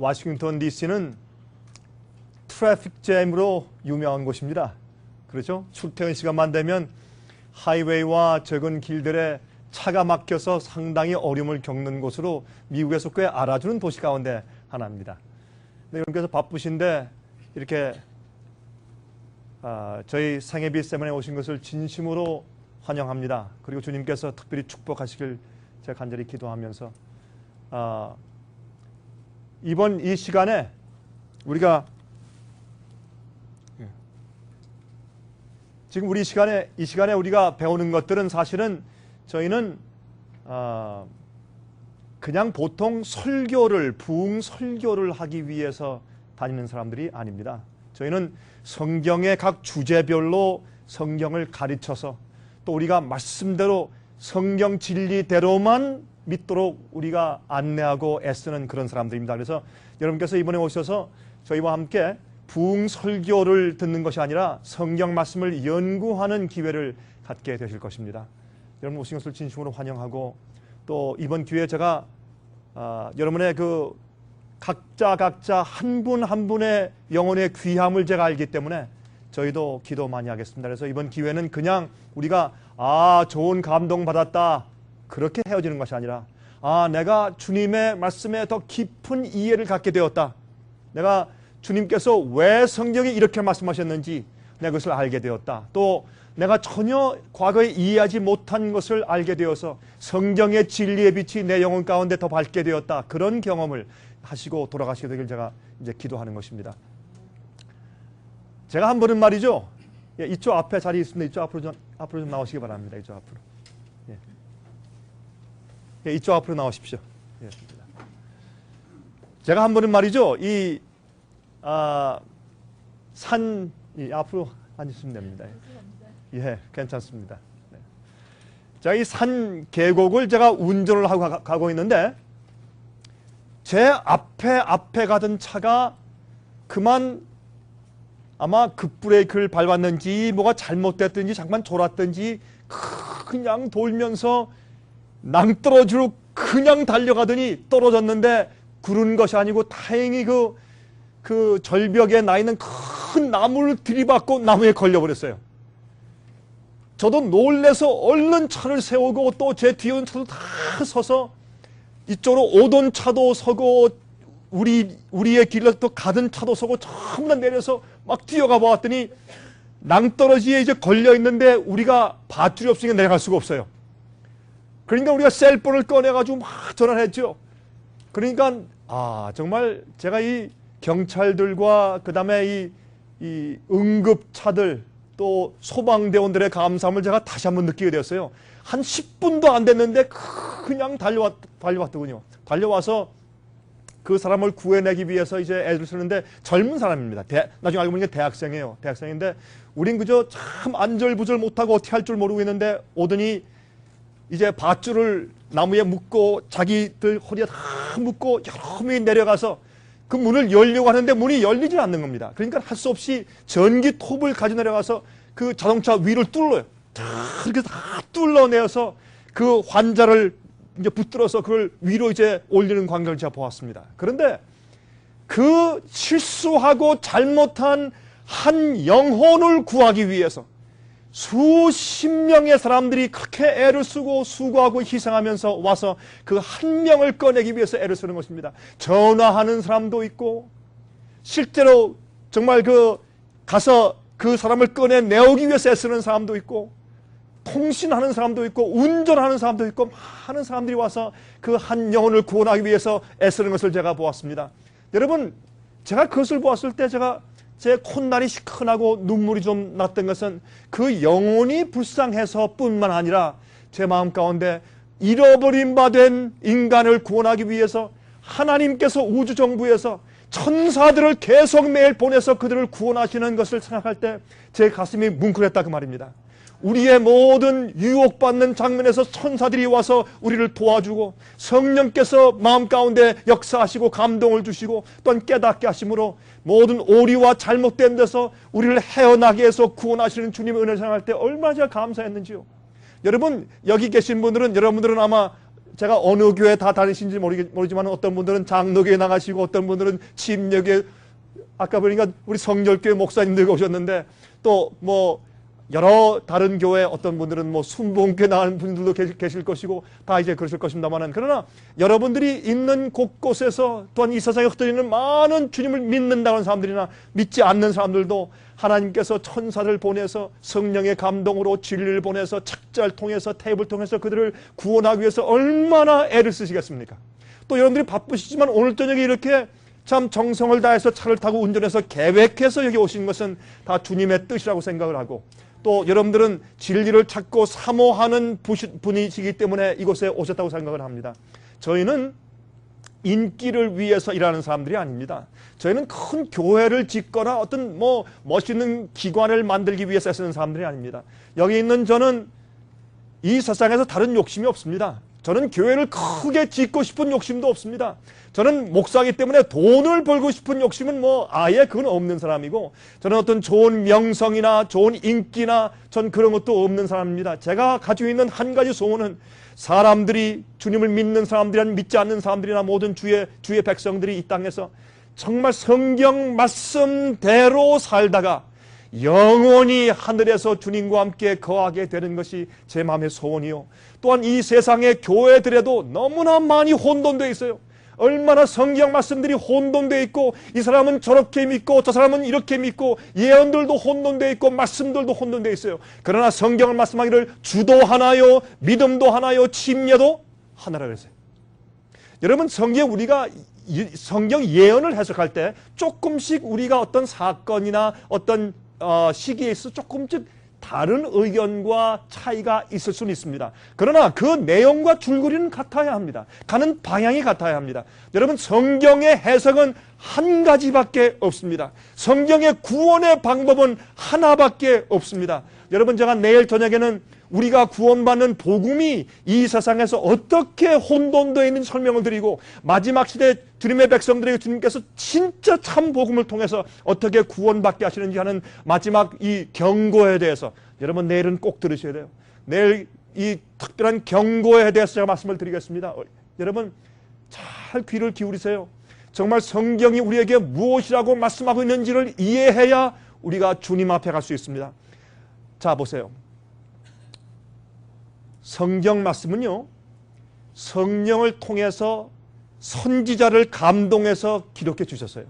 워싱턴 DC는 트래픽 잼으로 유명한 곳입니다. 그렇죠? 출퇴근 시간만 되면 하이웨이와 적은 길들에 차가 막혀서 상당히 어려움을 겪는 곳으로 미국에서 꽤 알아주는 도시 가운데 하나입니다. 네, 여러분께서 바쁘신데 이렇게 저희 상해비 세미나에 오신 것을 진심으로 환영합니다. 그리고 주님께서 특별히 축복하시길 제가 간절히 기도하면서 이번 이 시간에 우리가 지금 우리 이 시간에 우리가 배우는 것들은 사실은 저희는 그냥 보통 부흥 설교를 하기 위해서 다니는 사람들이 아닙니다. 저희는 성경의 각 주제별로 성경을 가르쳐서 또 우리가 말씀대로 성경 진리대로만 믿도록 우리가 안내하고 애쓰는 그런 사람들입니다. 그래서 여러분께서 이번에 오셔서 저희와 함께 부흥 설교를 듣는 것이 아니라 성경 말씀을 연구하는 기회를 갖게 되실 것입니다. 여러분 오신 것을 진심으로 환영하고 또 이번 기회에 제가 여러분의 그 각자 한 분 한 분의 영혼의 귀함을 제가 알기 때문에 저희도 기도 많이 하겠습니다. 그래서 이번 기회는 그냥 우리가 좋은 감동 받았다 그렇게 헤어지는 것이 아니라 내가 주님의 말씀에 더 깊은 이해를 갖게 되었다. 내가 주님께서 왜 성경에 이렇게 말씀하셨는지 내가 그것을 알게 되었다. 또 내가 전혀 과거에 이해하지 못한 것을 알게 되어서 성경의 진리의 빛이 내 영혼 가운데 더 밝게 되었다. 그런 경험을 하시고 돌아가시게 되길 제가 이제 기도하는 것입니다. 제가 한 번은 말이죠. 이쪽 앞에 자리 있습니다. 이쪽 앞으로 좀 나오시기 바랍니다. 이쪽 앞으로. 이쪽 앞으로 나오십시오. 제가 한 번은 말이죠. 앞으로 앉으시면 됩니다. 괜찮습니다. 자, 이 산 계곡을 제가 운전을 하고 가고 있는데 제 앞에 가던 차가 그만 아마 급브레이크를 밟았는지 뭐가 잘못됐든지 잠깐 졸았든지 그냥 돌면서 낭떠러지로 그냥 달려가더니 떨어졌는데 구른 것이 아니고 다행히 그 절벽에 나 있는 큰 나무를 들이받고 나무에 걸려버렸어요. 저도 놀래서 얼른 차를 세우고 또 제 뒤에 오는 차도 다 서서 이쪽으로 오던 차도 서고 우리의 길을 또 가던 차도 서고 전부 다 내려서 막 뛰어가 보았더니 낭떠러지에 이제 걸려 있는데 우리가 밧줄이 없으니까 내려갈 수가 없어요. 그러니까 우리가 셀폰을 꺼내가지고 막 전화를 했죠. 그러니까 정말 제가 이 경찰들과 그 다음에 이 응급차들 또 소방대원들의 감사함을 제가 다시 한번 느끼게 되었어요. 한 10분도 안 됐는데 그냥 달려왔더군요. 달려와서 그 사람을 구해내기 위해서 이제 애를 쓰는데 젊은 사람입니다. 나중에 알고 보니까 대학생이에요. 대학생인데 우린 그저 참 안절부절 못하고 어떻게 할 줄 모르고 있는데 오더니 이제 밧줄을 나무에 묶고 자기들 허리에 다 묶고 여러 명이 내려가서 그 문을 열려고 하는데 문이 열리질 않는 겁니다. 그러니까 할 수 없이 전기 톱을 가져 내려가서 그 자동차 위를 뚫어요. 이렇게 다 뚫어내어서 그 환자를 이제 붙들어서 그걸 위로 이제 올리는 광경을 제가 보았습니다. 그런데 그 실수하고 잘못한 한 영혼을 구하기 위해서 수십 명의 사람들이 그렇게 애를 쓰고 수고하고 희생하면서 와서 그 한 명을 꺼내기 위해서 애를 쓰는 것입니다. 전화하는 사람도 있고 실제로 정말 가서 그 사람을 꺼내내오기 위해서 애쓰는 사람도 있고 통신하는 사람도 있고 운전하는 사람도 있고 많은 사람들이 와서 그 한 영혼을 구원하기 위해서 애쓰는 것을 제가 보았습니다. 여러분 제가 그것을 보았을 때 제 콧날이 시큰하고 눈물이 좀 났던 것은 그 영혼이 불쌍해서 뿐만 아니라 제 마음 가운데 잃어버린 바 된 인간을 구원하기 위해서 하나님께서 우주정부에서 천사들을 계속 매일 보내서 그들을 구원하시는 것을 생각할 때 제 가슴이 뭉클했다 그 말입니다. 우리의 모든 유혹받는 장면에서 천사들이 와서 우리를 도와주고 성령께서 마음 가운데 역사하시고 감동을 주시고 또한 깨닫게 하심으로 모든 오리와 잘못된 데서 우리를 헤어나게 해서 구원하시는 주님의 은혜를 생각할 때 얼마나 제가 감사했는지요. 여러분 여기 계신 분들은 여러분들은 아마 제가 어느 교회 다 다니신지 모르지만 어떤 분들은 장로교회 나가시고 어떤 분들은 침례교회, 아까 보니까 우리 성결교회 목사님들 오셨는데 또 뭐 여러 다른 교회 어떤 분들은 뭐 순복음교회 나가는 분들도 계실 것이고 다 이제 그러실 것입니다만은, 그러나 여러분들이 있는 곳곳에서 또한 이 세상에 흩어지는 많은 주님을 믿는다는 사람들이나 믿지 않는 사람들도 하나님께서 천사를 보내서 성령의 감동으로 진리를 보내서 책자를 통해서 탭을 통해서 그들을 구원하기 위해서 얼마나 애를 쓰시겠습니까? 또 여러분들이 바쁘시지만 오늘 저녁에 이렇게 참 정성을 다해서 차를 타고 운전해서 계획해서 여기 오신 것은 다 주님의 뜻이라고 생각을 하고, 또 여러분들은 진리를 찾고 사모하는 분이시기 때문에 이곳에 오셨다고 생각을 합니다. 저희는 인기를 위해서 일하는 사람들이 아닙니다. 저희는 큰 교회를 짓거나 어떤 뭐 멋있는 기관을 만들기 위해서 쓰는 사람들이 아닙니다. 여기 있는 저는 이 세상에서 다른 욕심이 없습니다. 저는 교회를 크게 짓고 싶은 욕심도 없습니다. 저는 목사이기 때문에 돈을 벌고 싶은 욕심은 뭐 아예 그건 없는 사람이고, 저는 어떤 좋은 명성이나 좋은 인기나 전 그런 것도 없는 사람입니다. 제가 가지고 있는 한 가지 소원은 사람들이, 주님을 믿는 사람들이나 믿지 않는 사람들이나 모든 주의 백성들이 이 땅에서 정말 성경 말씀대로 살다가 영원히 하늘에서 주님과 함께 거하게 되는 것이 제 마음의 소원이요. 또한 이 세상의 교회들에도 너무나 많이 혼돈되어 있어요. 얼마나 성경 말씀들이 혼돈되어 있고, 이 사람은 저렇게 믿고 저 사람은 이렇게 믿고, 예언들도 혼돈되어 있고 말씀들도 혼돈되어 있어요. 그러나 성경을 말씀하기를 주도 하나요, 믿음도 하나요, 침례도 하나라 그랬어요. 여러분, 우리가 성경 예언을 해석할 때 조금씩 우리가 어떤 사건이나 어떤 시기에 있어 조금씩 다른 의견과 차이가 있을 수는 있습니다. 그러나 그 내용과 줄거리는 같아야 합니다. 가는 방향이 같아야 합니다. 여러분, 성경의 해석은 한 가지밖에 없습니다. 성경의 구원의 방법은 하나밖에 없습니다. 여러분, 제가 내일 저녁에는 우리가 구원받는 복음이 이 세상에서 어떻게 혼돈되어 있는지 설명을 드리고, 마지막 시대 주님의 백성들에게 주님께서 진짜 참 복음을 통해서 어떻게 구원받게 하시는지 하는 마지막 이 경고에 대해서 여러분 내일은 꼭 들으셔야 돼요. 내일 이 특별한 경고에 대해서 제가 말씀을 드리겠습니다. 여러분 잘 귀를 기울이세요. 정말 성경이 우리에게 무엇이라고 말씀하고 있는지를 이해해야 우리가 주님 앞에 갈 수 있습니다. 자, 보세요. 성경 말씀은요, 성령을 통해서 선지자를 감동해서 기록해 주셨어요.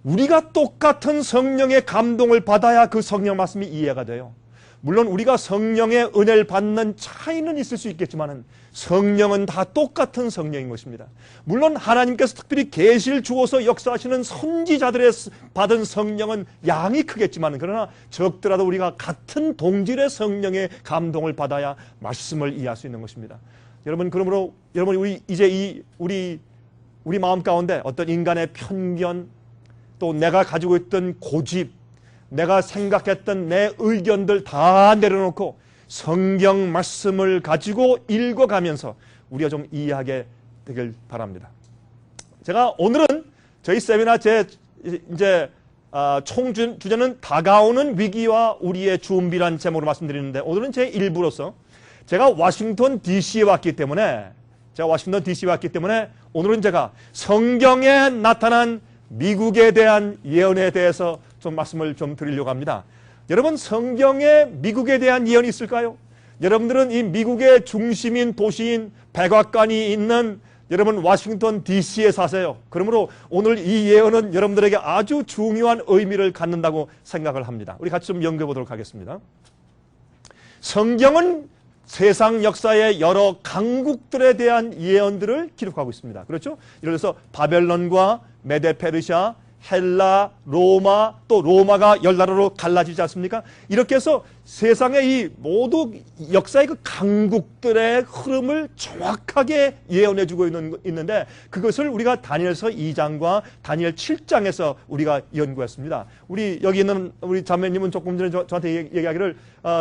우리가 똑같은 성령의 감동을 받아야 그 성령 말씀이 이해가 돼요. 물론 우리가 성령의 은혜를 받는 차이는 있을 수 있겠지만 성령은 다 똑같은 성령인 것입니다. 물론 하나님께서 특별히 계시를 주어서 역사하시는 선지자들의 받은 성령은 양이 크겠지만, 그러나 적더라도 우리가 같은 동질의 성령의 감동을 받아야 말씀을 이해할 수 있는 것입니다. 여러분, 그러므로 여러분 우리 마음 가운데 어떤 인간의 편견, 또 내가 가지고 있던 고집, 내가 생각했던 내 의견들 다 내려놓고 성경 말씀을 가지고 읽어가면서 우리가 좀 이해하게 되길 바랍니다. 제가 오늘은 저희 세미나 총 주제는 다가오는 위기와 우리의 준비란 제목으로 말씀드리는데, 오늘은 제 일부로서 제가 워싱턴 DC에 왔기 때문에 오늘은 제가 성경에 나타난 미국에 대한 예언에 대해서 좀 말씀을 좀 드리려고 합니다. 여러분, 성경에 미국에 대한 예언이 있을까요? 여러분들은 이 미국의 중심인 도시인 백악관이 있는 여러분 워싱턴 DC에 사세요. 그러므로 오늘 이 예언은 여러분들에게 아주 중요한 의미를 갖는다고 생각을 합니다. 우리 같이 좀 연구해 보도록 하겠습니다. 성경은 세상 역사의 여러 강국들에 대한 예언들을 기록하고 있습니다. 그렇죠? 예를 들어서 바벨론과 메데 페르시아, 헬라, 로마, 또 로마가 열 나라로 갈라지지 않습니까? 이렇게 해서 세상의 이 모두 역사의 그 강국들의 흐름을 정확하게 예언해주고 있는데, 그것을 우리가 다니엘서 2장과 다니엘 7장에서 우리가 연구했습니다. 우리 여기 있는 우리 자매님은 조금 전에 저한테 얘기하기를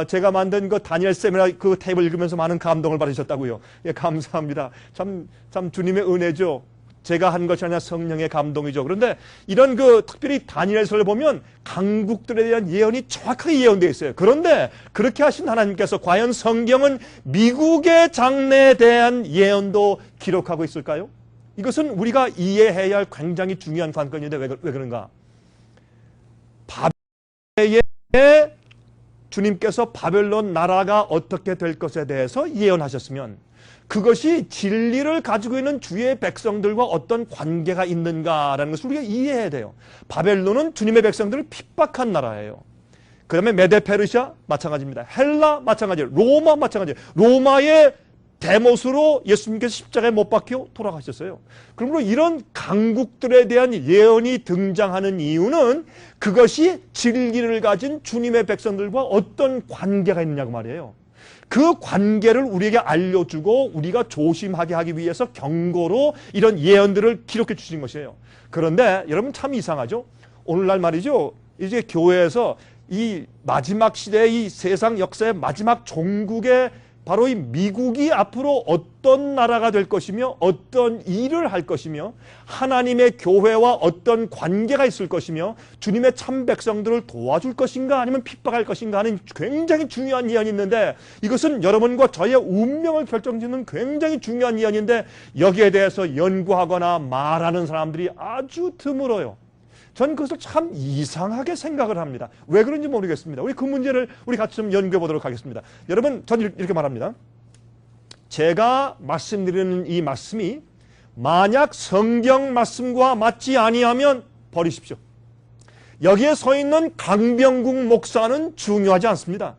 제가 만든 그 다니엘 세미나 그 탭을 읽으면서 많은 감동을 받으셨다고요. 예, 감사합니다. 참 주님의 은혜죠. 제가 한 것이 아니라 성령의 감동이죠. 그런데 이런 특별히 다니엘서를 보면 강국들에 대한 예언이 정확하게 예언되어 있어요. 그런데 그렇게 하신 하나님께서 과연 성경은 미국의 장래에 대한 예언도 기록하고 있을까요? 이것은 우리가 이해해야 할 굉장히 중요한 관건인데 왜 그런가? 바벨에 주님께서 바벨론 나라가 어떻게 될 것에 대해서 예언하셨으면 그것이 진리를 가지고 있는 주의 백성들과 어떤 관계가 있는가라는 것을 우리가 이해해야 돼요. 바벨론은 주님의 백성들을 핍박한 나라예요. 그 다음에 메데 페르시아 마찬가지입니다. 헬라 마찬가지예요. 로마 마찬가지예요. 로마의 대못으로 예수님께서 십자가에 못 박혀 돌아가셨어요. 그러므로 이런 강국들에 대한 예언이 등장하는 이유는 그것이 진리를 가진 주님의 백성들과 어떤 관계가 있느냐고 말이에요. 그 관계를 우리에게 알려주고 우리가 조심하게 하기 위해서 경고로 이런 예언들을 기록해 주신 것이에요. 그런데 여러분 참 이상하죠? 오늘날 말이죠. 이제 교회에서 이 마지막 시대의 이 세상 역사의 마지막 종국의 바로 이 미국이 앞으로 어떤 나라가 될 것이며 어떤 일을 할 것이며 하나님의 교회와 어떤 관계가 있을 것이며 주님의 참 백성들을 도와줄 것인가 아니면 핍박할 것인가 하는 굉장히 중요한 예언이 있는데 이것은 여러분과 저의 운명을 결정짓는 굉장히 중요한 예언인데 여기에 대해서 연구하거나 말하는 사람들이 아주 드물어요. 전 그것을 참 이상하게 생각을 합니다. 왜 그런지 모르겠습니다. 우리 그 문제를 우리 같이 좀 연구해 보도록 하겠습니다. 여러분, 전 이렇게 말합니다. 제가 말씀드리는 이 말씀이 만약 성경 말씀과 맞지 아니하면 버리십시오. 여기에 서 있는 강병국 목사는 중요하지 않습니다.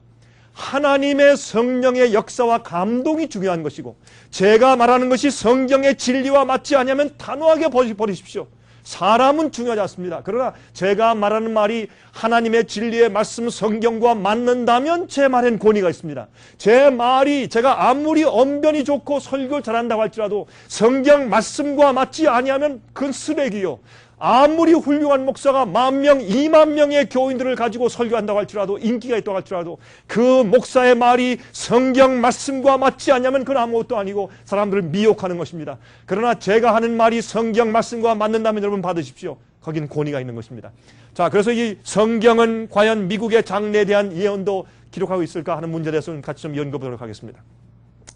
하나님의 성령의 역사와 감동이 중요한 것이고 제가 말하는 것이 성경의 진리와 맞지 아니하면 단호하게 버리십시오. 사람은 중요하지 않습니다. 그러나 제가 말하는 말이 하나님의 진리의 말씀 성경과 맞는다면 제 말엔 권위가 있습니다. 제 말이 제가 아무리 언변이 좋고 설교 잘한다고 할지라도 성경 말씀과 맞지 아니하면 그건 쓰레기요. 아무리 훌륭한 목사가 10,000명, 20,000명의 교인들을 가지고 설교한다고 할지라도 인기가 있다고 할지라도 그 목사의 말이 성경 말씀과 맞지 않냐면 그건 아무것도 아니고 사람들을 미혹하는 것입니다. 그러나 제가 하는 말이 성경 말씀과 맞는다면 여러분 받으십시오. 거기는 권위가 있는 것입니다. 자, 그래서 이 성경은 과연 미국의 장래에 대한 예언도 기록하고 있을까 하는 문제에 대해서는 같이 좀 연구해 보도록 하겠습니다.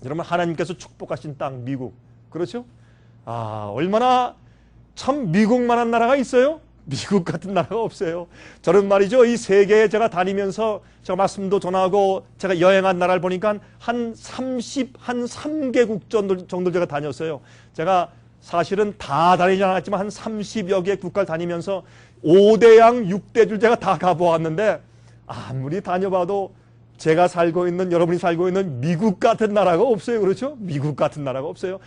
여러분 하나님께서 축복하신 땅 미국, 그렇죠? 얼마나 참 미국만한 나라가 있어요? 미국 같은 나라가 없어요. 저는 말이죠. 이 세계에 제가 다니면서 제가 말씀도 전하고 제가 여행한 나라를 보니까 한 3개국 정도 제가 다녔어요. 제가 사실은 다 다니지 않았지만 한 30여 개 국가를 다니면서 5대양 6대줄 제가 다 가보았는데 아무리 다녀봐도 제가 살고 있는 여러분이 살고 있는 미국 같은 나라가 없어요. 그렇죠? 미국 같은 나라가 없어요.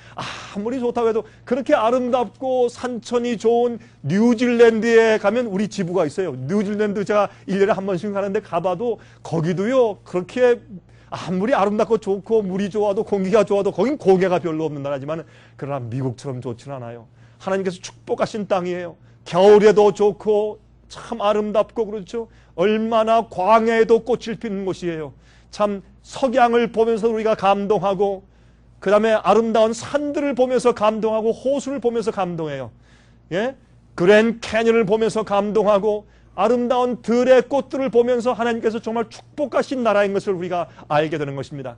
아무리 좋다고 해도 그렇게 아름답고 산천이 좋은 뉴질랜드에 가면 우리 지부가 있어요. 뉴질랜드 제가 1년에 한 번씩 가는데 가봐도 거기도요 그렇게 아무리 아름답고 좋고 물이 좋아도 공기가 좋아도 거긴 고개가 별로 없는 나라지만 그러나 미국처럼 좋지는 않아요. 하나님께서 축복하신 땅이에요. 겨울에도 좋고 참 아름답고 그렇죠. 얼마나 광야에도 꽃을 피는 곳이에요. 참 석양을 보면서 우리가 감동하고 그 다음에 아름다운 산들을 보면서 감동하고 호수를 보면서 감동해요. 예? 그랜 캐년을 보면서 감동하고 아름다운 들의 꽃들을 보면서 하나님께서 정말 축복하신 나라인 것을 우리가 알게 되는 것입니다.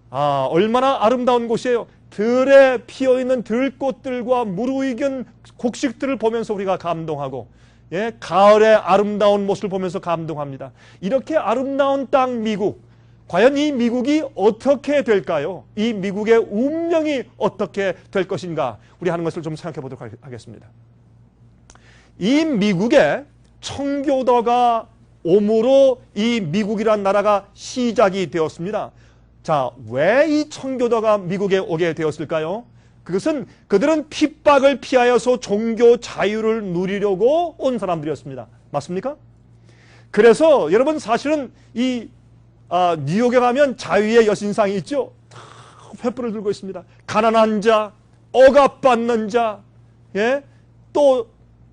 얼마나 아름다운 곳이에요. 들에 피어있는 들꽃들과 무르익은 곡식들을 보면서 우리가 감동하고 가을의 아름다운 모습을 보면서 감동합니다. 이렇게 아름다운 땅 미국, 과연 이 미국이 어떻게 될까요? 이 미국의 운명이 어떻게 될 것인가? 우리 하는 것을 좀 생각해 보도록 하겠습니다. 이 미국에 청교도가 옴으로 이 미국이란 나라가 시작이 되었습니다. 자, 왜 이 청교도가 미국에 오게 되었을까요? 그것은 그들은 핍박을 피하여서 종교 자유를 누리려고 온 사람들이었습니다. 맞습니까? 그래서 여러분 사실은 이 뉴욕에 가면 자유의 여신상이 있죠. 다 횃불을 들고 있습니다. 가난한 자, 억압받는 자, 또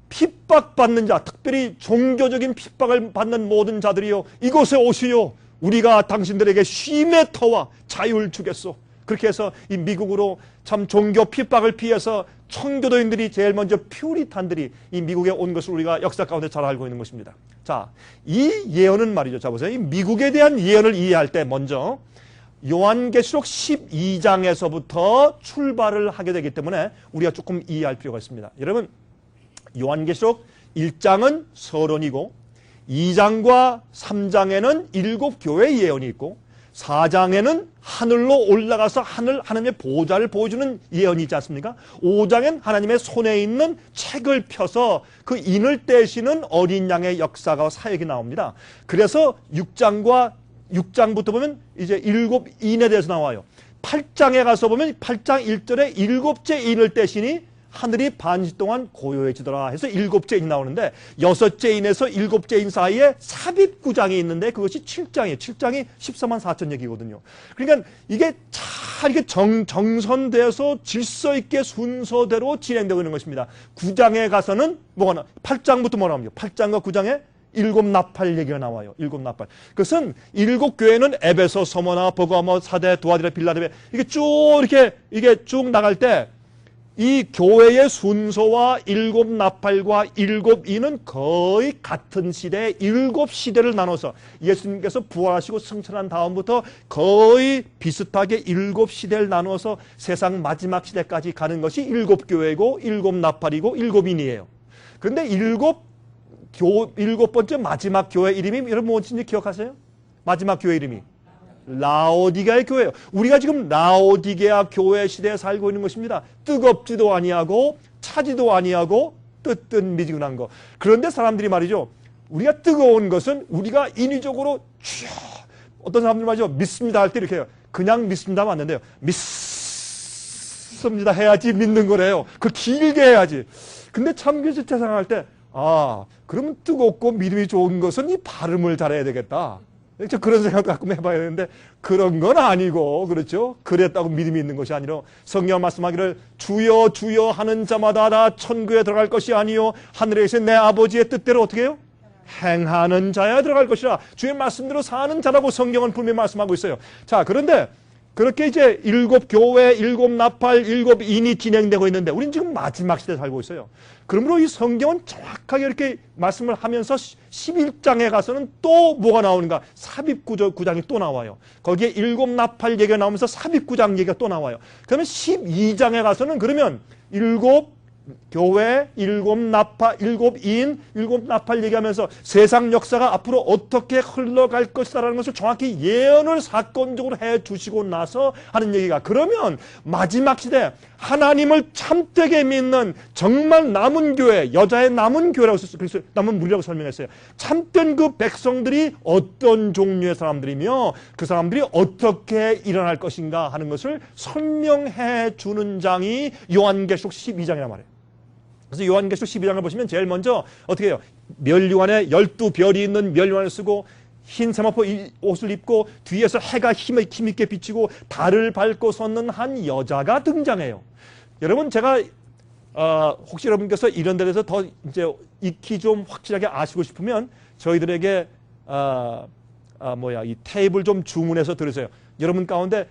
핍박받는 자, 특별히 종교적인 핍박을 받는 모든 자들이요. 이곳에 오시오. 우리가 당신들에게 쉼의 터와 자유를 주겠소. 그렇게 해서 이 미국으로 참 종교 핍박을 피해서 청교도인들이 제일 먼저 퓨리탄들이 이 미국에 온 것을 우리가 역사 가운데 잘 알고 있는 것입니다. 자, 이 예언은 말이죠. 자 보세요. 이 미국에 대한 예언을 이해할 때 먼저 요한계시록 12장에서부터 출발을 하게 되기 때문에 우리가 조금 이해할 필요가 있습니다. 여러분, 요한계시록 1장은 서론이고 2장과 3장에는 7교회의 예언이 있고 4장에는 하늘로 올라가서 하나님의 보좌를 보여주는 예언이 있지 않습니까? 5장엔 하나님의 손에 있는 책을 펴서 그 인을 떼시는 어린 양의 역사가 사역이 나옵니다. 그래서 6장부터 보면 이제 7인에 대해서 나와요. 8장에 가서 보면 8장 1절에 7째 인을 떼시니 하늘이 반시 동안 고요해지더라 해서 7째 인이 나오는데 6째 인에서 7째 인 사이에 삽입구장이 있는데 그것이 7장이에요. 7장이 14만 4천 얘기거든요. 그러니까 이게 잘 이게 정선돼서 질서 있게 순서대로 진행되고 있는 것입니다. 9장에 가서는 뭐가 나? 8장부터 뭐라 합니까? 8장과 9장에 7나팔 얘기가 나와요. 7나팔. 그것은 7교회는 에베소, 서머나, 버가모, 사대, 두아디라, 빌라델베 이게 쭉 이게 쭉 나갈 때 이 교회의 순서와 7나팔과 7인은 거의 같은 시대에 7시대를 나눠서 예수님께서 부활하시고 승천한 다음부터 거의 비슷하게 7시대를 나눠서 세상 마지막 시대까지 가는 것이 7교회고 7나팔이고 7인이에요. 그런데 7번째 마지막 교회 이름이 여러분 뭔지 기억하세요? 마지막 교회 이름이 라오디게아의 교회예요. 우리가 지금 라오디게아 교회 시대에 살고 있는 것입니다. 뜨겁지도 아니하고 차지도 아니하고 뜨뜻미지근한 거. 그런데 사람들이 말이죠. 우리가 뜨거운 것은 우리가 인위적으로 어떤 사람들 말이죠. 믿습니다 할 때 이렇게 해요. 그냥 믿습니다 하면 안 된대요. 믿습니다 해야지 믿는 거래요. 그걸 길게 해야지. 근데 참교지 태상할 때 그러면 뜨겁고 믿음이 좋은 것은 이 발음을 잘해야 되겠다. 그런 생각도 가끔 해봐야 되는데 그런 건 아니고 그렇죠. 그랬다고 믿음이 있는 것이 아니라 성경 말씀하기를 주여 주여 하는 자마다 다 천국에 들어갈 것이 아니요 하늘에 계신 내 아버지의 뜻대로 어떻게 해요? 행하는 자야 들어갈 것이라. 주의 말씀대로 사는 자라고 성경은 분명히 말씀하고 있어요. 자, 그런데 그렇게 이제 7교회, 7나팔, 7인이 진행되고 있는데 우리는 지금 마지막 시대에 살고 있어요. 그러므로 이 성경은 정확하게 이렇게 말씀을 하면서 11장에 가서는 또 뭐가 나오는가? 삽입구장이 또 나와요. 거기에 7나팔 얘기가 나오면서 삽입구장 얘기가 또 나와요. 그러면 12장에 가서는 그러면 7교회, 7나팔, 7인, 7나팔 얘기하면서 세상 역사가 앞으로 어떻게 흘러갈 것이다라는 것을 정확히 예언을 사건적으로 해주시고 나서 하는 얘기가 그러면 마지막 시대 하나님을 참되게 믿는 정말 남은 교회, 여자의 남은 교회라고 썼어요. 그래서 남은 무리라고 설명했어요. 참된 그 백성들이 어떤 종류의 사람들이며 그 사람들이 어떻게 일어날 것인가 하는 것을 설명해 주는 장이 요한계시록 12장이란 말이에요. 그래서 요한계시록 12장을 보시면 제일 먼저 어떻게 해요? 면류관에 12별이 있는 면류관을 쓰고 흰 세마포 옷을 입고 뒤에서 해가 힘있게 비치고 달을 밟고 섰는 한 여자가 등장해요. 여러분 제가 혹시 여러분께서 이런 데 대해서 더 이제 익히 좀 확실하게 아시고 싶으면 저희들에게 이 테이블 좀 주문해서 들으세요. 여러분 가운데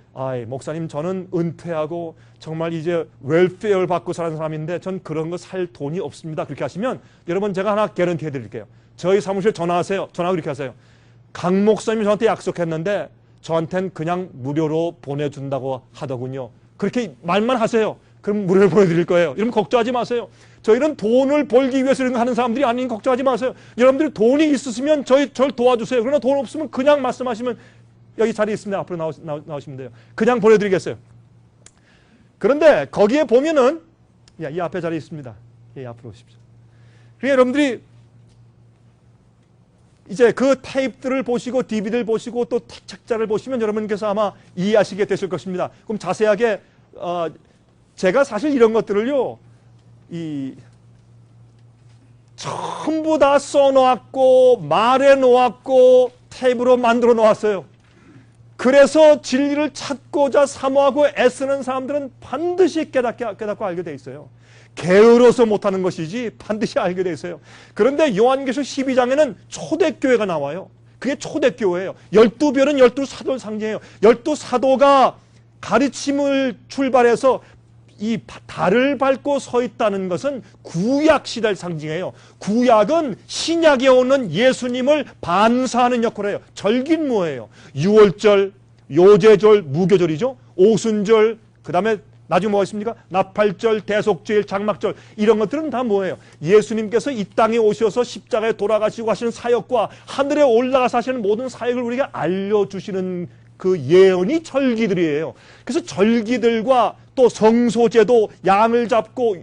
목사님 저는 은퇴하고 정말 이제 웰페어를 받고 사는 사람인데 전 그런 거 살 돈이 없습니다. 그렇게 하시면 여러분 제가 하나 개런티 해드릴게요. 저희 사무실에 전화하세요. 전화 그렇게 하세요. 강 목사님이 저한테 약속했는데 저한테는 그냥 무료로 보내준다고 하더군요. 그렇게 말만 하세요. 그럼 무료로 보내드릴 거예요. 여러분 걱정하지 마세요. 저희는 돈을 벌기 위해서 이런 거 하는 사람들이 아닌 걱정하지 마세요. 여러분들이 돈이 있으시면 저를 도와주세요. 그러나 돈 없으면 그냥 말씀하시면 여기 자리 있습니다. 앞으로 나오시면 돼요. 그냥 보내드리겠어요. 그런데 거기에 보면은 이 앞에 자리 있습니다. 앞으로 오십시오. 그러니까 여러분들이 이제 그 테이프들을 보시고 DVD를 보시고 또 책자를 보시면 여러분께서 아마 이해하시게 되실 것입니다. 그럼 자세하게 제가 사실 이런 것들을요 전부 다 써놓았고 말해 놓았고 테이프로 만들어 놓았어요. 그래서 진리를 찾고자 사모하고 애쓰는 사람들은 반드시 깨닫고 알게 돼 있어요. 게으러서 못하는 것이지 반드시 알게 돼 있어요. 그런데 요한계시록 12장에는 초대교회가 나와요. 그게 초대교회예요. 12별은 12사도를 상징해요. 12사도가 가르침을 출발해서 이 달을 밟고 서 있다는 것은 구약 시대를 상징해요. 구약은 신약에 오는 예수님을 반사하는 역할을 해요. 절긴 뭐예요? 유월절, 요제절, 무교절이죠. 오순절, 그 다음에 나중에 뭐가 있습니까? 나팔절, 대속죄일, 장막절, 이런 것들은 다 뭐예요? 예수님께서 이 땅에 오셔서 십자가에 돌아가시고 하시는 사역과 하늘에 올라가서 하시는 모든 사역을 우리가 알려주시는 그 예언이 절기들이에요. 그래서 절기들과 또 성소제도, 양을 잡고,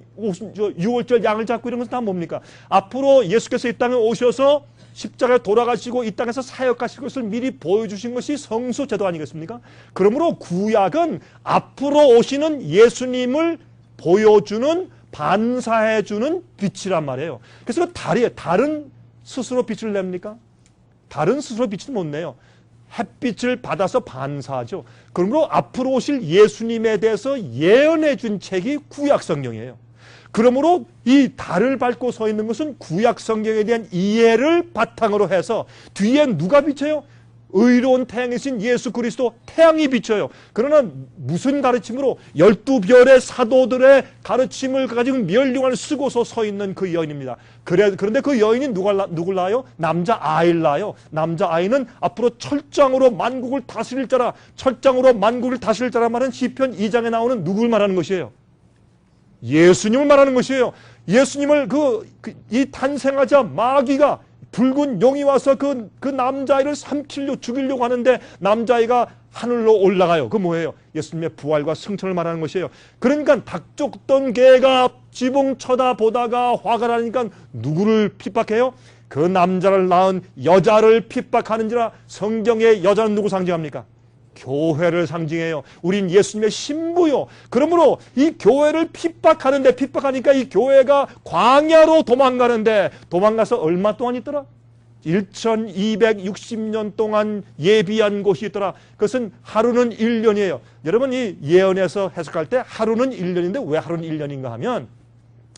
유월절 양을 잡고 이런 것은 다 뭡니까? 앞으로 예수께서 이 땅에 오셔서 십자가에 돌아가시고 이 땅에서 사역하실 것을 미리 보여주신 것이 성소제도 아니겠습니까? 그러므로 구약은 앞으로 오시는 예수님을 보여주는, 반사해주는 빛이란 말이에요. 그래서 달은 스스로 빛을 냅니까? 달은 스스로 빛을 못 내요. 햇빛을 받아서 반사하죠. 그러므로 앞으로 오실 예수님에 대해서 예언해 준 책이 구약 성경이에요. 그러므로 이 달을 밟고 서 있는 것은 구약 성경에 대한 이해를 바탕으로 해서 뒤에 누가 비쳐요? 의로운 태양이신 예수 그리스도 태양이 비쳐요. 그러나 무슨 가르침으로 12별의 사도들의 가르침을 가지고 멸류관을 쓰고서 서 있는 그 여인입니다. 그런데 그 여인이 누굴 낳아요? 남자아이를 낳아요. 남자아이는 앞으로 철장으로 만국을 다스릴 자라, 철장으로 만국을 다스릴 자라 말은 시편 2장에 나오는 누굴 말하는 것이에요? 예수님을 말하는 것이에요. 예수님을 이 탄생하자 마귀가 붉은 용이 와서 그 남자아이를 죽이려고 하는데 남자아이가 하늘로 올라가요. 그 뭐예요? 예수님의 부활과 승천을 말하는 것이에요. 그러니까 닭 쫓던 개가 지붕 쳐다보다가 화가 나니까 누구를 핍박해요? 그 남자를 낳은 여자를 핍박하는지라. 성경의 여자는 누구 상징합니까? 교회를 상징해요. 우린 예수님의 신부요. 그러므로 이 교회를 핍박하니까 이 교회가 광야로 도망가서 얼마 동안 있더라? 1260년 동안 예비한 곳이 있더라. 그것은 하루는 1년이에요. 여러분, 이 예언에서 해석할 때 하루는 1년인데 왜 하루는 1년인가 하면,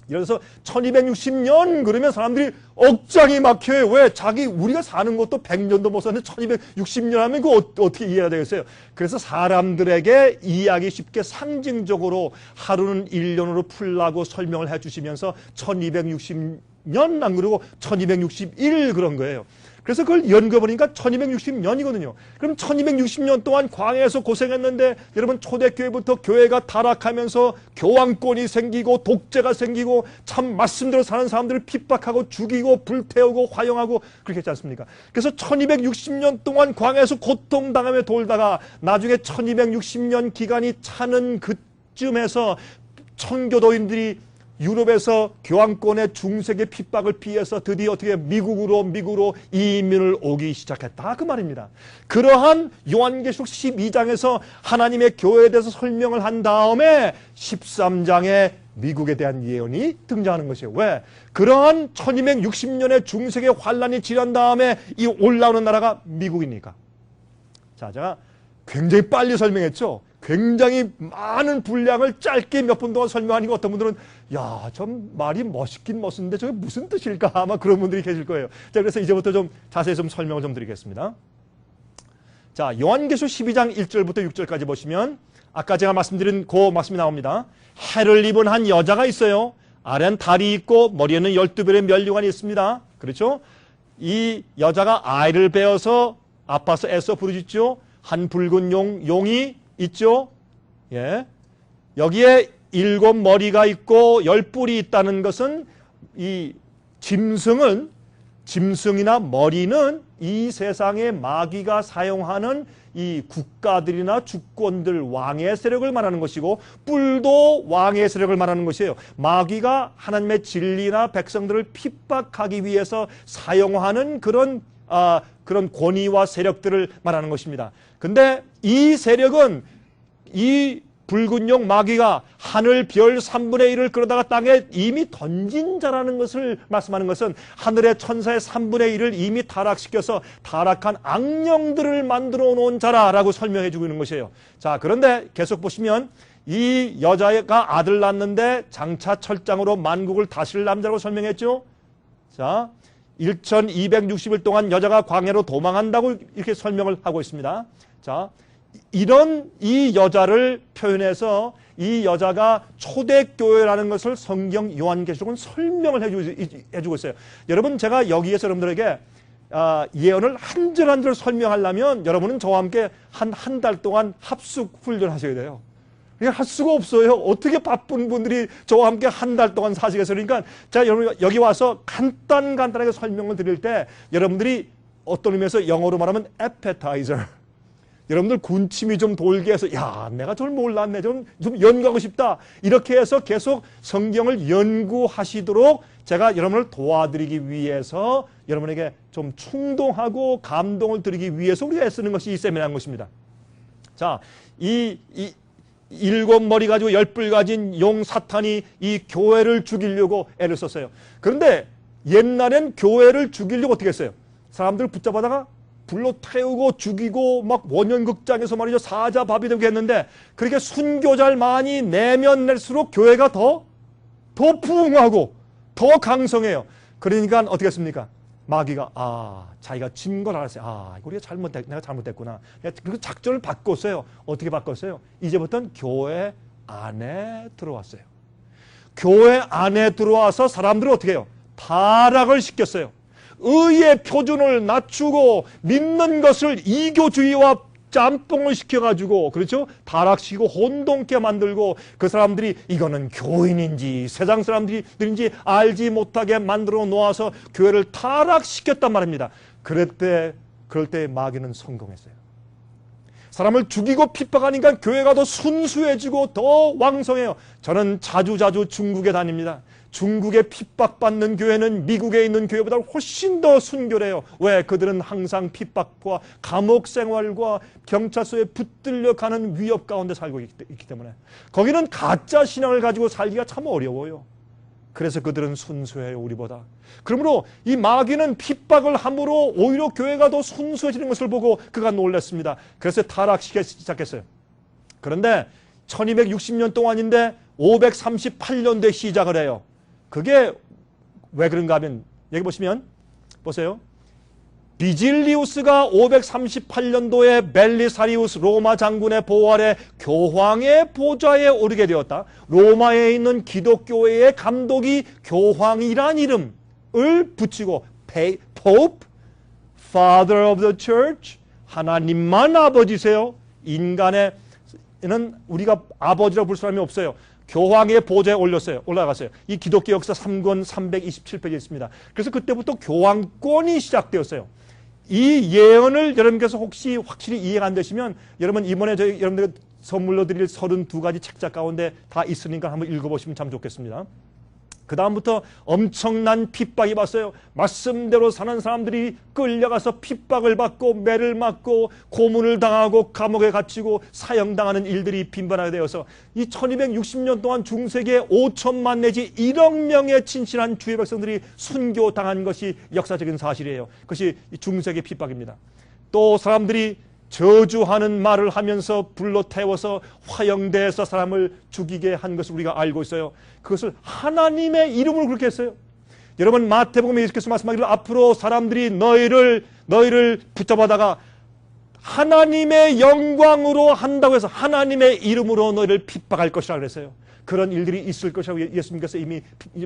예를 들어서 1260년 그러면 사람들이 억장이 막혀요. 왜? 우리가 사는 것도 100년도 못 사는데 1260년 하면 그거 어떻게 이해가 되겠어요? 그래서 사람들에게 이해하기 쉽게 상징적으로 하루는 1년으로 풀라고 설명을 해주시면서 1260년 안 그러고 1261 그런 거예요. 그래서 그걸 연구해보니까 1260년이거든요. 그럼 1260년 동안 광야에서 고생했는데 여러분, 초대교회부터 교회가 타락하면서 교황권이 생기고 독재가 생기고 참 말씀대로 사는 사람들을 핍박하고 죽이고 불태우고 화형하고 그렇게 했지 않습니까? 그래서 1260년 동안 광야에서 고통당하며 돌다가 나중에 1260년 기간이 차는 그쯤에서 청교도인들이 유럽에서 교황권의 중세의 핍박을 피해서 드디어 어떻게 미국으로 이민을 오기 시작했다, 그 말입니다. 그러한 요한계시록 12장에서 하나님의 교회에 대해서 설명을 한 다음에 13장에 미국에 대한 예언이 등장하는 것이에요. 왜? 그러한 1260년의 중세의 환란이 지난 다음에 이 올라오는 나라가 미국이니까. 자, 제가 굉장히 빨리 설명했죠. 굉장히 많은 분량을 짧게 몇 분 동안 설명하니까 어떤 분들은 야, 좀 말이 멋있긴 멋있는데 저게 무슨 뜻일까? 아마 그런 분들이 계실 거예요. 자, 그래서 이제부터 좀 자세히 좀 설명을 좀 드리겠습니다. 자, 요한계시록 12장 1절부터 6절까지 보시면 아까 제가 말씀드린 그 말씀이 나옵니다. 해를 입은 한 여자가 있어요. 아래는 달이 있고 머리에는 12별의 면류관이 있습니다. 그렇죠? 이 여자가 아이를 베어서 아파서 애써 부르짖죠. 한 붉은 용이 있죠. 예. 여기에 7 머리가 있고 10 뿔이 있다는 것은 이 짐승이나 머리는 이 세상의 마귀가 사용하는 이 국가들이나 주권들, 왕의 세력을 말하는 것이고, 뿔도 왕의 세력을 말하는 것이에요. 마귀가 하나님의 진리나 백성들을 핍박하기 위해서 사용하는 그런 권위와 세력들을 말하는 것입니다. 근데 이 세력은 이 붉은 용 마귀가 하늘 별 3분의 1을 끌어다가 땅에 이미 던진 자라는 것을 말씀하는 것은 하늘의 천사의 3분의 1을 이미 타락시켜서 타락한 악령들을 만들어 놓은 자라라고 설명해 주고 있는 것이에요. 자, 그런데 계속 보시면 이 여자가 아들 낳았는데 장차 철장으로 만국을 다스릴 남자라고 설명했죠. 자, 1260일 동안 여자가 광야로 도망한다고 이렇게 설명을 하고 있습니다. 자, 이런 이 여자를 표현해서 이 여자가 초대교회라는 것을 성경 요한계시록은 설명을 해주고 있어요. 여러분, 제가 여기에서 여러분들에게 예언을 한 절 한 절 설명하려면 여러분은 저와 함께 한 달 동안 합숙 훈련하셔야 돼요. 그냥 할 수가 없어요. 어떻게 바쁜 분들이 저와 함께 한 달 동안 사시겠어요. 그러니까 제가 여러분 여기 와서 간단하게 설명을 드릴 때 여러분들이 어떤 의미에서 영어로 말하면 appetizer, 여러분들 군침이 좀 돌게 해서 야, 내가 저걸 몰랐네, 좀 연구하고 싶다, 이렇게 해서 계속 성경을 연구하시도록 제가 여러분을 도와드리기 위해서 여러분에게 좀 충동하고 감동을 드리기 위해서 우리가 애쓰는 것이 이 세미나인 것입니다. 자, 이 일곱 머리 가지고 열 뿔 가진 용 사탄이 이 교회를 죽이려고 애를 썼어요. 그런데 옛날엔 교회를 죽이려고 어떻게 했어요? 사람들을 붙잡아다가 불로 태우고 죽이고 막 원년극장에서 말이죠, 사자밥이 되고 했는데, 그렇게 순교자를 많이 내면 낼수록 교회가 더 부흥하고 더 강성해요. 그러니까 어떻게 했습니까? 마귀가 자기가 진 걸 알았어요. 이거 내가 잘못됐구나. 그리고 작전을 바꿨어요. 어떻게 바꿨어요? 이제부터는 교회 안에 들어왔어요. 교회 안에 들어와서 사람들을 어떻게 해요? 타락을 시켰어요. 의의 표준을 낮추고 믿는 것을 이교주의와 짬뽕을 시켜가지고, 그렇죠? 타락시키고 혼동케 만들고, 그 사람들이 이거는 교인인지 세상 사람들인지 알지 못하게 만들어 놓아서 교회를 타락시켰단 말입니다. 그럴 때 마귀는 성공했어요. 사람을 죽이고 핍박하니까 교회가 더 순수해지고 더 왕성해요. 저는 자주 중국에 다닙니다. 중국에 핍박받는 교회는 미국에 있는 교회보다 훨씬 더 순결해요. 왜? 그들은 항상 핍박과 감옥 생활과 경찰서에 붙들려 가는 위협 가운데 살고 있기 때문에 거기는 가짜 신앙을 가지고 살기가 참 어려워요. 그래서 그들은 순수해요, 우리보다. 그러므로 이 마귀는 핍박을 함으로 오히려 교회가 더 순수해지는 것을 보고 그가 놀랐습니다. 그래서 타락시키기 시작했어요. 그런데 1260년 동안인데 538년도에 시작을 해요. 그게 왜 그런가 하면 여기 보세요. 비질리우스가 538년도에 벨리사리우스 로마 장군의 보호 아래 교황의 보좌에 오르게 되었다. 로마에 있는 기독교회의 감독이 교황이란 이름을 붙이고 Pope, Father of the Church, 하나님만 아버지세요. 인간에는 우리가 아버지라고 부를 사람이 없어요. 교황의 보좌에 올라갔어요. 이 기독교 역사 3권 327페이지에 있습니다. 그래서 그때부터 교황권이 시작되었어요. 이 예언을 여러분께서 혹시 확실히 이해가 안 되시면 여러분 이번에 저희 여러분들 선물로 드릴 32가지 책자 가운데 다 있으니까 한번 읽어보시면 참 좋겠습니다. 그 다음부터 엄청난 핍박이 왔어요. 말씀대로 사는 사람들이 끌려가서 핍박을 받고 매를 맞고 고문을 당하고 감옥에 갇히고 사형당하는 일들이 빈번하게 되어서 이 1260년 동안 중세기에 5천만 내지 1억 명의 진실한 주의 백성들이 순교당한 것이 역사적인 사실이에요. 그것이 중세기 핍박입니다. 또 사람들이 저주하는 말을 하면서 불로 태워서 화형대에서 사람을 죽이게 한 것을 우리가 알고 있어요. 그것을 하나님의 이름으로 그렇게 했어요. 여러분, 마태복음에 예수께서 말씀하기를 앞으로 사람들이 너희를 붙잡아다가 하나님의 영광으로 한다고 해서 하나님의 이름으로 너희를 핍박할 것이라 그랬어요. 그런 일들이 있을 것이라고 예수님께서 이미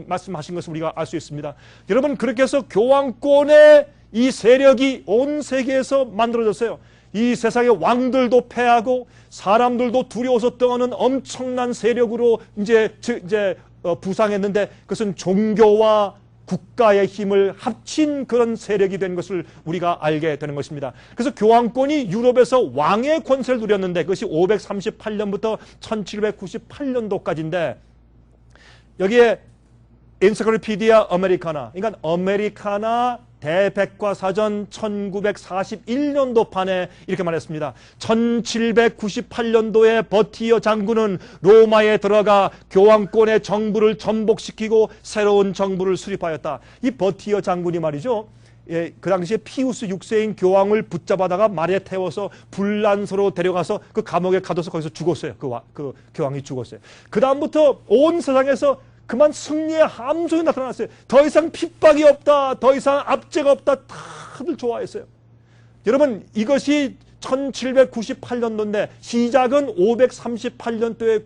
말씀하신 것을 우리가 알 수 있습니다. 여러분, 그렇게 해서 교황권의 이 세력이 온 세계에서 만들어졌어요. 이 세상의 왕들도 패하고 사람들도 두려워서 떠나는 엄청난 세력으로 이제 부상했는데 그것은 종교와 국가의 힘을 합친 그런 세력이 된 것을 우리가 알게 되는 것입니다. 그래서 교황권이 유럽에서 왕의 권세를 누렸는데 그것이 538년부터 1798년도까지인데 여기에 엔사이클로피디아 아메리카나, 그러니까 아메리카나 대백과사전 1941년도 판에 이렇게 말했습니다. 1798년도에 버티어 장군은 로마에 들어가 교황권의 정부를 전복시키고 새로운 정부를 수립하였다. 이 버티어 장군이 말이죠. 그 당시에 피우스 6세인 교황을 붙잡아다가 말에 태워서 불란서로 데려가서 그 감옥에 가둬서 거기서 죽었어요. 그 교황이 죽었어요. 그 다음부터 온 세상에서 그만 승리의 함성이 나타났어요. 더 이상 핍박이 없다. 더 이상 압제가 없다. 다들 좋아했어요. 여러분, 이것이 1798년도인데 시작은 538년도에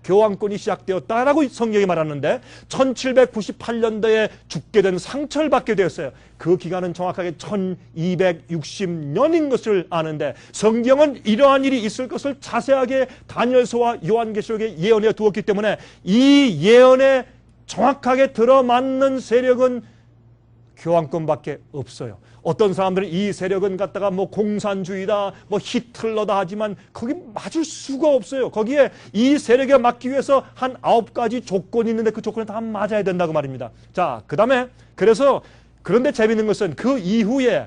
교황권이 시작되었다라고 성경이 말하는데 1798년도에 죽게 된 상처를 받게 되었어요. 그 기간은 정확하게 1260년인 것을 아는데 성경은 이러한 일이 있을 것을 자세하게 다니엘서와 요한계시록에 예언해 두었기 때문에 이 예언에 정확하게 들어맞는 세력은 교황권밖에 없어요. 어떤 사람들은 이 세력은 갖다가 뭐 공산주의다, 뭐 히틀러다 하지만 거기 맞을 수가 없어요. 거기에 이 세력에 맞기 위해서 한 9가지 조건이 있는데 그 조건에 다 맞아야 된다고 말입니다. 자, 그 다음에 그런데 재밌는 것은 그 이후에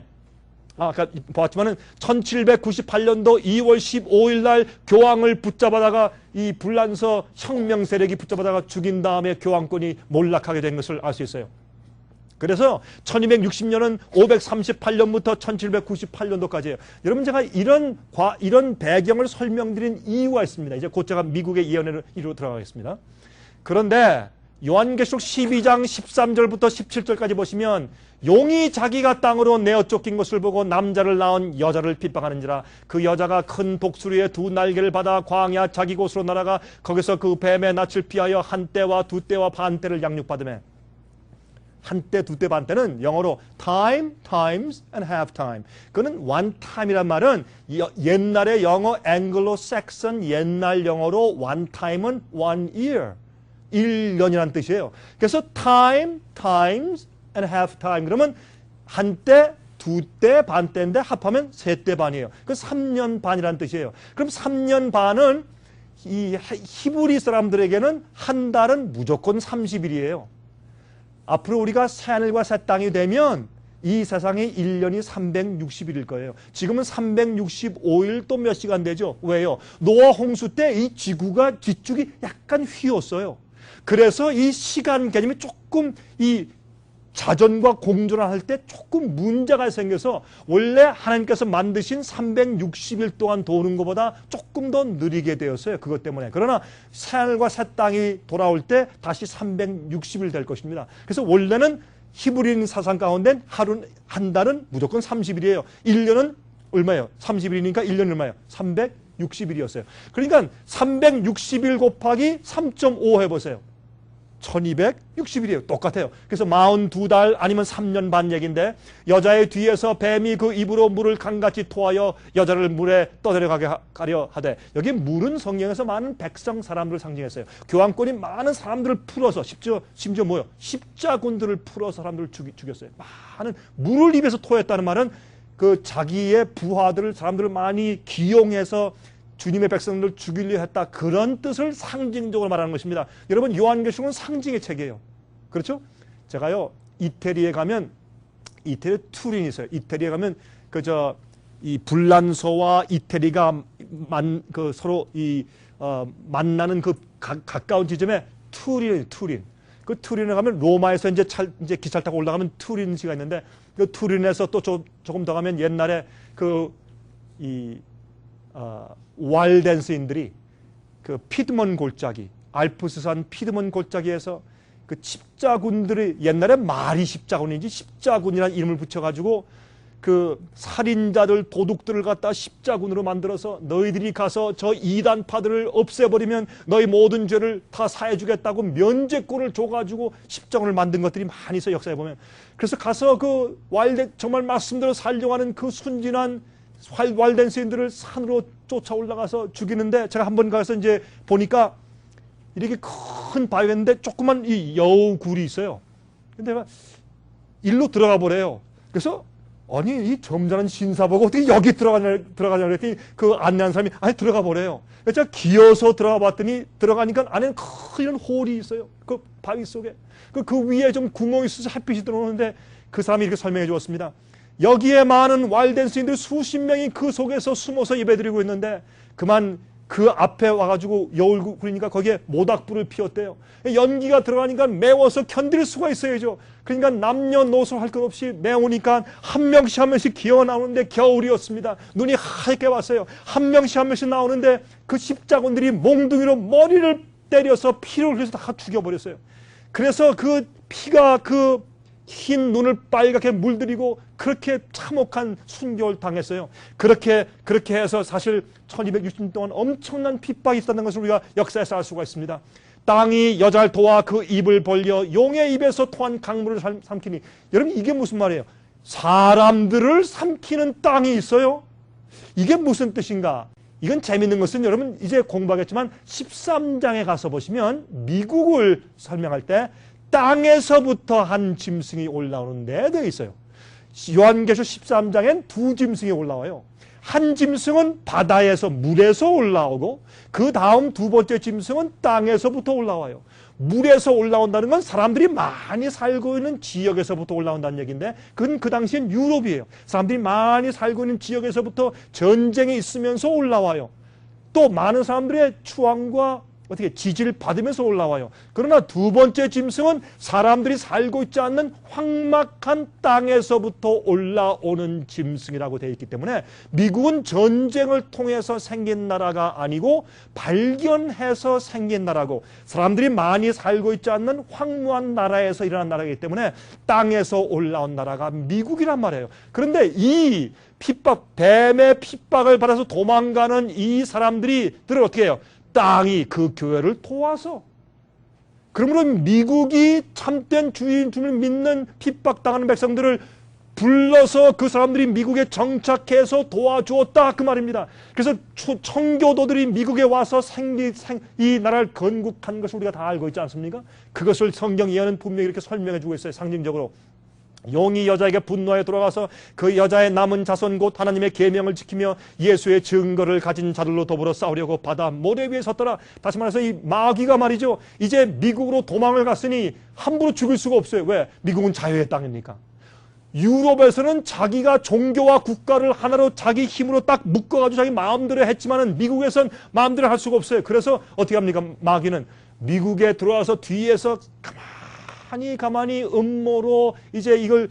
아까 보았지만은 1798년도 2월 15일 날 교황을 붙잡아다가 이 불란서 혁명 세력이 붙잡아다가 죽인 다음에 교황권이 몰락하게 된 것을 알 수 있어요. 그래서 1260년은 538년부터 1798년도까지예요. 여러분 제가 이런 배경을 설명드린 이유가 있습니다. 이제 곧 제가 미국의 예언으로 들어가겠습니다. 그런데 요한계시록 12장 13절부터 17절까지 보시면 용이 자기가 땅으로 내어 쫓긴 것을 보고 남자를 낳은 여자를 핍박하는지라 그 여자가 큰 독수리의 두 날개를 받아 광야 자기 곳으로 날아가 거기서 그 뱀의 낯을 피하여 한 때와 두 때와 반 때를 양육받으며 한때, 두때, 반때는 영어로 time, times, and half time. 그는 one time이란 말은 옛날의 영어 앵글로색슨 옛날 영어로 one time은 one year, 1년이라는 뜻이에요. 그래서 time, times, and half time. 그러면 한때, 두때, 반때인데 합하면 세때 반이에요. 그 3년 반이라는 뜻이에요. 그럼 3년 반은 이 히브리 사람들에게는 한 달은 무조건 30일이에요. 앞으로 우리가 새하늘과 새 땅이 되면 이 세상의 1년이 360일일 거예요. 지금은 365일 또 몇 시간 되죠. 왜요? 노아 홍수 때 이 지구가 뒤쪽이 약간 휘었어요. 그래서 이 시간 개념이 조금 이 자전과 공전을 할 때 조금 문제가 생겨서 원래 하나님께서 만드신 360일 동안 도는 것보다 조금 더 느리게 되었어요. 그것 때문에. 그러나 새하늘과 새 땅이 돌아올 때 다시 360일 될 것입니다. 그래서 원래는 히브리인 사상 가운데 한 달은 무조건 30일이에요. 1년은 얼마예요? 30일이니까 1년이 얼마예요? 360일이었어요. 그러니까 360일 곱하기 3.5 해보세요. 1260일이에요. 똑같아요. 그래서 42달 아니면 3년 반 얘기인데 여자의 뒤에서 뱀이 그 입으로 물을 강같이 토하여 여자를 물에 떠내려가게 하려 하되 여기 물은 성경에서 많은 백성 사람들을 상징했어요. 교황권이 많은 사람들을 풀어서 심지어 뭐요? 십자군들을 풀어서 사람들을 죽였어요. 많은 물을 입에서 토했다는 말은 그 자기의 부하들을 사람들을 많이 기용해서 주님의 백성들을 죽이려 했다. 그런 뜻을 상징적으로 말하는 것입니다. 여러분 요한계시록은 상징의 책이에요. 그렇죠? 제가요 이태리에 가면 이태리에 투린이 있어요. 이태리에 가면 이 불란서와 이태리가 서로 만나는 그 가까운 지점에 투린. 그 투린에 가면 로마에서 이제 기차를 타고 올라가면 투린시가 있는데 그 투린에서 또 조금 더 가면 옛날에 왈덴스인들이 그 피드먼 골짜기, 알프스산 피드먼 골짜기에서 그 십자군들이 옛날에 말이 십자군인지 십자군이라는 이름을 붙여가지고 그 살인자들, 도둑들을 갖다 십자군으로 만들어서 너희들이 가서 저 이단파들을 없애버리면 너희 모든 죄를 다 사해주겠다고 면죄권을 줘가지고 십자군을 만든 것들이 많이 있어요. 역사에 보면. 그래서 가서 그 정말 말씀대로 살려가는 그 순진한 왈덴스인들을 산으로 쫓아 올라가서 죽이는데 제가 한번 가서 이제 보니까 이렇게 큰 바위였는데 조그만 이 여우굴이 있어요. 근데 일로 들어가 보래요. 그래서 아니 이 점잖은 신사 보고 어떻게 여기 들어가냐 그랬더니 그 안내한 사람이 아니 들어가 보래요. 그래서 제가 기어서 들어가 봤더니 들어가니까 안에는 큰 이런 홀이 있어요. 그 바위 속에 그 위에 좀 구멍이 있어서 햇빛이 들어오는데 그 사람이 이렇게 설명해 주었습니다. 여기에 많은 왈덴스인들 수십 명이 그 속에서 숨어서 예배드리고 있는데 그만 그 앞에 와가지고 여울굴이니까 거기에 모닥불을 피웠대요. 연기가 들어가니까 매워서 견딜 수가 있어야죠. 그러니까 남녀노소 할 것 없이 매우니까 한 명씩 기어 나오는데 겨울이었습니다. 눈이 하얗게 왔어요. 한 명씩 나오는데 그 십자군들이 몽둥이로 머리를 때려서 피를 흘려서 다 죽여버렸어요. 그래서 그 피가 그 흰 눈을 빨갛게 물들이고 그렇게 참혹한 순교를 당했어요. 그렇게 해서 사실 1260년 동안 엄청난 핍박이 있었다는 것을 우리가 역사에서 알 수가 있습니다. 땅이 여자를 도와 그 입을 벌려 용의 입에서 토한 강물을 삼키니. 여러분 이게 무슨 말이에요? 사람들을 삼키는 땅이 있어요. 이게 무슨 뜻인가? 이건 재밌는 것은 여러분 이제 공부하겠지만 13장에 가서 보시면 미국을 설명할 때 땅에서부터 한 짐승이 올라오는 데 되어 있어요. 요한계시록 13장엔 두 짐승이 올라와요. 한 짐승은 바다에서 물에서 올라오고 그 다음 두 번째 짐승은 땅에서부터 올라와요. 물에서 올라온다는 건 사람들이 많이 살고 있는 지역에서부터 올라온다는 얘기인데 그건 그 당시엔 유럽이에요. 사람들이 많이 살고 있는 지역에서부터 전쟁이 있으면서 올라와요. 또 많은 사람들의 추앙과 어떻게 지지를 받으면서 올라와요. 그러나 두 번째 짐승은 사람들이 살고 있지 않는 황막한 땅에서부터 올라오는 짐승이라고 되어 있기 때문에 미국은 전쟁을 통해서 생긴 나라가 아니고 발견해서 생긴 나라고 사람들이 많이 살고 있지 않는 황무한 나라에서 일어난 나라이기 때문에 땅에서 올라온 나라가 미국이란 말이에요. 그런데 이 핍박, 뱀의 핍박을 받아서 도망가는 이 사람들을 어떻게 해요? 땅이 그 교회를 도와서. 그러므로 미국이 참된 주님을 믿는 핍박당하는 백성들을 불러서 그 사람들이 미국에 정착해서 도와주었다 그 말입니다. 그래서 청교도들이 미국에 와서 이 나라를 건국한 것을 우리가 다 알고 있지 않습니까? 그것을 성경 예언은 분명히 이렇게 설명해 주고 있어요. 상징적으로 용이 여자에게 분노하여 돌아가서 그 여자의 남은 자손 곧 하나님의 계명을 지키며 예수의 증거를 가진 자들로 더불어 싸우려고 바다 모래 위에 섰더라. 다시 말해서 이 마귀가 말이죠. 이제 미국으로 도망을 갔으니 함부로 죽일 수가 없어요. 왜? 미국은 자유의 땅이니까. 유럽에서는 자기가 종교와 국가를 하나로 자기 힘으로 딱 묶어가지고 자기 마음대로 했지만은 미국에선 마음대로 할 수가 없어요. 그래서 어떻게 합니까? 마귀는 미국에 들어와서 뒤에서 가만히 음모로 이제 이걸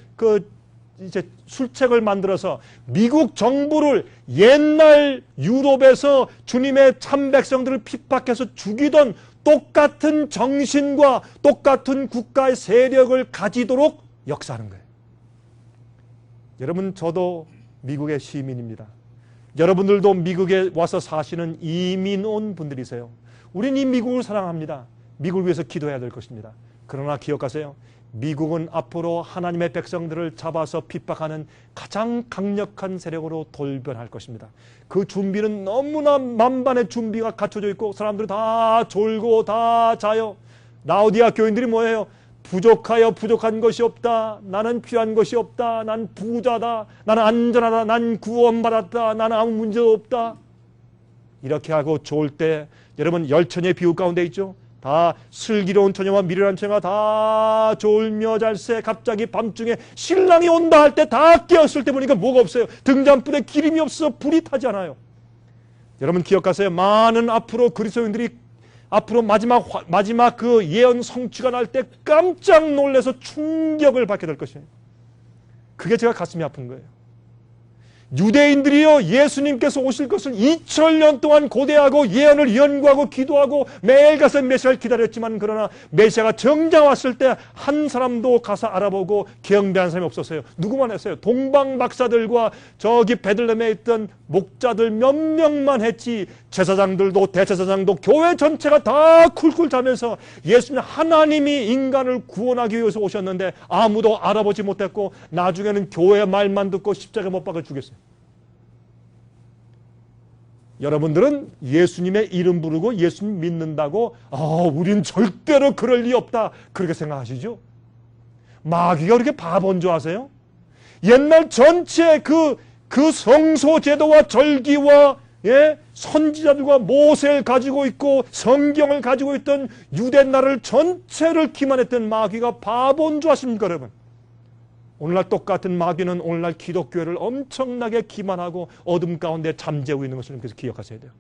이제 술책을 만들어서 미국 정부를 옛날 유럽에서 주님의 참 백성들을 핍박해서 죽이던 똑같은 정신과 똑같은 국가의 세력을 가지도록 역사하는 거예요. 여러분 저도 미국의 시민입니다. 여러분들도 미국에 와서 사시는 이민 온 분들이세요. 우리는 이 미국을 사랑합니다. 미국을 위해서 기도해야 될 것입니다. 그러나 기억하세요. 미국은 앞으로 하나님의 백성들을 잡아서 핍박하는 가장 강력한 세력으로 돌변할 것입니다. 그 준비는 너무나 만반의 준비가 갖춰져 있고 사람들은 다 졸고 다 자요. 라오디아 교인들이 뭐예요? 부족하여 부족한 것이 없다. 나는 필요한 것이 없다. 난 부자다. 나는 안전하다. 난 구원받았다. 나는 아무 문제도 없다. 이렇게 하고 좋을 때 여러분 열처녀의 비유 가운데 있죠. 다 슬기로운 처녀와 미련한 처녀가 다 졸며 잘새 갑자기 밤중에 신랑이 온다 할 때 다 깨었을 때 보니까 뭐가 없어요. 등잔불에 기름이 없어 불이 타지 않아요. 여러분 기억하세요. 많은 앞으로 그리스도인들이 앞으로 마지막 그 예언 성취가 날 때 깜짝 놀라서 충격을 받게 될 것이에요. 그게 제가 가슴이 아픈 거예요. 유대인들이요 예수님께서 오실 것을 2000년 동안 고대하고 예언을 연구하고 기도하고 매일 가서 메시아를 기다렸지만 그러나 메시아가 정작 왔을 때 한 사람도 가서 알아보고 경배한 사람이 없었어요. 누구만 했어요? 동방 박사들과 저기 베들레헴에 있던 목자들 몇 명만 했지 제사장들도 대제사장도 교회 전체가 다 쿨쿨 자면서 예수님 하나님이 인간을 구원하기 위해서 오셨는데 아무도 알아보지 못했고 나중에는 교회 말만 듣고 십자가에 못 박아 죽였어요. 여러분들은 예수님의 이름 부르고 예수님 믿는다고 우린 절대로 그럴 리 없다 그렇게 생각하시죠? 마귀가 그렇게 바본 줄 아세요? 옛날 전체 그 성소 제도와 절기와 선지자들과 모세를 가지고 있고 성경을 가지고 있던 유대 나라를 전체를 기만했던 마귀가 바본 줄 아십니까 여러분? 오늘날 똑같은 마귀는 오늘날 기독교회를 엄청나게 기만하고 어둠 가운데 잠재우고 있는 것을 그래서 기억하셔야 돼요.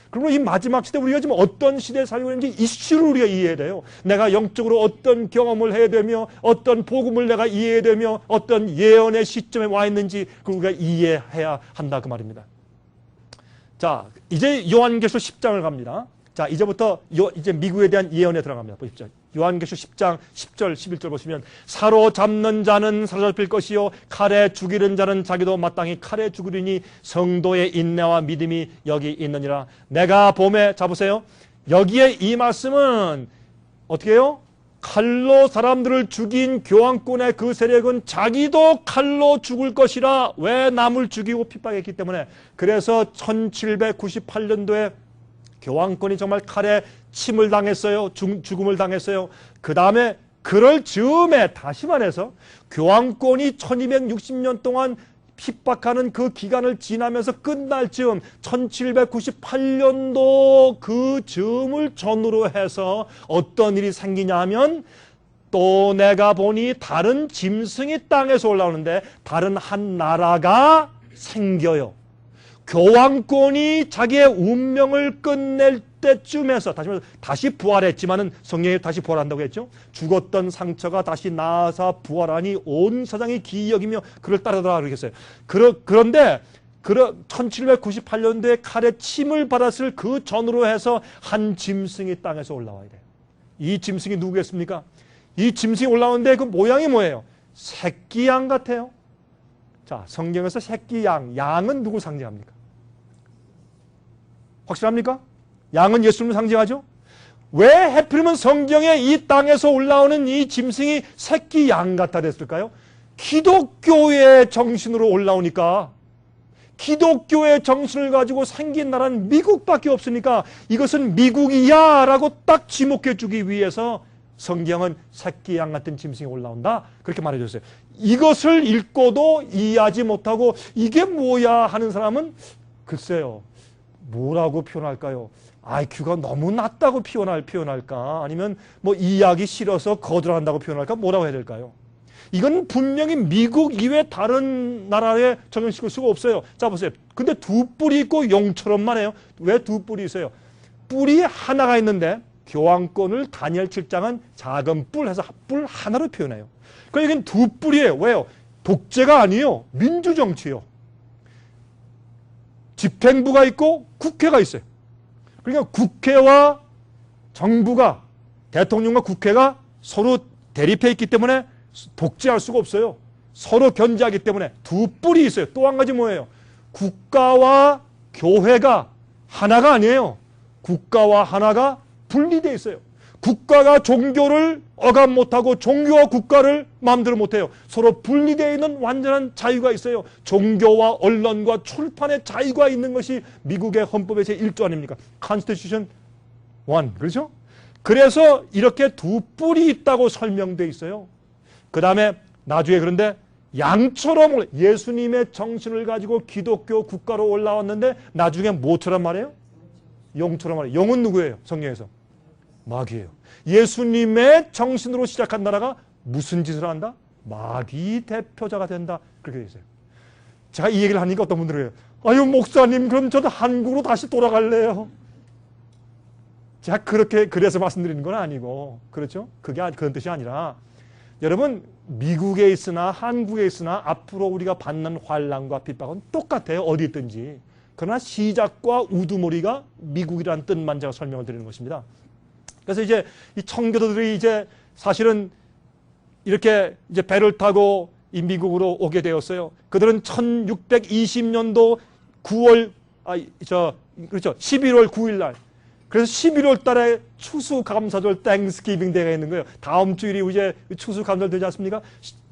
그리고 이 마지막 시대 우리가 지금 어떤 시대에 살고 있는지 이슈를 우리가 이해해야 돼요. 내가 영적으로 어떤 경험을 해야 되며 어떤 복음을 내가 이해해야 되며 어떤 예언의 시점에 와 있는지 그걸 우리가 이해해야 한다 그 말입니다. 자, 이제 요한계시록 10장을 갑니다. 자, 이제부터 이제 미국에 대한 예언에 들어갑니다. 보십시오. 요한계시록 10장 10절 11절 보시면 사로잡는 자는 사로잡힐 것이요 칼에 죽이는 자는 자기도 마땅히 칼에 죽으리니 성도의 인내와 믿음이 여기 있느니라. 내가 봄에 잡으세요. 여기에 이 말씀은 어떻게 해요? 칼로 사람들을 죽인 교황권의 그 세력은 자기도 칼로 죽을 것이라. 왜 남을 죽이고 핍박했기 때문에. 그래서 1798년도에 교황권이 정말 칼에 침을 당했어요. 죽음을 당했어요. 그 다음에 그럴 즈음에 다시 말해서 교황권이 1260년 동안 핍박하는 그 기간을 지나면서 끝날 즈음 1798년도 그 즈음을 전후로 해서 어떤 일이 생기냐 하면 또 내가 보니 다른 짐승이 땅에서 올라오는데 다른 한 나라가 생겨요. 교황권이 자기의 운명을 끝낼 때쯤에서 다시 부활했지만은 성령이 다시 부활한다고 했죠. 죽었던 상처가 다시 나아서 부활하니 온 세상이 기이 여기며 그를 따르더라 그러겠어요. 그런데 1798년도에 칼에 침을 받았을 그 전으로 해서 한 짐승이 땅에서 올라와야 돼요. 이 짐승이 누구겠습니까? 이 짐승이 올라오는데 그 모양이 뭐예요? 새끼 양 같아요. 자, 성경에서 새끼 양은 누구 상징합니까? 확실합니까? 양은 예수님을 상징하죠? 왜 하필이면 성경에 이 땅에서 올라오는 이 짐승이 새끼 양 같아 됐을까요? 기독교의 정신으로 올라오니까, 기독교의 정신을 가지고 생긴 나라는 미국밖에 없으니까 이것은 미국이야 라고 딱 지목해 주기 위해서 성경은 새끼 양 같은 짐승이 올라온다 그렇게 말해줬어요. 이것을 읽고도 이해하지 못하고 이게 뭐야 하는 사람은 글쎄요, 뭐라고 표현할까요? IQ가 너무 낮다고 표현할까? 아니면 뭐 이해하기 싫어서 거절한다고 표현할까? 뭐라고 해야 될까요? 이건 분명히 미국 이외 다른 나라에 적용시킬 수가 없어요. 자, 보세요. 근데 두 뿔이 있고 용처럼만 해요. 왜 두 뿔이 있어요? 뿔이 하나가 있는데 교황권을 다니엘 7장은 작은 뿔 해서 뿔 하나로 표현해요. 그러니까 이건 두 뿔이에요. 왜요? 독재가 아니에요. 민주정치예요. 집행부가 있고 국회가 있어요. 그러니까 국회와 정부가, 대통령과 국회가 서로 대립해 있기 때문에 독재할 수가 없어요. 서로 견제하기 때문에 두 뿔이 있어요. 또 한 가지 뭐예요? 국가와 교회가 하나가 아니에요. 국가와 하나가 분리되어 있어요. 국가가 종교를 억압 못하고 종교와 국가를 마음대로 못해요. 서로 분리되어 있는 완전한 자유가 있어요. 종교와 언론과 출판의 자유가 있는 것이 미국의 헌법의 제1조 아닙니까? Constitution 1. 그렇죠? 그래서 이렇게 두 뿔이 있다고 설명되어 있어요. 그 다음에 나중에 그런데 양처럼 예수님의 정신을 가지고 기독교 국가로 올라왔는데 나중에 뭐처럼 말해요? 용처럼 말해요. 용은 누구예요? 성경에서? 마귀예요. 예수님의 정신으로 시작한 나라가 무슨 짓을 한다? 마귀 대표자가 된다. 그렇게 되어 있어요. 제가 이 얘기를 하니까 어떤 분들은 아유 목사님 그럼 저도 한국으로 다시 돌아갈래요. 제가 그래서 말씀드리는 건 아니고, 그렇죠? 그런 뜻이 아니라 여러분 미국에 있으나 한국에 있으나 앞으로 우리가 받는 환난과 핍박은 똑같아요. 어디 있든지. 그러나 시작과 우두머리가 미국이라는 뜻만 제가 설명을 드리는 것입니다. 그래서 이제 이 청교도들이 이제 사실은 이렇게 이제 배를 타고 이 미국으로 오게 되었어요. 그들은 1620년도 11월 9일 날. 그래서 11월 달에 추수감사절 땡스기빙 대회가 있는 거예요. 다음 주일이 이제 추수감사절 되지 않습니까?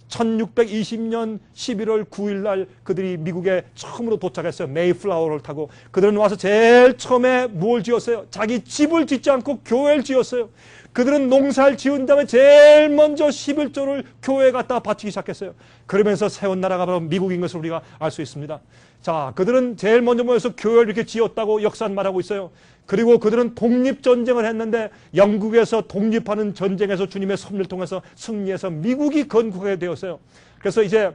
1620년 11월 9일 날 그들이 미국에 처음으로 도착했어요. 메이플라워를 타고. 그들은 와서 제일 처음에 뭘 지었어요? 자기 집을 짓지 않고 교회를 지었어요. 그들은 농사를 지은 다음에 제일 먼저 11조를 교회에 갖다 바치기 시작했어요. 그러면서 세운 나라가 바로 미국인 것을 우리가 알 수 있습니다. 자, 그들은 제일 먼저 모여서 교회를 이렇게 지었다고 역사는 말하고 있어요. 그리고 그들은 독립전쟁을 했는데 영국에서 독립하는 전쟁에서 주님의 섭리를 통해서 승리해서 미국이 건국하게 되었어요. 그래서 이제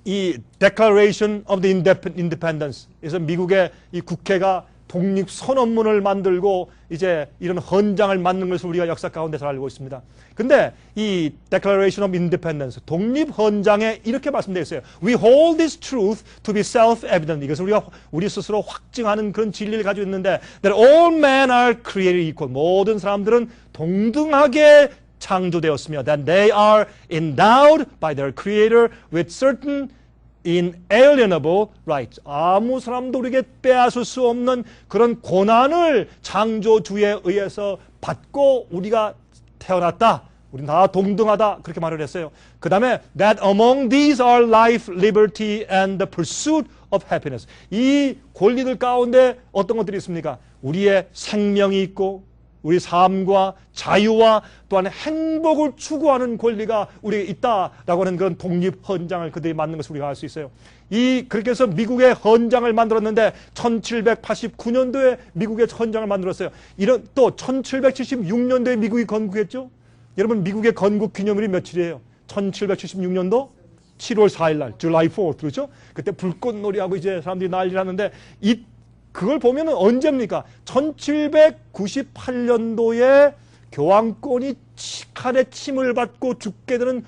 이 Declaration of the Independence, 그래서 미국의 이 국회가 독립선언문을 만들고 이제 이런 헌장을 만든 것을 우리가 역사 가운데서 알고 있습니다. 근데 이 Declaration of Independence, 독립헌장에 이렇게 말씀되어 있어요. We hold this truth to be self-evident. 이것을 우리가 우리 스스로 확증하는 그런 진리를 가지고 있는데 that all men are created equal. 모든 사람들은 동등하게 창조되었으며 that they are endowed by their creator with certain inalienable rights. 아무 사람도 우리에게 빼앗을 수 없는 그런 고난을 창조주에 의해서 받고 우리가 태어났다. 우리는 다 동등하다. 그렇게 말을 했어요. 그 다음에 that among these are life, liberty and the pursuit of happiness. 이 권리들 가운데 어떤 것들이 있습니까? 우리의 생명이 있고 우리 삶과 자유와 또한 행복을 추구하는 권리가 우리에게 있다라고 하는 그런 독립헌장을 그들이 만든 것을 우리가 알 수 있어요. 그렇게 해서 미국의 헌장을 만들었는데 1789년도에 미국의 헌장을 만들었어요. 또 1776년도에 미국이 건국했죠. 여러분 미국의 건국 기념일이 며칠이에요? 1776년도 7월 4일 날, July 4th, 그렇죠? 그때 불꽃놀이하고 이제 사람들이 난리를 하는데 그걸 보면은 언제입니까? 1798년도에 교황권이 칼에 침을 받고 죽게 되는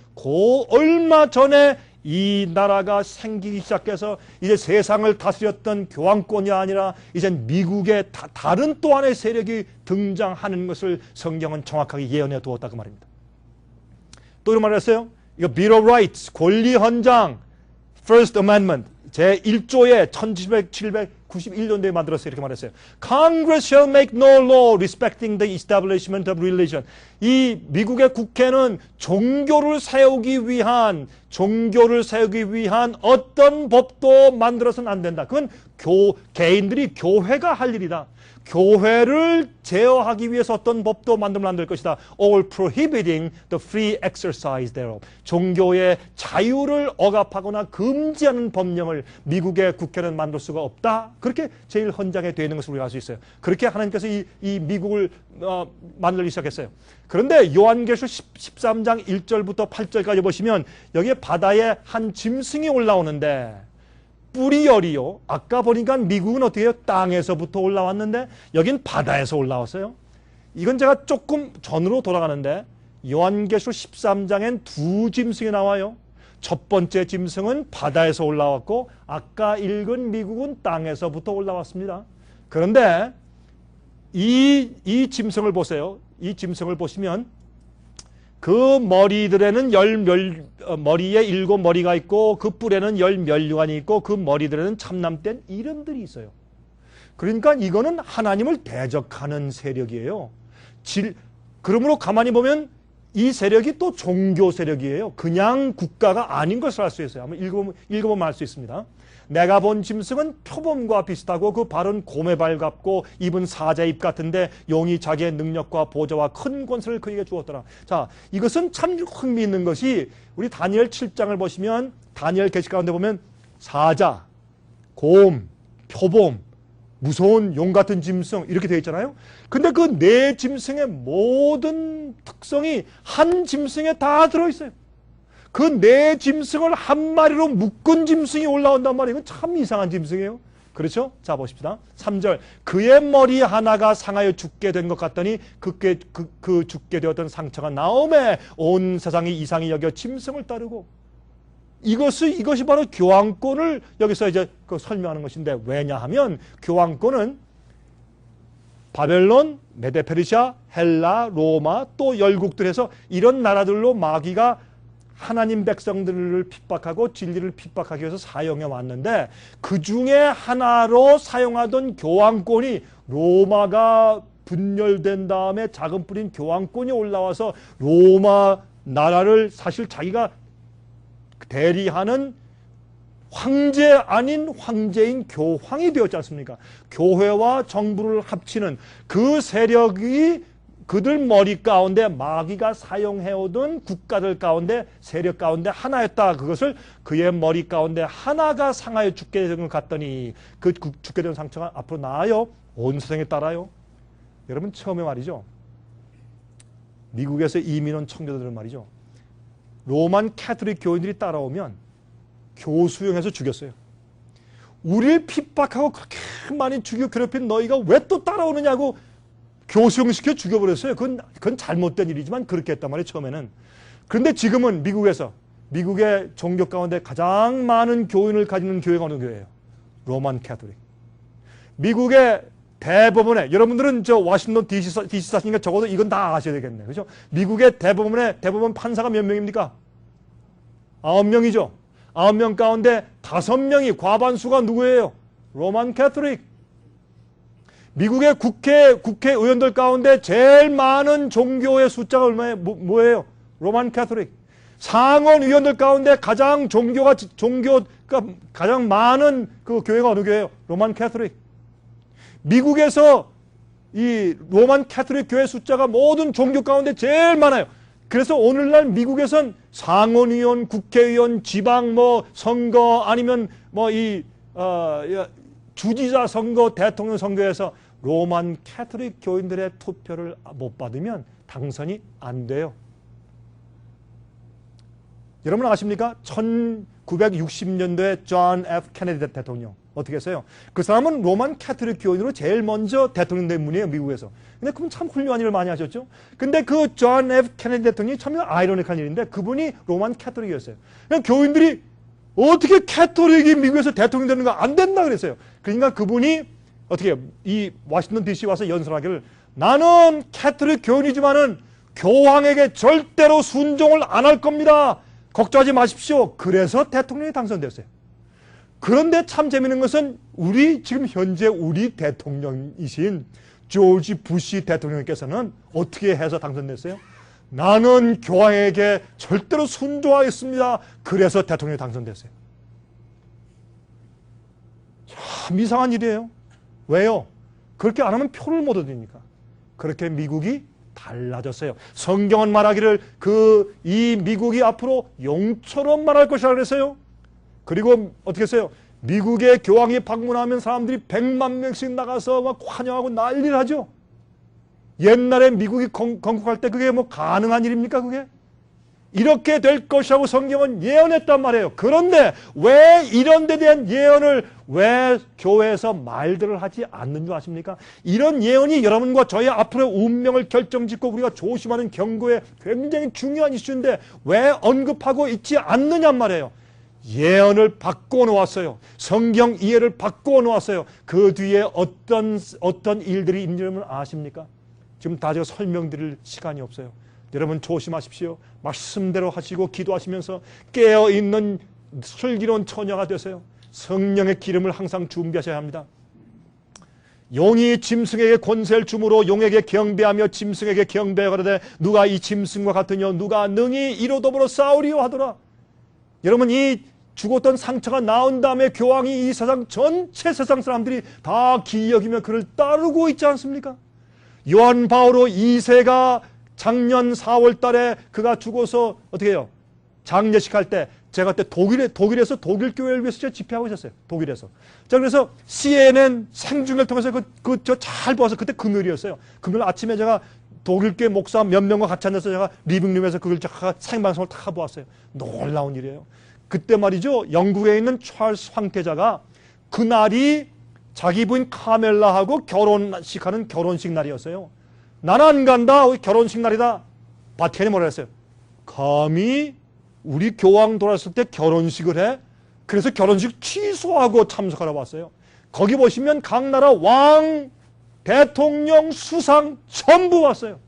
얼마 전에 이 나라가 생기기 시작해서 이제 세상을 다스렸던 교황권이 아니라 이제 미국의 다른 또 하나의 세력이 등장하는 것을 성경은 정확하게 예언해 두었다 그 말입니다. 또 이런 말을 했어요. 이거 Bill of Rights, 권리헌장, First Amendment 제1조에 1791년도에 만들었어요. 이렇게 말했어요. Congress shall make no law respecting the establishment of religion. 이 미국의 국회는 종교를 세우기 위한 어떤 법도 만들어서는 안 된다. 그건 개인들이 교회가 할 일이다. 교회를 제어하기 위해서 어떤 법도 만들면 안 될 것이다. All prohibiting the free exercise thereof. 종교의 자유를 억압하거나 금지하는 법령을 미국의 국회는 만들 수가 없다. 그렇게 제1헌장에 되어 있는 것을 우리가 알 수 있어요. 그렇게 하나님께서 이 미국을 만들기 시작했어요. 그런데 요한계시록 13장 1절부터 8절까지 보시면 여기에 바다에 한 짐승이 올라오는데 뿌리열이요. 아까 보니까 미국은 어떻게 해요? 땅에서부터 올라왔는데 여긴 바다에서 올라왔어요. 이건 제가 조금 전으로 돌아가는데 요한계시록 13장엔 두 짐승이 나와요. 첫 번째 짐승은 바다에서 올라왔고 아까 읽은 미국은 땅에서부터 올라왔습니다. 그런데 이 짐승을 보세요. 이 짐승을 보시면 그 머리들에는 머리에 7머리가 있고 그 뿔에는 10면류관이 있고 그 머리들에는 참남된 이름들이 있어요. 그러니까 이거는 하나님을 대적하는 세력이에요. 그러므로 가만히 보면 이 세력이 또 종교 세력이에요. 그냥 국가가 아닌 것을 알 수 있어요. 한번 읽어보면 알 수 있습니다. 내가 본 짐승은 표범과 비슷하고 그 발은 곰의 발 같고 입은 사자 입 같은데 용이 자기의 능력과 보좌와 큰 권세를 그에게 주었더라. 자, 이것은 참 흥미있는 것이 우리 다니엘 7장을 보시면 다니엘 계시 가운데 보면 사자, 곰, 표범, 무서운 용 같은 짐승 이렇게 되어 있잖아요. 근데 그 네 짐승의 모든 특성이 한 짐승에 다 들어있어요. 그 네 짐승을 한 마리로 묶은 짐승이 올라온단 말이에요. 이건 참 이상한 짐승이에요. 그렇죠? 자, 보십시다. 3절. 그의 머리 하나가 상하여 죽게 된 것 같더니 그 죽게 되었던 상처가 나오매 온 세상이 이상히 여겨 짐승을 따르고 이것이 바로 교황권을 여기서 이제 설명하는 것인데 왜냐하면 교황권은 바벨론, 메데페르시아, 헬라, 로마 또 열국들에서 이런 나라들로 마귀가 하나님 백성들을 핍박하고 진리를 핍박하기 위해서 사용해 왔는데 그 중에 하나로 사용하던 교황권이 로마가 분열된 다음에 작은 뿌린 교황권이 올라와서 로마 나라를 사실 자기가 대리하는 황제 아닌 황제인 교황이 되었지 않습니까? 교회와 정부를 합치는 그 세력이 그들 머리 가운데 마귀가 사용해오던 국가들 가운데 세력 가운데 하나였다. 그것을 그의 머리 가운데 하나가 상하여 죽게 된 것 같더니 그 죽게 된 상처가 앞으로 나아요. 온 세상에 따라요. 여러분 처음에 말이죠. 미국에서 이민 온 청교도들 말이죠. 로만 캐톨릭 교인들이 따라오면 교수형해서 죽였어요. 우리를 핍박하고 그렇게 많이 죽여 괴롭힌 너희가 왜 또 따라오느냐고 교수형시켜 죽여버렸어요. 그건 잘못된 일이지만 그렇게 했단 말이에요, 처음에는. 그런데 지금은 미국의 종교 가운데 가장 많은 교인을 가지는 교회가 어느 교회예요? 로만 캐톨릭. 미국의 대법원에, 여러분들은 저 워싱턴 DC 사시니까 적어도 이건 다 아셔야 되겠네요. 그죠? 미국의 대법원 판사가 몇 명입니까? 9명이죠. 9명 가운데 5명이, 과반수가 누구예요? 로만 캐톨릭. 미국의 국회의원들 가운데 제일 많은 종교의 숫자가 얼마예요? 뭐예요? 로만 캐톨릭. 상원 의원들 가운데 종교가 가장 많은 그 교회가 어느 교회예요? 로만 캐톨릭. 미국에서 이 로만 캐톨릭 교회 숫자가 모든 종교 가운데 제일 많아요. 그래서 오늘날 미국에선 상원의원, 국회의원, 지방 선거 아니면 주지사 선거, 대통령 선거에서 로만 캐톨릭 교인들의 투표를 못 받으면 당선이 안 돼요. 여러분 아십니까? 1960년도에 존 F. 케네디 대통령 어떻게 했어요? 그 사람은 로만 캐톨릭 교인으로 제일 먼저 대통령 된 분이에요, 미국에서. 근데 그분 참 훌륭한 일을 많이 하셨죠. 근데 그 존 F. 케네디 대통령이 참 아이러니한 일인데 그분이 로만 캐톨릭이었어요. 그냥 교인들이 어떻게 캐톨릭이 미국에서 대통령 되는 거 안 된다 그랬어요. 그러니까 그분이 어떻게 이 워싱턴 DC 와서 연설하기를, 나는 캐톨릭 교인이지만은 교황에게 절대로 순종을 안 할 겁니다. 걱정하지 마십시오. 그래서 대통령이 당선됐어요. 그런데 참 재밌는 것은 지금 현재 우리 대통령이신 조지 부시 대통령께서는 어떻게 해서 당선됐어요? 나는 교황에게 절대로 순종하겠습니다. 그래서 대통령이 당선됐어요. 참 이상한 일이에요. 왜요? 그렇게 안 하면 표를 못 얻으니까. 그렇게 미국이 달라졌어요. 성경은 말하기를 이 미국이 앞으로 용처럼 말할 것이라 그랬어요. 그리고 어떻게 했어요? 미국의 교황이 방문하면 사람들이 100만 명씩 나가서 막 환영하고 난리를 하죠. 옛날에 미국이 건국할 때 그게 가능한 일입니까, 그게? 이렇게 될 것이라고 성경은 예언했단 말이에요. 그런데 왜 이런 데 대한 예언을 왜 교회에서 말들을 하지 않는 줄 아십니까? 이런 예언이 여러분과 저의 앞으로의 운명을 결정짓고 우리가 조심하는 경고에 굉장히 중요한 이슈인데 왜 언급하고 있지 않느냐 말이에요. 예언을 바꾸어 놓았어요. 성경 이해를 바꾸어 놓았어요. 그 뒤에 어떤 일들이 있는지 아십니까? 지금 다 제가 설명드릴 시간이 없어요. 여러분 조심하십시오. 말씀대로 하시고 기도하시면서 깨어있는 슬기로운 처녀가 되세요. 성령의 기름을 항상 준비하셔야 합니다. 용이 짐승에게 권세를 주므로 용에게 경배하며 짐승에게 경배하거든 누가 이 짐승과 같으뇨 누가 능히 이로 더불어 싸우리요 하더라. 여러분 이 죽었던 상처가 나온 다음에 교황이 이 세상 전체 세상 사람들이 다 기여기며 그를 따르고 있지 않습니까? 요한 바오로 2세가 작년 4월 달에 그가 죽어서 어떻게 해요? 장례식 할 때 제가 그때 독일에서 독일 교회를 위해서 제가 집회하고 있었어요. 독일에서. 자, 그래서 CNN 생중계를 통해서 저 잘 보아서 그때 금요일이었어요. 금요일 아침에 제가 독일교회 목사 몇 명과 같이 앉아서 제가 리빙룸에서 그걸 제가 생방송을 다 보았어요. 놀라운 일이에요. 그때 말이죠. 영국에 있는 찰스 황태자가 그날이 자기 부인 카멜라하고 결혼식하는 결혼식 날이었어요. 나는 안 간다. 결혼식 날이다. 바티칸이 뭐라 했어요? 감히 우리 교황 돌아왔을 때 결혼식을 해? 그래서 결혼식 취소하고 참석하러 왔어요. 거기 보시면 각 나라 왕, 대통령, 수상 전부 왔어요.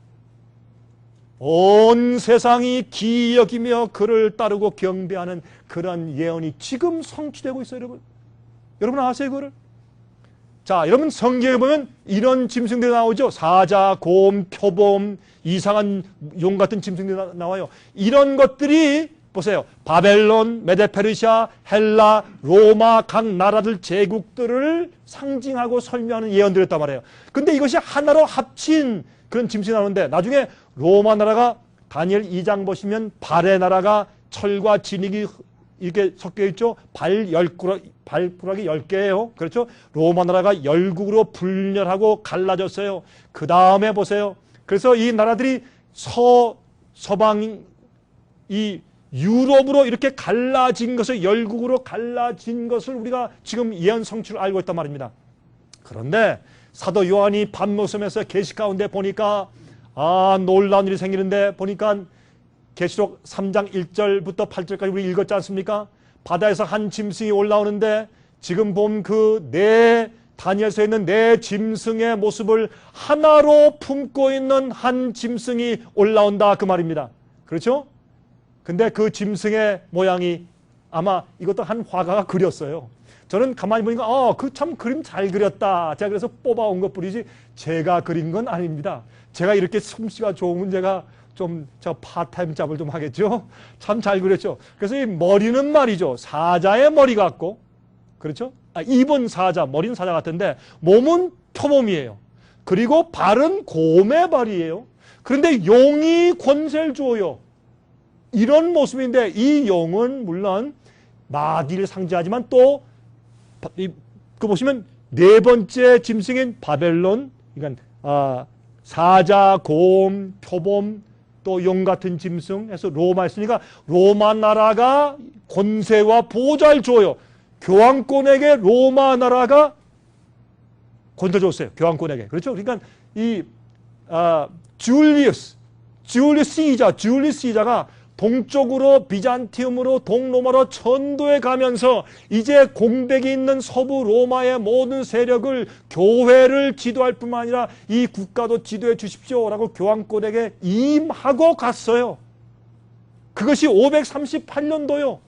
온 세상이 기여기며 그를 따르고 경배하는 그런 예언이 지금 성취되고 있어요, 여러분. 여러분 아세요, 그거를? 자, 여러분 성경에 보면 이런 짐승들이 나오죠. 사자, 곰, 표범, 이상한 용 같은 짐승들이 나와요. 이런 것들이 보세요. 바벨론, 메데페르시아, 헬라, 로마 각 나라들 제국들을 상징하고 설명하는 예언들이었단 말이에요. 근데 이것이 하나로 합친 그런 짐승이 나오는데 나중에 로마 나라가 다니엘 2장 보시면 발의 나라가 철과 진흙이 이렇게 섞여 있죠. 발가락이 10개예요. 그렇죠? 로마 나라가 열국으로 분열하고 갈라졌어요. 그 다음에 보세요. 그래서 이 나라들이 서방 이 유럽으로 이렇게 갈라진 것을, 열국으로 갈라진 것을 우리가 지금 예언 성취를 알고 있단 말입니다. 그런데 사도 요한이 밤모섬에서 계시 가운데 보니까 놀라운 일이 생기는데, 보니까 계시록 3장 1절부터 8절까지 우리 읽었지 않습니까? 바다에서 한 짐승이 올라오는데, 지금 본 그 네 다니엘서에 있는 네 짐승의 모습을 하나로 품고 있는 한 짐승이 올라온다, 그 말입니다. 그렇죠? 근데 그 짐승의 모양이 아마 이것도 한 화가가 그렸어요. 저는 가만히 보니까 그 참 그림 잘 그렸다, 제가 그래서 뽑아온 것 뿐이지 제가 그린 건 아닙니다. 제가 이렇게 솜씨가 좋으면 제가 좀 파타임 잡을 좀 하겠죠. 참 잘 그렸죠. 그래서 이 머리는 말이죠, 사자의 머리 같고, 그렇죠? 입은 사자, 머리는 사자 같은데 몸은 표범이에요. 그리고 발은 곰의 발이에요. 그런데 용이 권세를 주어요. 이런 모습인데, 이 용은 물론 마귀를 상징하지만 또 그 보시면 네 번째 짐승인 바벨론, 그러니까 사자, 곰, 표범, 또 용 같은 짐승 해서 로마 했으니까 로마 나라가 권세와 보좌를 줘요. 교황권에게 로마 나라가 권세 줬어요. 교황권에게. 그렇죠? 그러니까 이 줄리우스 시자가 동쪽으로 비잔티움으로 동로마로 전도해 가면서 이제 공백이 있는 서부 로마의 모든 세력을, 교회를 지도할 뿐만 아니라 이 국가도 지도해 주십시오라고 교황권에게 임하고 갔어요. 그것이 538년도요.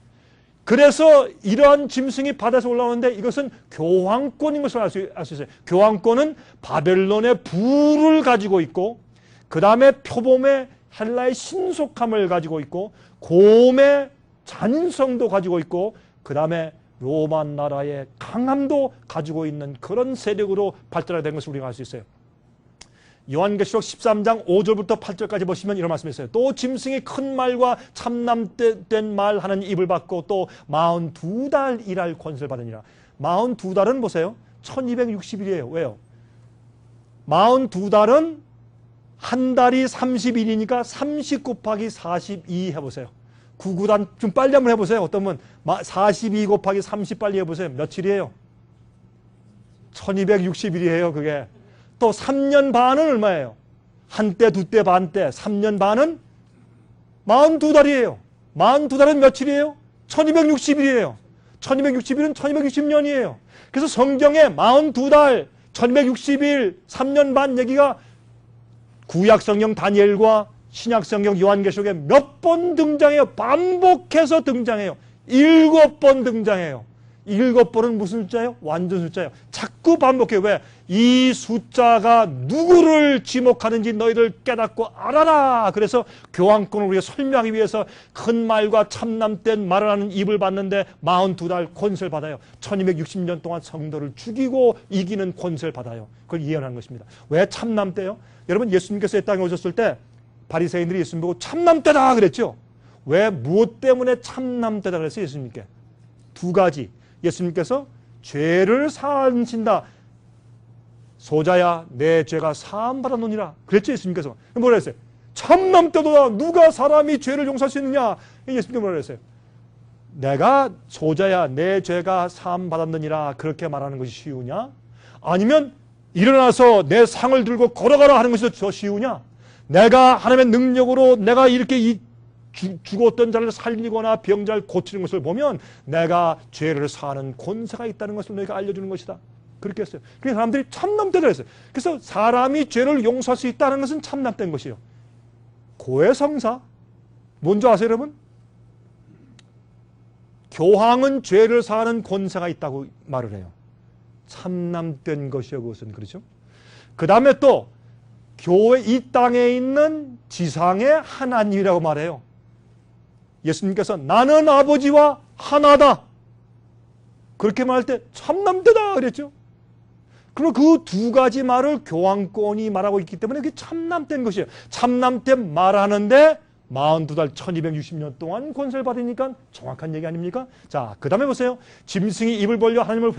그래서 이러한 짐승이 바다에서 올라오는데 이것은 교황권인 것을 알 수 있어요. 교황권은 바벨론의 부를 가지고 있고, 그 다음에 표범의 헬라의 신속함을 가지고 있고, 곰의 잔성도 가지고 있고, 그 다음에 로마 나라의 강함도 가지고 있는 그런 세력으로 발달하게 된 것을 우리가 알 수 있어요. 요한계시록 13장 5절부터 8절까지 보시면 이런 말씀이 있어요. 또 짐승이 큰 말과 참남된 말 하는 입을 받고 또 42달 일할 권세를 받으니라. 42달은 보세요. 1260일이에요. 왜요? 42달은 한 달이 30일이니까 30 곱하기 42 해보세요. 9구단 좀 빨리 한번 해보세요. 어떤 분 42 곱하기 30 빨리 해보세요. 며칠이에요? 1260일이에요. 그게. 또 3년 반은 얼마예요? 한때, 두때, 반때. 3년 반은 42달이에요. 42달은 며칠이에요? 1260일이에요. 1260일은 1260년이에요. 그래서 성경에 42달, 1260일, 3년 반 얘기가 구약성경 다니엘과 신약성경 요한계시록에 몇 번 등장해요. 반복해서 등장해요. 7번 등장해요. 7번은 무슨 숫자예요? 완전 숫자예요. 자꾸 반복해요. 왜? 이 숫자가 누구를 지목하는지 너희들 깨닫고 알아라. 그래서 교황권을 우리가 설명하기 위해서 큰 말과 참남된 말을 하는 입을 받는데 42달 권세를 받아요. 1260년 동안 성도를 죽이고 이기는 권세를 받아요. 그걸 예언하는 것입니다. 왜 참남때요? 여러분, 예수님께서 이 땅에 오셨을 때 바리새인들이 예수님 보고 참남때다 그랬죠. 왜? 무엇 때문에 참남때다 그랬어요? 예수님께 두 가지. 예수님께서 죄를 사하신다. 소자야, 내 죄가 사함받았느니라 그랬죠. 예수님께서 뭐라 했어요? 참남때도다. 누가 사람이 죄를 용서할 수 있느냐? 예수님께서 뭐라 했어요? 내가 소자야, 내 죄가 사함받았느니라 그렇게 말하는 것이 쉬우냐? 아니면 일어나서 내 상을 들고 걸어가라 하는 것이 더 쉬우냐? 내가 하나님의 능력으로 내가 이렇게 죽었던 자를 살리거나 병자를 고치는 것을 보면 내가 죄를 사하는 권세가 있다는 것을 너희가 알려주는 것이다. 그렇게 했어요. 그래서 사람들이 참남때다 했어요. 그래서 사람이 죄를 용서할 수 있다는 것은 참남때인 것이에요. 고해성사 뭔지 아세요, 여러분? 교황은 죄를 사하는 권세가 있다고 말을 해요. 참남된 것이요, 그것은. 그렇죠? 그 다음에 또 교회 이 땅에 있는 지상의 하나님이라고 말해요. 예수님께서 나는 아버지와 하나다. 그렇게 말할 때 참남되다 그랬죠. 그럼 그 두 가지 말을 교황권이 말하고 있기 때문에 그게 참남된 것이에요. 참남된 말하는데 42달 1260년 동안 권세를 받으니까 정확한 얘기 아닙니까? 자, 그 다음에 보세요. 짐승이 입을 벌려 하나님을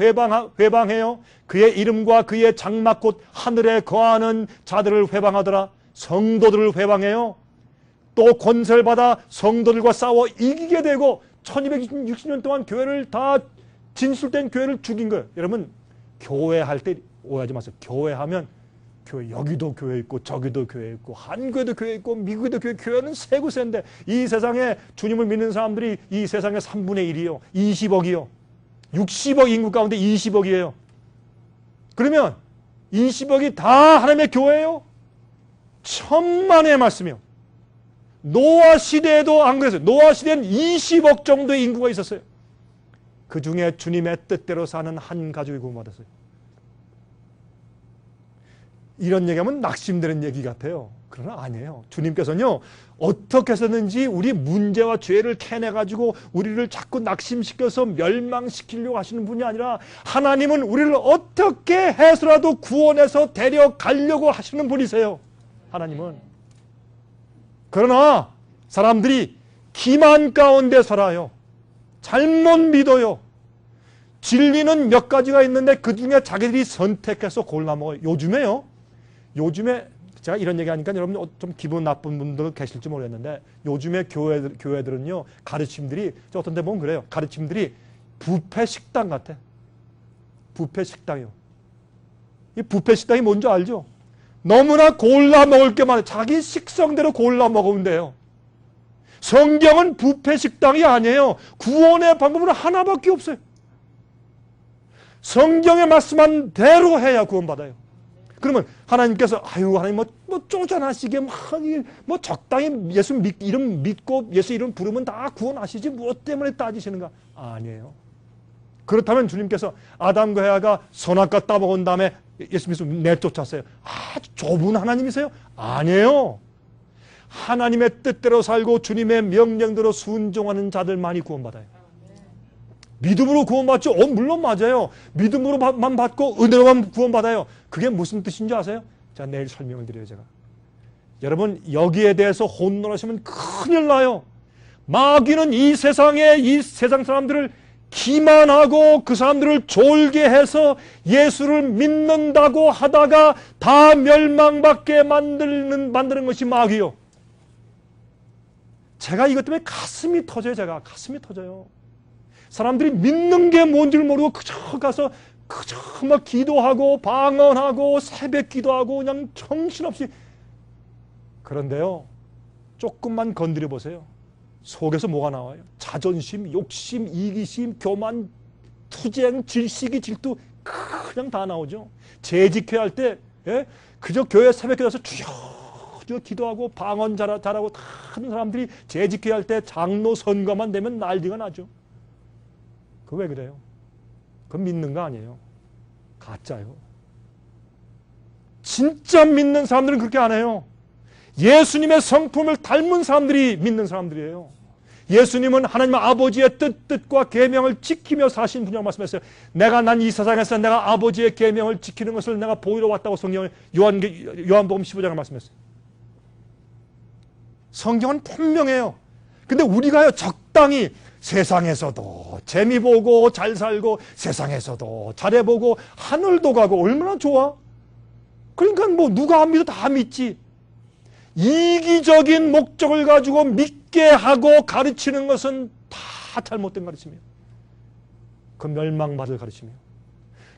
회방해요. 그의 이름과 그의 장막 곧 하늘에 거하는 자들을 회방하더라. 성도들을 회방해요. 또 권세를 받아 성도들과 싸워 이기게 되고 1260년 동안 교회를 다 진술된 교회를 죽인 거예요. 여러분 교회할 때 오해하지 마세요. 교회하면 교회 여기도 교회 있고 저기도 교회 있고 한국에도 교회 있고 미국에도 교회는 세구세인데 이 세상에 주님을 믿는 사람들이 이 세상의 3분의 1이요. 20억이요. 60억 인구 가운데 20억이에요. 그러면 20억이 다 하나님의 교회예요? 천만의 말씀이요. 노아 시대에도 안 그랬어요. 노아 시대는 20억 정도의 인구가 있었어요. 그 중에 주님의 뜻대로 사는 한 가족이 구원받았어요. 이런 얘기하면 낙심되는 얘기 같아요. 그러나 아니에요. 주님께서는요, 어떻게 해서든지 우리 문제와 죄를 캐내가지고 우리를 자꾸 낙심시켜서 멸망시키려고 하시는 분이 아니라 하나님은 우리를 어떻게 해서라도 구원해서 데려가려고 하시는 분이세요. 하나님은. 그러나 사람들이 기만 가운데 살아요. 잘못 믿어요. 진리는 몇 가지가 있는데 그 중에 자기들이 선택해서 골라먹어요. 요즘에 제가 이런 얘기 하니까 여러분 좀 기분 나쁜 분들 계실지 모르겠는데 요즘에 교회들은요 가르침들이 어떤 데 보면 그래요. 가르침들이 뷔페 식당 같아. 뷔페 식당이요. 이 뷔페 식당이 뭔지 알죠? 너무나 골라 먹을 게 많아요. 자기 식성대로 골라 먹으면 돼요. 성경은 뷔페 식당이 아니에요. 구원의 방법은 하나밖에 없어요. 성경에 말씀한 대로 해야 구원받아요. 그러면 하나님께서 하나님 뭐 쪼잔하시게 뭐 적당히 예수 이름 믿고 예수 이름 부르면 다 구원하시지 무엇 때문에 따지시는가? 아니에요. 그렇다면 주님께서 아담과 해아가 선악과 따먹은 다음에 예수 믿고 내쫓았어요. 아주 좁은 하나님이세요? 아니에요. 하나님의 뜻대로 살고 주님의 명령대로 순종하는 자들만이 구원받아요. 믿음으로 구원받죠? 물론 맞아요. 믿음으로만 받고 은혜로만 구원받아요. 그게 무슨 뜻인지 아세요? 자, 내일 설명을 드려요, 제가. 여러분, 여기에 대해서 혼돈하시면 큰일 나요. 마귀는 이 세상 사람들을 기만하고 그 사람들을 졸게 해서 예수를 믿는다고 하다가 다 멸망받게 만드는 것이 마귀요. 제가 이것 때문에 가슴이 터져요. 가슴이 터져요. 사람들이 믿는 게 뭔지를 모르고 그저 가서 그저 막 기도하고 방언하고 새벽 기도하고 그냥 정신없이. 그런데요, 조금만 건드려 보세요. 속에서 뭐가 나와요? 자존심, 욕심, 이기심, 교만, 투쟁, 질시기, 질투 그냥 다 나오죠. 재직해야 할 때 그저 교회 새벽 기도해서 주여 기도하고 방언 잘하고 다 하는 사람들이 재직해야 할 때 장로 선거만 되면 난리가 나죠. 그거 왜 그래요? 그건 믿는 거 아니에요. 가짜요. 진짜 믿는 사람들은 그렇게 안 해요. 예수님의 성품을 닮은 사람들이 믿는 사람들이에요. 예수님은 하나님 아버지의 뜻과 계명을 지키며 사신 분이라고 말씀했어요. 난 이 세상에서 내가 아버지의 계명을 지키는 것을 내가 보이러 왔다고 성경을 요한복음 15장에 말씀했어요. 성경은 분명해요. 근데 우리가요 적당히 세상에서도 재미 보고 잘 살고 세상에서도 잘해보고 하늘도 가고 얼마나 좋아? 그러니까 뭐 누가 안 믿어 다 믿지. 이기적인 목적을 가지고 믿게 하고 가르치는 것은 다 잘못된 가르침이에요. 그 멸망받을 가르침이에요.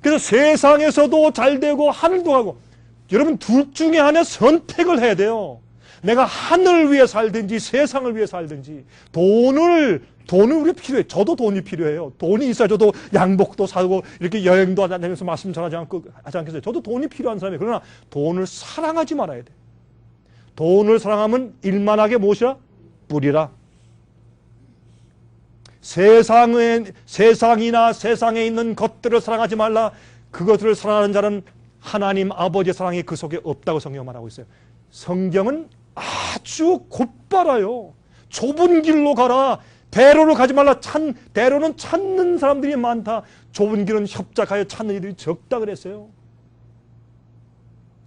그래서 세상에서도 잘되고 하늘도 가고 여러분 둘 중에 하나 선택을 해야 돼요. 내가 하늘을 위해 살든지 세상을 위해 살든지 돈을 우리가 필요해요. 저도 돈이 필요해요. 돈이 있어야 저도 양복도 사고 이렇게 여행도 다니면서 말씀 전하지 않겠어요. 저도 돈이 필요한 사람이에요. 그러나 돈을 사랑하지 말아야 돼. 돈을 사랑하면 일만하게 무엇이라? 뿌리라. 세상이나 세상에 있는 것들을 사랑하지 말라. 그것들을 사랑하는 자는 하나님 아버지의 사랑이 그 속에 없다고 성경 말하고 있어요. 성경은 아주 곧바라요. 좁은 길로 가라. 대로로 가지 말라. 대로는 찾는 사람들이 많다. 좁은 길은 협착하여 찾는 이들이 적다 그랬어요.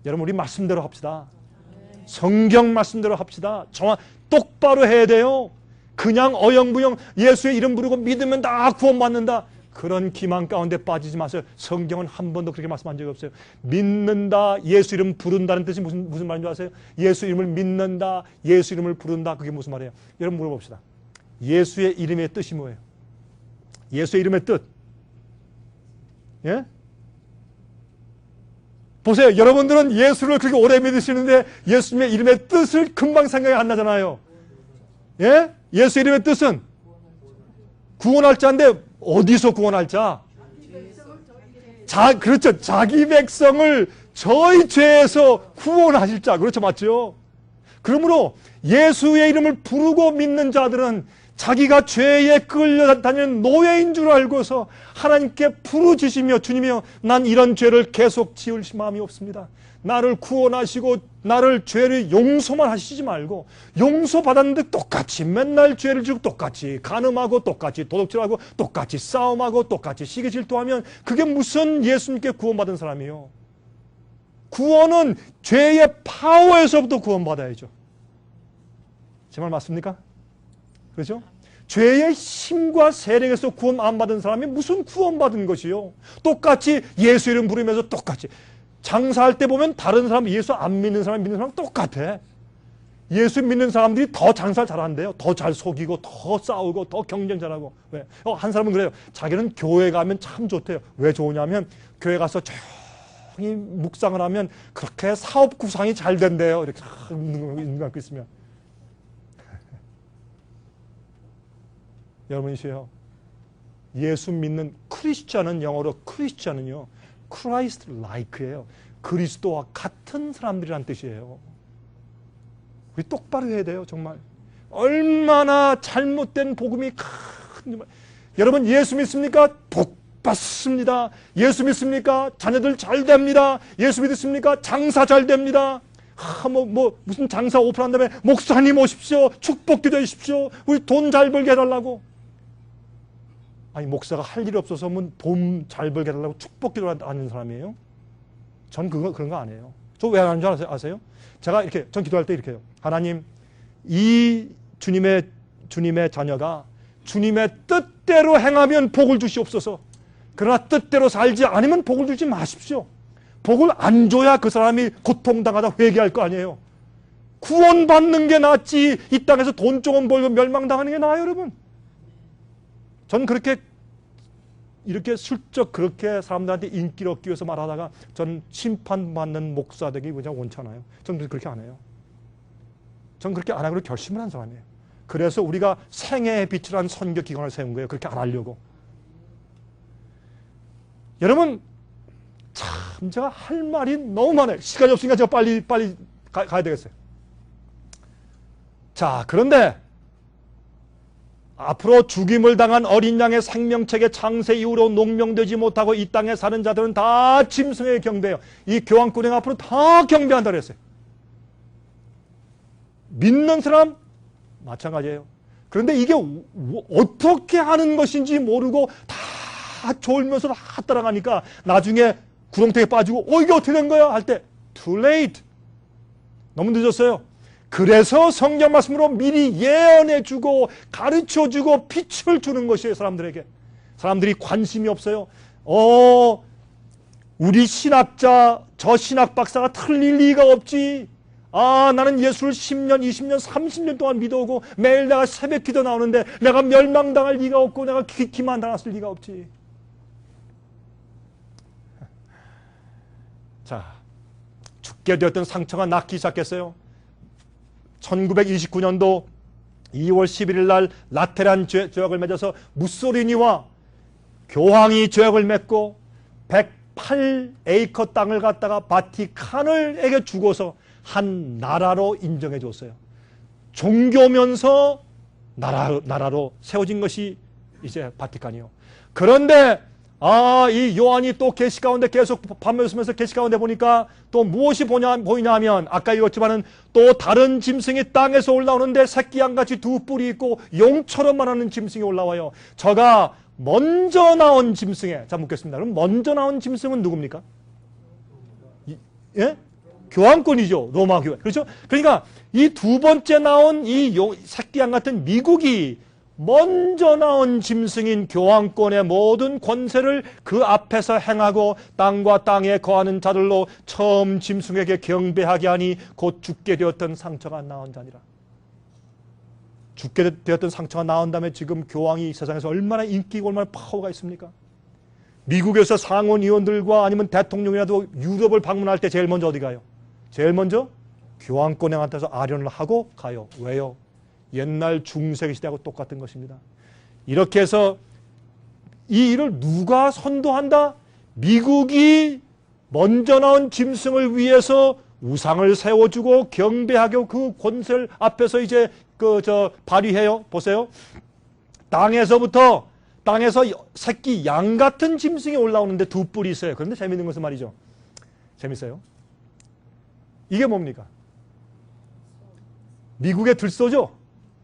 여러분 우리 말씀대로 합시다. 성경 말씀대로 합시다. 똑바로 해야 돼요. 그냥 어영부영 예수의 이름 부르고 믿으면 다 구원받는다. 그런 기만 가운데 빠지지 마세요. 성경은 한 번도 그렇게 말씀한 적이 없어요. 믿는다, 예수 이름 부른다는 뜻이 무슨 말인 줄 아세요? 예수 이름을 믿는다, 예수 이름을 부른다. 그게 무슨 말이에요? 여러분 물어봅시다. 예수의 이름의 뜻이 뭐예요? 예수의 이름의 뜻. 예? 보세요. 여러분들은 예수를 그렇게 오래 믿으시는데 예수님의 이름의 뜻을 금방 생각이 안 나잖아요. 예? 예수 이름의 뜻은 구원할 자인데 어디서 구원할 자? 그렇죠. 자기 백성을 저희 죄에서 구원하실 자. 그렇죠. 맞죠? 그러므로 예수의 이름을 부르고 믿는 자들은 자기가 죄에 끌려다니는 노예인 줄 알고서 하나님께 부르짖으며 주님이여 난 이런 죄를 계속 지을 마음이 없습니다. 나를 구원하시고 나를 죄를 용서만 하시지 말고 용서받았는데 똑같이 맨날 죄를 지고 똑같이 간음하고 똑같이 도둑질하고 똑같이 싸움하고 똑같이 시기 질투하면 그게 무슨 예수님께 구원받은 사람이에요. 구원은 죄의 파워에서부터 구원받아야죠. 제 말 맞습니까? 그렇죠? 죄의 힘과 세력에서 구원 안 받은 사람이 무슨 구원받은 것이요? 똑같이 예수 이름 부르면서 똑같이 장사할 때 보면 다른 사람 예수 안 믿는 사람 믿는 사람 똑같아. 예수 믿는 사람들이 더 장사 잘한대요. 더 잘 속이고 더 싸우고 더 경쟁 잘하고. 왜? 한 사람은 그래요. 자기는 교회 가면 참 좋대요. 왜 좋으냐면 교회 가서 조용히 묵상을 하면 그렇게 사업 구상이 잘 된대요. 이렇게 눈 감고 있으면. 여러분이시요. 예수 믿는 크리스찬은 영어로 크리스찬은요. Christ like예요. 그리스도와 같은 사람들이란 뜻이에요. 우리 똑바로 해야 돼요. 정말. 얼마나 잘못된 복음이 큰. 여러분 예수 믿습니까? 복 받습니다. 예수 믿습니까? 자녀들 잘 됩니다. 예수 믿습니까? 장사 잘 됩니다. 무슨 장사 오픈한 다음에 목사님 오십시오. 축복 기도해 주십시오. 우리 돈 잘 벌게 해달라고. 아니 목사가 할 일이 없어서 돈 잘 벌게 해달라고 축복 기도를 하는 사람이에요? 전 그런 거 안 해요. 저 왜 안 하는 줄 아세요? 제가 이렇게 전 기도할 때 이렇게 해요. 하나님 이 주님의 자녀가 주님의 뜻대로 행하면 복을 주시옵소서. 그러나 뜻대로 살지 않으면 복을 주지 마십시오. 복을 안 줘야 그 사람이 고통당하다 회개할 거 아니에요. 구원받는 게 낫지 이 땅에서 돈 조금 벌고 멸망당하는 게 나아요. 여러분. 전 그렇게 이렇게 슬쩍 그렇게 사람들한테 인기를 얻기 위해서 말하다가 전 심판받는 목사 되기 그냥 원찮아요. 전 그렇게 안 해요. 전 그렇게 안 하기로 결심을 한 사람이에요. 그래서 우리가 생애의 빛을 한 선교 기관을 세운 거예요. 그렇게 안 하려고. 여러분 참 제가 할 말이 너무 많아요. 시간이 없으니까 제가 빨리 가야 되겠어요. 자, 그런데 앞으로 죽임을 당한 어린 양의 생명책의 창세 이후로 농명되지 못하고 이 땅에 사는 자들은 다 짐승에게 경배해요. 이 교황군행 앞으로 다 경배한다 그랬어요. 믿는 사람 마찬가지예요. 그런데 이게 어떻게 하는 것인지 모르고 다 졸면서 다 따라가니까 나중에 구렁텅이에 빠지고 이게 어떻게 된 거야? 할 때 too late. 너무 늦었어요. 그래서 성경 말씀으로 미리 예언해주고 가르쳐주고 빛을 주는 것이에요. 사람들에게. 사람들이 관심이 없어요. 우리 신학자 저 신학 박사가 틀릴 리가 없지. 나는 예수를 10년 20년 30년 동안 믿어오고 매일 내가 새벽 기도 나오는데 내가 멸망당할 리가 없고 내가 기만 당했을 리가 없지. 자, 죽게 되었던 상처가 낫기 시작했어요. 1929년도 2월 11일 날 라테란 조약을 맺어서 무소리니와 교황이 조약을 맺고 108에이커 땅을 갖다가 바티칸을에게 주고서 한 나라로 인정해 줬어요. 종교면서 나라로 세워진 것이 이제 바티칸이요. 그런데 이 요한이 또 계시 가운데 계속 밤을 쓰면서 계시 가운데 보니까 또 무엇이 보이냐 하면 아까 읽었지만은 또 다른 짐승이 땅에서 올라오는데 새끼양같이 두 뿔이 있고 용처럼만 하는 짐승이 올라와요. 저가 먼저 나온 짐승에 자 묻겠습니다. 그럼 먼저 나온 짐승은 누굽니까? 예? 교황권이죠. 로마 교회. 그렇죠? 그러니까 이 두 번째 나온 이 새끼양 같은 미국이 먼저 나온 짐승인 교황권의 모든 권세를 그 앞에서 행하고 땅과 땅에 거하는 자들로 처음 짐승에게 경배하게 하니 곧 죽게 되었던 상처가 나온 자니라. 죽게 되었던 상처가 나온 다음에 지금 교황이 세상에서 얼마나 인기고 얼마나 파워가 있습니까? 미국에서 상원의원들과 아니면 대통령이라도 유럽을 방문할 때 제일 먼저 어디 가요? 제일 먼저 교황권행한테서 아련을 하고 가요. 왜요? 옛날 중세기 시대하고 똑같은 것입니다. 이렇게 해서 이 일을 누가 선도한다? 미국이 먼저 나온 짐승을 위해서 우상을 세워주고 경배하고 그 권세를 앞에서 이제 발휘해요. 보세요. 땅에서 새끼 양 같은 짐승이 올라오는데 두 뿔이 있어요. 그런데 재밌는 것은 말이죠. 재밌어요. 이게 뭡니까? 미국의 들소죠.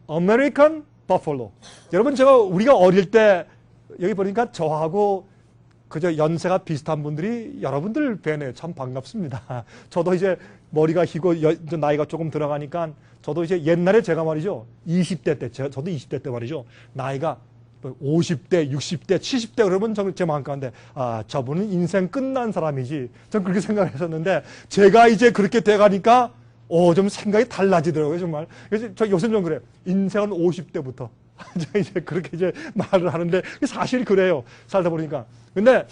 아메리칸 버팔로. 여러분 우리가 어릴 때 여기 보니까 저하고 그저 연세가 비슷한 분들이 여러분들 뵈네요. 참 반갑습니다. 저도 이제 머리가 희고 나이가 조금 들어가니까 저도 이제 옛날에 제가 말이죠. 20대 때 저도 20대 때 말이죠. 나이가 50대, 60대, 70대 그러면 제 마음 가운데 저분은 인생 끝난 사람이지. 전 그렇게 생각했었는데 제가 이제 그렇게 돼가니까 좀 생각이 달라지더라고요, 정말. 그래서 저 요새 좀 그래요. 인생은 50대부터. 이제 그렇게 이제 말을 하는데 사실 그래요. 살다 보니까. 근데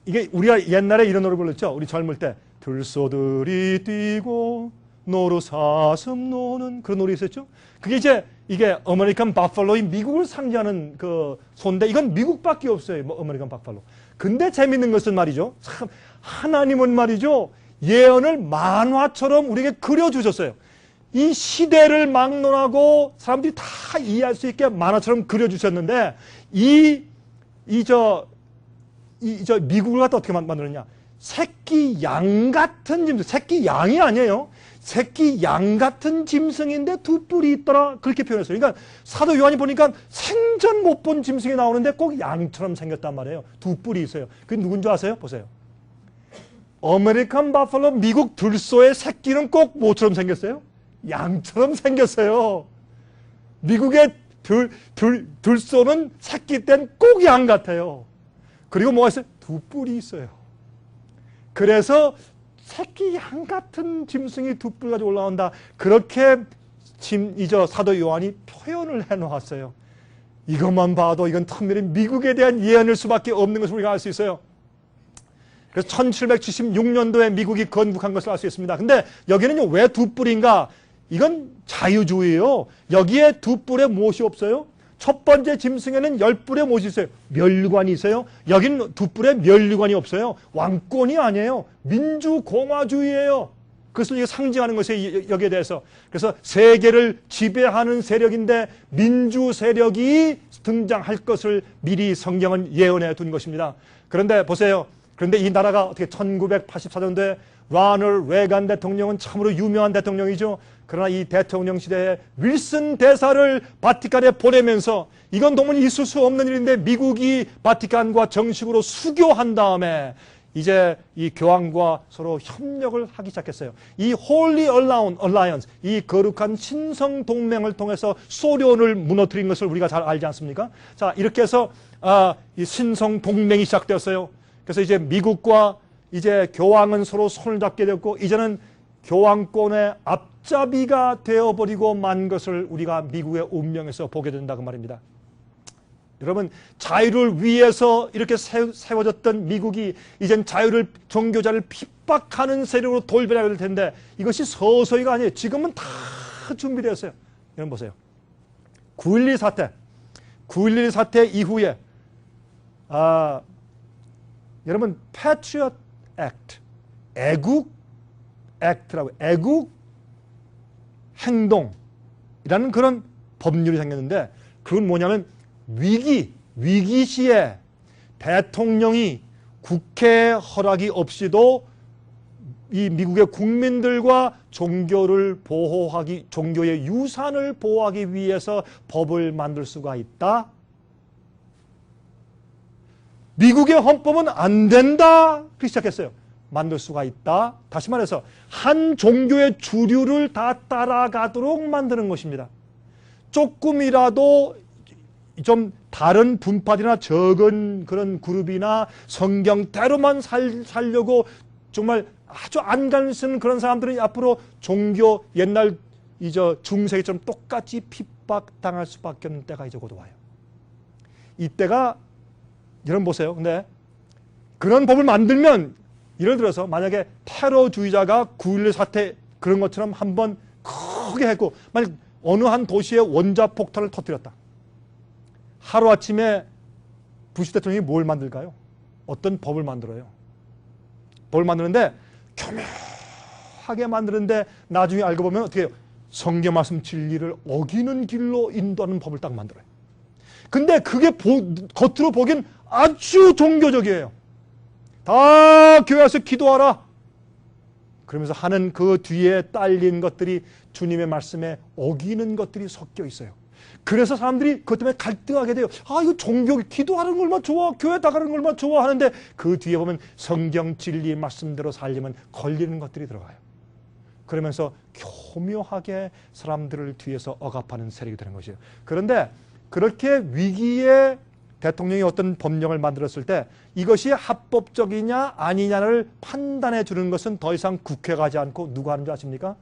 이게 우리가 옛날에 이런 노래 불렀죠. 우리 젊을 때 들소들이 뛰고 노루사슴 노는 그런 노래 있었죠. 그게 이제 이게 아메리칸 버팔로인 미국을 상징하는 그 소인데 이건 미국밖에 없어요. 아메리칸 버팔로. 근데 재밌는 것은 말이죠. 참 하나님은 말이죠. 예언을 만화처럼 우리에게 그려주셨어요. 이 시대를 막론하고 사람들이 다 이해할 수 있게 만화처럼 그려주셨는데 미국을 갖다 어떻게 만들었냐? 새끼 양 같은 짐승, 새끼 양이 아니에요. 새끼 양 같은 짐승인데 두 뿔이 있더라. 그렇게 표현했어요. 그러니까 사도 요한이 보니까 생전 못 본 짐승이 나오는데 꼭 양처럼 생겼단 말이에요. 두 뿔이 있어요. 그게 누군지 아세요? 보세요. 아메리칸 버팔로 미국 들소의 새끼는 꼭 뭐처럼 생겼어요? 양처럼 생겼어요. 미국의 들소는 새끼 땐 꼭 양 같아요. 그리고 뭐가 있어요? 두 뿔이 있어요. 그래서 새끼 양 같은 짐승이 두 뿔 가지고 올라온다. 그렇게 사도 요한이 표현을 해놓았어요. 이것만 봐도 이건 특별히 미국에 대한 예언일 수밖에 없는 것을 우리가 알 수 있어요. 그래서 1776년도에 미국이 건국한 것을 알 수 있습니다. 근데 여기는 왜 두 뿔인가? 이건 자유주의예요. 여기에 두 뿔에 무엇이 없어요? 첫 번째 짐승에는 10뿔에 무엇이 있어요? 멸류관이 있어요. 여기는 두 뿔에 멸류관이 없어요. 왕권이 아니에요. 민주공화주의예요. 그것을 이게 상징하는 것이 여기에 대해서. 그래서 세계를 지배하는 세력인데 민주 세력이 등장할 것을 미리 성경은 예언해 둔 것입니다. 그런데 보세요. 그런데 이 나라가 어떻게 1984년도에 라널드 레간 대통령은 참으로 유명한 대통령이죠. 그러나 이 대통령 시대에 윌슨 대사를 바티칸에 보내면서 이건 도무지 있을 수 없는 일인데 미국이 바티칸과 정식으로 수교한 다음에 이제 이 교황과 서로 협력을 하기 시작했어요. 이 Holy Alliance, 이 거룩한 신성 동맹을 통해서 소련을 무너뜨린 것을 우리가 잘 알지 않습니까? 자, 이렇게 해서 이 신성 동맹이 시작되었어요. 그래서 이제 미국과 이제 교황은 서로 손을 잡게 되었고 이제는 교황권의 앞잡이가 되어버리고 만 것을 우리가 미국의 운명에서 보게 된다고 말입니다. 여러분 자유를 위해서 이렇게 세워졌던 미국이 이젠 자유를 종교자를 핍박하는 세력으로 돌변하게 될 텐데 이것이 서서히가 아니에요. 지금은 다 준비되었어요. 여러분 보세요. 9.11 사태 이후에 여러분 Patriot Act, 애국 액트라고 애국 행동이라는 그런 법률이 생겼는데 그건 뭐냐면 위기 시에 대통령이 국회 허락이 없이도 이 미국의 국민들과 종교의 유산을 보호하기 위해서 법을 만들 수가 있다. 미국의 헌법은 안 된다. 그렇게 시작했어요. 만들 수가 있다. 다시 말해서 한 종교의 주류를 다 따라가도록 만드는 것입니다. 조금이라도 좀 다른 분파들이나 적은 그런 그룹이나 성경대로만 살려고 정말 아주 안간 쓰는 그런 사람들은 앞으로 종교 옛날 중세기처럼 똑같이 핍박당할 수밖에 없는 때가 이제 곧 와요. 이때가 여러분 보세요. 근데 그런 법을 만들면 예를 들어서 만약에 테러주의자가 9.11 사태 그런 것처럼 한번 크게 했고 만약 어느 한 도시에 원자폭탄을 터뜨렸다. 하루아침에 부시 대통령이 뭘 만들까요? 어떤 법을 만들어요. 법을 만드는데 교묘하게 만드는데 나중에 알고 보면 어떻게 해요? 성경 말씀 진리를 어기는 길로 인도하는 법을 딱 만들어요. 근데 그게 겉으로 보기엔 아주 종교적이에요. 다 교회 와서 기도하라. 그러면서 하는 그 뒤에 딸린 것들이 주님의 말씀에 어기는 것들이 섞여 있어요. 그래서 사람들이 그것 때문에 갈등하게 돼요. 아, 이거 종교, 기도하는 걸 얼마나 좋아. 교회 나가는 걸 얼마나 좋아 하는데 그 뒤에 보면 성경 진리 말씀대로 살려면 걸리는 것들이 들어가요. 그러면서 교묘하게 사람들을 뒤에서 억압하는 세력이 되는 것이에요. 그런데 그렇게 위기에 대통령이 어떤 법령을 만들었을 때 이것이 합법적이냐 아니냐를 판단해 주는 것은 더 이상 국회가 하지 않고 누가 하는 줄 아십니까?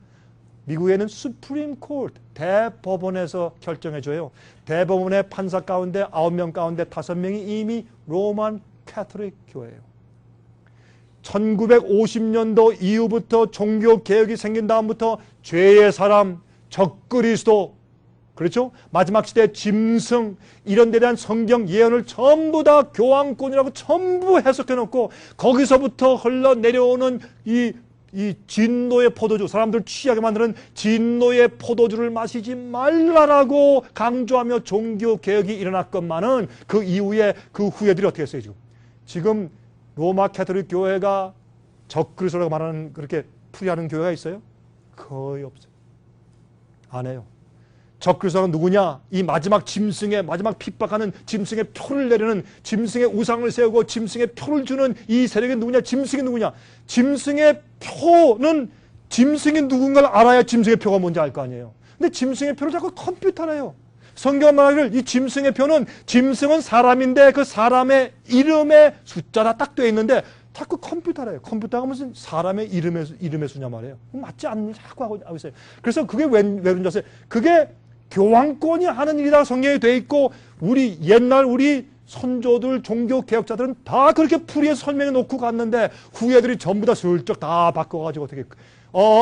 미국에는 수프림 코트, 대법원에서 결정해 줘요. 대법원의 판사 가운데 9명 가운데 5명이 이미 로만 카톨릭 교회예요. 1950년도 이후부터 종교개혁이 생긴 다음부터 죄의 사람, 적그리스도, 그렇죠? 마지막 시대 짐승 이런 데 대한 성경 예언을 전부 다 교황권이라고 전부 해석해 놓고 거기서부터 흘러내려오는 이 진노의 포도주, 사람들 취하게 만드는 진노의 포도주를 마시지 말라라고 강조하며 종교개혁이 일어났건만은 그 이후에 그 후예들이 어떻게 했어요? 지금 로마 카톨릭 교회가 적그리스도라고 말하는 그렇게 풀이하는 교회가 있어요? 거의 없어요. 안 해요. 적그리스도가 누구냐? 이 마지막 짐승의 마지막 핍박하는 짐승의 표를 내리는 짐승의 우상을 세우고 짐승의 표를 주는 이 세력이 누구냐? 짐승이 누구냐? 짐승의 표는 짐승이 누군가를 알아야 짐승의 표가 뭔지 알 거 아니에요. 근데 짐승의 표를 자꾸 컴퓨터로 해요. 성경 말하기를 이 짐승의 표는 짐승은 사람인데 그 사람의 이름의 숫자가 딱 되어 있는데 자꾸 컴퓨터래요. 컴퓨터가 무슨 사람의 이름의 수냐 말이에요. 맞지 않는 자꾸 하고 있어요. 그래서 그게 왜 그런지 아세요? 그게 교황권이 하는 일이라 성경에 돼 있고 우리 옛날 우리 선조들 종교 개혁자들은 다 그렇게 풀이해서 설명해 놓고 갔는데 후예들이 전부 다 슬쩍 다 바꿔가지고 어떻게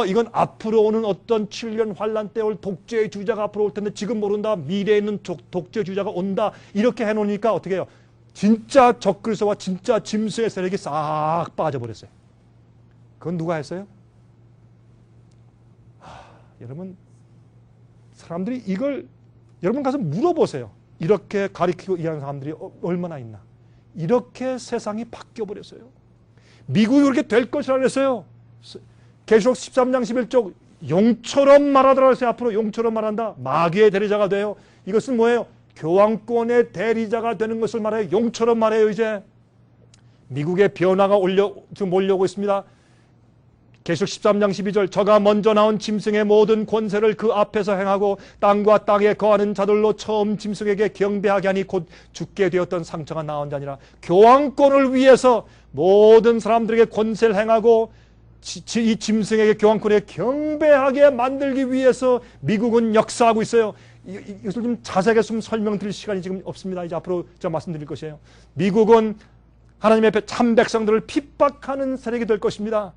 이건 앞으로 오는 어떤 7년 환란 때 올 독재주의자가 앞으로 올 텐데 지금 모른다. 미래에 있는 독재주의자가 온다. 이렇게 해놓으니까 어떻게 해요? 진짜 적그리스도와 진짜 짐승의 세력이 싹 빠져버렸어요. 그건 누가 했어요? 여러분 사람들이 이걸 여러분 가서 물어보세요. 이렇게 가리키고 이해하는 사람들이 얼마나 있나. 이렇게 세상이 바뀌어버렸어요. 미국이 그렇게 될 것이라 그랬어요. 계시록 13장 11쪽 용처럼 말하더라 그랬어요. 앞으로 용처럼 말한다. 마귀의 대리자가 돼요. 이것은 뭐예요? 교황권의 대리자가 되는 것을 말해요. 용처럼 말해요. 이제 미국의 변화가 지금 몰려오고 있습니다. 계시록 13장 12절 저가 먼저 나온 짐승의 모든 권세를 그 앞에서 행하고 땅과 땅에 거하는 자들로 처음 짐승에게 경배하게 하니 곧 죽게 되었던 상처가 나온 자니라. 교황권을 위해서 모든 사람들에게 권세를 행하고 이 짐승에게 교황권에 경배하게 만들기 위해서 미국은 역사하고 있어요. 이것을 좀 자세하게 좀 설명드릴 시간이 지금 없습니다. 이제 앞으로 제가 말씀드릴 것이에요. 미국은 하나님의 앞에 참 백성들을 핍박하는 세력이 될 것입니다.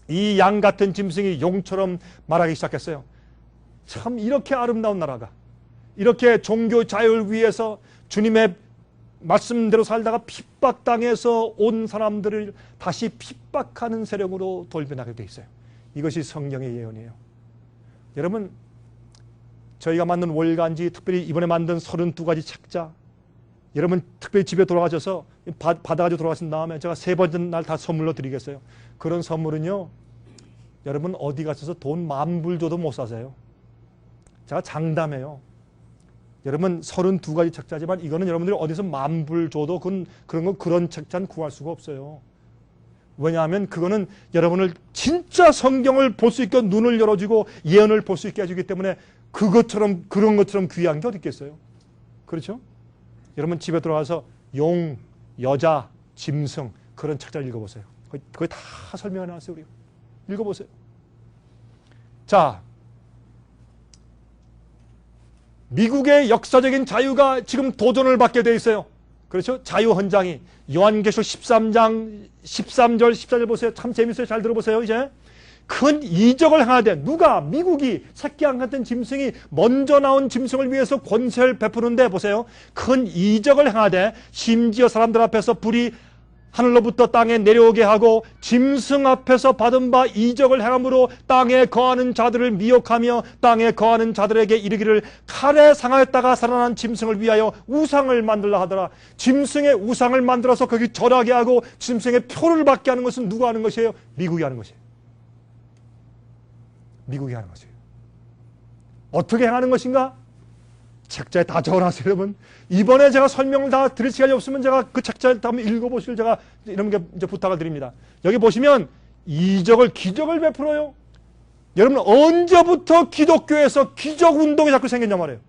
이 양 같은 짐승이 용처럼 말하기 시작했어요. 참 이렇게 아름다운 나라가 이렇게 종교 자유를 위해서 주님의 말씀대로 살다가 핍박당해서 온 사람들을 다시 핍박하는 세력으로 돌변하게 돼 있어요. 이것이 성경의 예언이에요. 여러분 저희가 만든 월간지 특별히 이번에 만든 32가지 책자 여러분 특별히 집에 돌아가셔서 받아가지고 돌아가신 다음에 제가 3번째 날 다 선물로 드리겠어요. 그런 선물은요 여러분 어디 가셔서 돈 10,000불 줘도 못 사세요. 제가 장담해요. 여러분 32가지 책자지만 이거는 여러분들이 어디서 10,000불 줘도 그런 책자는 구할 수가 없어요. 왜냐하면 그거는 여러분을 진짜 성경을 볼 수 있게 눈을 열어주고 예언을 볼 수 있게 해주기 때문에 그런 것처럼 귀한 게 어디 있겠어요. 그렇죠? 여러분 집에 들어가서 용, 여자, 짐승 그런 책자를 읽어보세요. 거기 다 설명해 놨어요. 우리가. 읽어보세요. 자, 미국의 역사적인 자유가 지금 도전을 받게 돼 있어요. 그렇죠? 자유 헌장이 요한계시록 13장 13절 14절 보세요. 참 재밌어요. 잘 들어보세요. 이제 큰 이적을 행하되 누가 미국이 새끼 안 같은 짐승이 먼저 나온 짐승을 위해서 권세를 베푸는데 보세요. 큰 이적을 행하되 심지어 사람들 앞에서 불이 하늘로부터 땅에 내려오게 하고 짐승 앞에서 받은 바 이적을 행함으로 땅에 거하는 자들을 미혹하며 땅에 거하는 자들에게 이르기를 칼에 상하였다가 살아난 짐승을 위하여 우상을 만들라 하더라. 짐승의 우상을 만들어서 거기 절하게 하고 짐승의 표를 받게 하는 것은 누가 하는 것이에요? 미국이 하는 것이에요. 미국이 하는 것이에요. 어떻게 행하는 것인가? 책자에 다 적어놨어요, 여러분. 이번에 제가 설명을 다 드릴 시간이 없으면 제가 그 책자를 다 한번 읽어보시길 제가 이런 게 이제 부탁을 드립니다. 여기 보시면 기적을 베풀어요. 여러분, 언제부터 기독교에서 기적 운동이 자꾸 생겼냐 말이에요.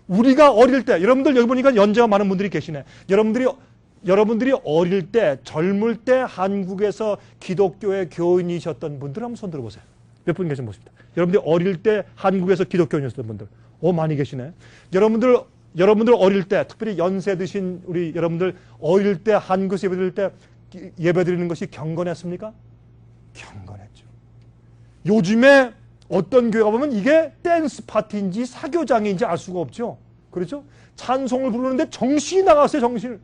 우리가 어릴 때, 여러분들 여기 보니까 연세가 많은 분들이 계시네. 여러분들이 어릴 때, 젊을 때 한국에서 기독교의 교인이셨던 분들 한번 손 들어보세요. 몇 분 계신 모습입니다. 여러분들이 어릴 때 한국에서 기독교인이셨던 분들. 많이 계시네. 여러분들 어릴 때, 특별히 연세 드신 우리 여러분들 어릴 때 한국에서 예배 드릴 때 예배 드리는 것이 경건했습니까? 경건했죠. 요즘에 어떤 교회가 보면 이게 댄스 파티인지 사교장인지 알 수가 없죠. 그렇죠? 찬송을 부르는데 정신이 나갔어요, 정신을.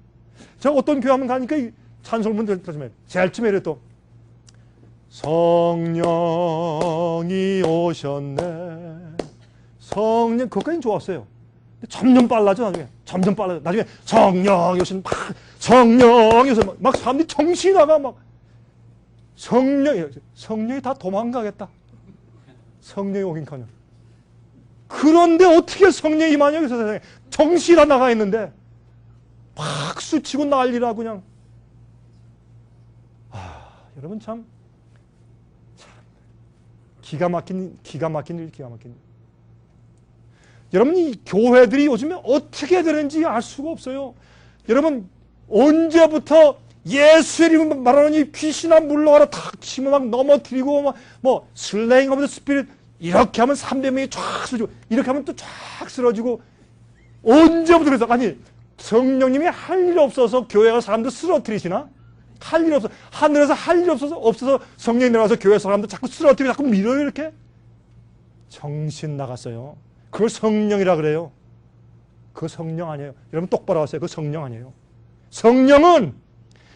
제가 어떤 교회 한번 가니까 찬송을 부르는데 제일 처음에 이랬또 성령이 오셨네. 성령, 그것까지는 좋았어요. 근데 점점 빨라져, 나중에. 점점 빨라져. 나중에 성령이 오신, 성령이 오신, 막 사람들이 정신이 나가, 막. 성령이 다 도망가겠다. 성령이 오긴 커녕. 그런데 어떻게 성령이 임하냐, 그 세상에. 정신이 다 나가 있는데. 막 수치고 난리라, 그냥. 여러분 참. 기가 막힌 일. 여러분, 이 교회들이 요즘에 어떻게 되는지 알 수가 없어요. 여러분, 언제부터 예수 이름 말하느니 귀신아 물러가라 탁 치면 막 넘어뜨리고 뭐 슬레잉 오브 더 스피릿 이렇게 하면 300명이 쫙 쓰러지고 이렇게 하면 또 쫙 쓰러지고 언제부터 그래서 아니 성령님이 할 일 없어서 교회가 사람들 쓰러뜨리시나? 할 일 없어. 하늘에서 할 일 없어서 성령이 내려와서 교회 사람들 자꾸 쓰러뜨리고 자꾸 밀어요, 이렇게? 정신 나갔어요. 그걸 성령이라 그래요. 그거 성령 아니에요. 여러분 똑바로 하세요. 그거 성령 아니에요. 성령은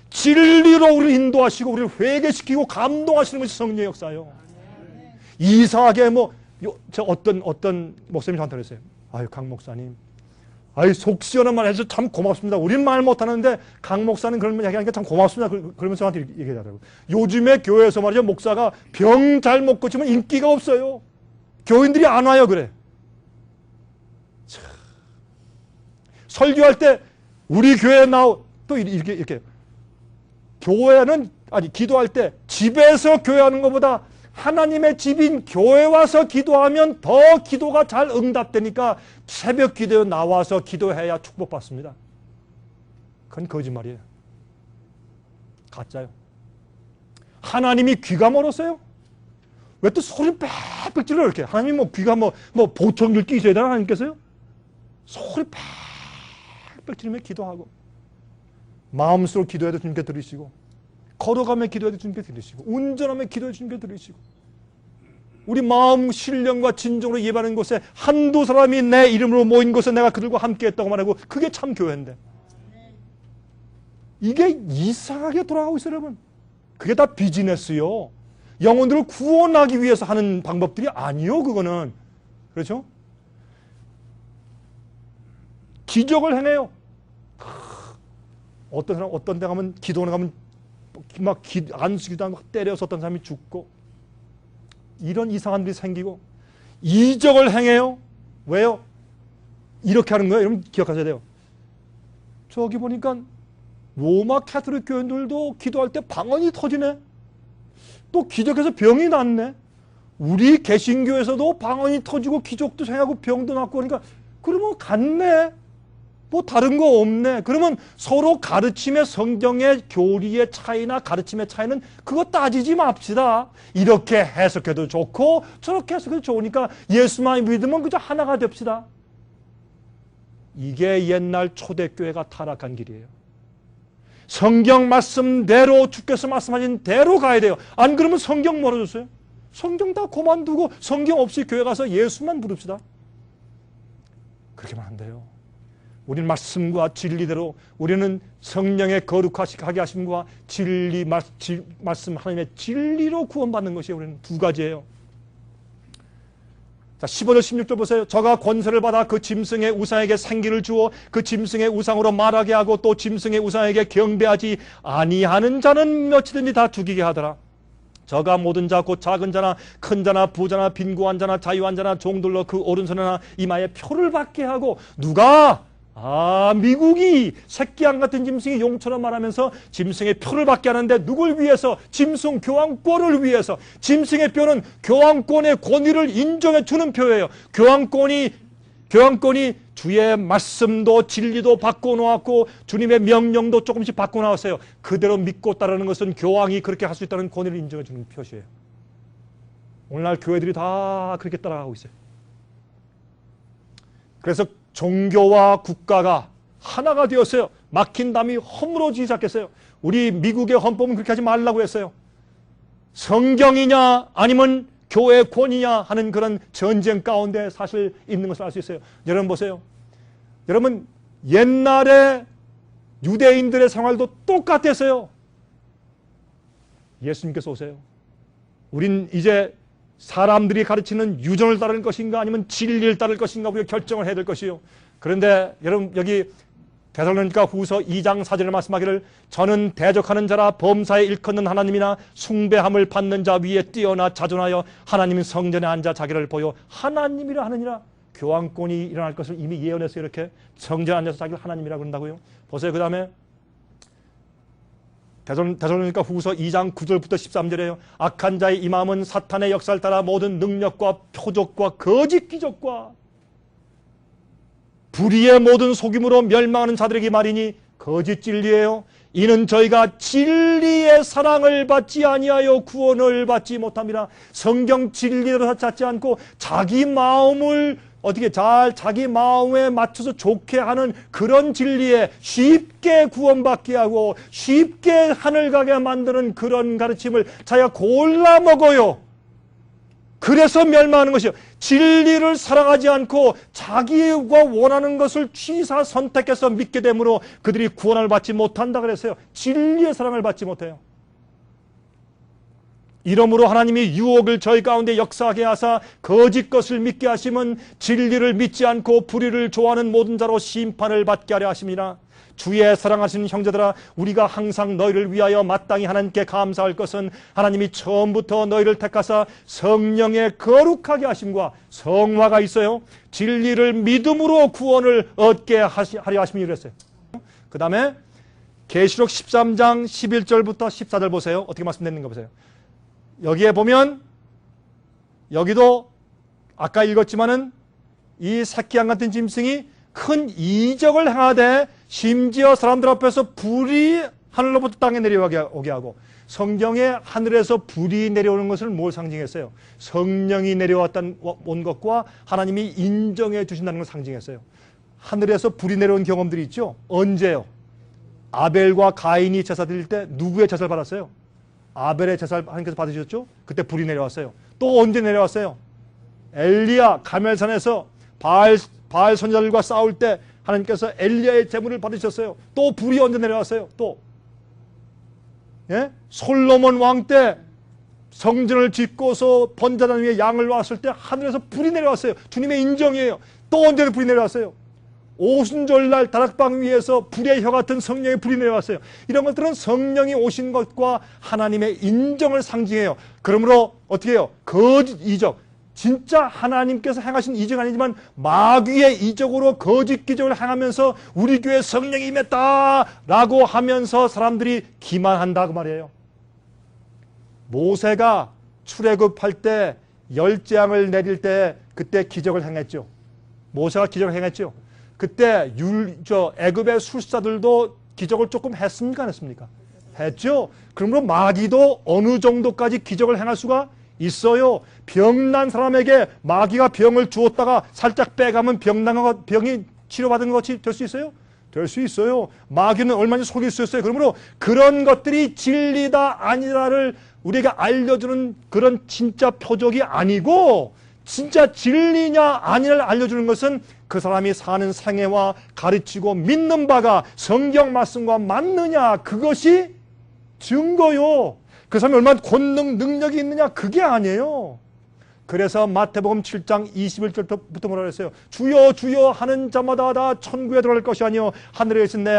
진리로 우리를 인도하시고 우리를 회개시키고 감동하시는 것이 성령의 역사예요. 이상하게 저 어떤 목사님이 저한테 그랬어요. 아유, 강 목사님. 아유, 속 시원한 말 해서 참 고맙습니다. 우린 말 못하는데 강 목사는 그런 말 얘기하니까 참 고맙습니다. 그러면서 저한테 얘기하더라고요. 요즘에 교회에서 말이죠. 목사가 병 잘 못 고치면 인기가 없어요. 교인들이 안 와요, 그래. 참. 설교할 때 우리 교회에 또 이렇게 교회는 기도할 때 집에서 교회하는 것보다 하나님의 집인 교회 와서 기도하면 더 기도가 잘 응답되니까 새벽 기도에 나와서 기도해야 축복받습니다. 그건 거짓말이에요. 가짜요. 하나님이 귀가 멀었어요? 왜 또 소리를 빽빽 질러 이렇게? 하나님 귀가 보청줄 끼셔야 되나 하나님께서요? 소리 빽빽 지르며 기도하고 마음속으로 기도해도 주님께 들으시고 걸어가며 기도해도 주님께 들으시고 운전하며 기도해도 주님께 들으시고 우리 마음 신령과 진정으로 예배하는 곳에 한두 사람이 내 이름으로 모인 곳에 내가 그들과 함께 했다고 말하고 그게 참 교회인데 이게 이상하게 돌아가고 있어요, 여러분. 그게 다 비즈니스요. 영혼들을 구원하기 위해서 하는 방법들이 아니요, 그거는. 그렇죠? 기적을 행해요. 어떤 사람, 어떤 데 가면, 기도원에 가면, 안수기도 하고 때려서 어떤 사람이 죽고, 이런 이상한 일이 생기고, 이적을 행해요. 왜요? 이렇게 하는 거예요. 여러분 기억하셔야 돼요. 저기 보니까, 로마 카톨릭 교인들도 기도할 때 방언이 터지네. 또 기적해서 병이 낫네. 우리 개신교에서도 방언이 터지고 기적도 생하고 병도 낫고 그러니까 그러면 같네. 뭐 다른 거 없네. 그러면 서로 가르침의 성경의 교리의 차이나 가르침의 차이는 그거 따지지 맙시다. 이렇게 해석해도 좋고 저렇게 해석해도 좋으니까 예수만 믿으면 그저 하나가 됩시다. 이게 옛날 초대교회가 타락한 길이에요. 성경 말씀대로 주께서 말씀하신 대로 가야 돼요. 안 그러면 성경 멀어졌어요. 성경 다 그만두고 성경 없이 교회 가서 예수만 부릅시다. 그렇게만 안 돼요. 우리는 말씀과 진리대로, 우리는 성령의 거룩하게 하심과 진리 말씀 하나님의 진리로 구원받는 것이 우리는 두 가지예요. 자, 15절 16절 보세요. 저가 권세를 받아 그 짐승의 우상에게 생기를 주어 그 짐승의 우상으로 말하게 하고 또 짐승의 우상에게 경배하지 아니하는 자는 몇이든지 다 죽이게 하더라. 저가 모든 자 곧 작은 자나 큰 자나 부자나 빈곤한 자나 자유한 자나 종들로 그 오른손이나 이마에 표를 받게 하고 누가 미국이 새끼양 같은 짐승이 용처럼 말하면서 짐승의 표를 받게 하는데 누굴 위해서? 짐승 교황권을 위해서. 짐승의 표는 교황권의 권위를 인정해 주는 표예요. 교황권이 주의 말씀도 진리도 바꿔놓았고 주님의 명령도 조금씩 바꿔놓았어요. 그대로 믿고 따르는 것은 교황이 그렇게 할 수 있다는 권위를 인정해 주는 표시예요. 오늘날 교회들이 다 그렇게 따라가고 있어요. 그래서 종교와 국가가 하나가 되었어요. 막힌 담이 허물어지기 시작했어요. 우리 미국의 헌법은 그렇게 하지 말라고 했어요. 성경이냐 아니면 교회 권위냐 하는 그런 전쟁 가운데 사실 있는 것을 알 수 있어요. 여러분 보세요. 여러분 옛날에 유대인들의 생활도 똑같았어요. 예수님께서 오세요. 우린 이제 사람들이 가르치는 유전을 따를 것인가 아니면 진리를 따를 것인가 우리가 결정을 해야 될 것이요. 그런데 여러분 여기 데살로니가 후서 2장 4절에 말씀하기를 저는 대적하는 자라 범사에 일컫는 하나님이나 숭배함을 받는 자 위에 뛰어나 자존하여 하나님의 성전에 앉아 자기를 보여 하나님이라 하느니라. 교황권이 일어날 것을 이미 예언했어요. 이렇게 성전에 앉아서 자기를 하나님이라 그런다고요. 보세요. 그 다음에 데살로니가 후서 2장 9절부터 13절에요. 악한 자의 이 마음은 사탄의 역사를 따라 모든 능력과 표적과 거짓 기적과 불의의 모든 속임으로 멸망하는 자들에게 말이니 거짓 진리예요. 이는 저희가 진리의 사랑을 받지 아니하여 구원을 받지 못합니다. 성경 진리대로 찾지 않고 자기 마음을 어떻게 자기 마음에 맞춰서 좋게 하는 그런 진리에 쉽게 구원받게 하고 쉽게 하늘 가게 만드는 그런 가르침을 자기가 골라 먹어요. 그래서 멸망하는 것이요. 진리를 사랑하지 않고 자기가 원하는 것을 취사 선택해서 믿게 되므로 그들이 구원을 받지 못한다 그랬어요. 진리의 사랑을 받지 못해요. 이러므로 하나님이 유혹을 저희 가운데 역사하게 하사 거짓 것을 믿게 하심은 진리를 믿지 않고 불의를 좋아하는 모든 자로 심판을 받게 하려 하심이라. 주의 사랑하시는 형제들아, 우리가 항상 너희를 위하여 마땅히 하나님께 감사할 것은 하나님이 처음부터 너희를 택하사 성령의 거룩하게 하심과 성화가 있어요. 진리를 믿음으로 구원을 얻게 하려 하심이 그랬어요. 그 다음에 계시록 13장 11절부터 14절 보세요. 어떻게 말씀드리는가 보세요. 여기에 보면 여기도 아까 읽었지만은 이 새끼양 같은 짐승이 큰 이적을 행하되 심지어 사람들 앞에서 불이 하늘로부터 땅에 내려오게 하고, 성경에 하늘에서 불이 내려오는 것을 뭘 상징했어요? 성령이 온 것과 하나님이 인정해 주신다는 걸 상징했어요. 하늘에서 불이 내려온 경험들이 있죠. 언제요? 아벨과 가인이 제사 드릴 때 누구의 제사를 받았어요? 아벨의 제사를 하나님께서 받으셨죠? 그때 불이 내려왔어요. 또 언제 내려왔어요? 엘리야 가멜산에서 바알 선지자들과 싸울 때 하나님께서 엘리야의 제물을 받으셨어요. 또 불이 언제 내려왔어요? 또 솔로몬 왕 때 성전을 짓고서 번제단 위에 양을 놓았을 때 하늘에서 불이 내려왔어요. 주님의 인정이에요. 또 언제 불이 내려왔어요? 오순절날 다락방 위에서 불의 혀 같은 성령의 불이 내려왔어요. 이런 것들은 성령이 오신 것과 하나님의 인정을 상징해요. 그러므로 어떻게 해요? 거짓 이적, 진짜 하나님께서 행하신 이적 아니지만 마귀의 이적으로 거짓 기적을 행하면서 우리 교회에 성령이 임했다라고 하면서 사람들이 기만한다고 말이에요. 모세가 출애굽할 때 열 재앙을 내릴 때 그때 기적을 행했죠. 모세가 기적을 행했죠. 그때 애굽의 술사들도 기적을 조금 했습니까? 안 했습니까? 했죠. 그러므로 마귀도 어느 정도까지 기적을 행할 수가 있어요. 병난 사람에게 마귀가 병을 주었다가 살짝 빼가면 병이 치료받은 것이 될 수 있어요? 될 수 있어요. 마귀는 얼마나 속일 수 있어요. 그러므로 그런 것들이 진리다 아니다를 우리에게 알려주는 그런 진짜 표적이 아니고, 진짜 진리냐 아니냐를 알려주는 것은 그 사람이 사는 생애와 가르치고 믿는 바가 성경 말씀과 맞느냐, 그것이 증거요. 그 사람이 얼마나 권능 능력이 있느냐, 그게 아니에요. 그래서 마태복음 7장 21절부터 뭐라 그랬어요? 주여 주여 하는 자마다 다 천국에 들어갈 것이 아니요 하늘에 계신 내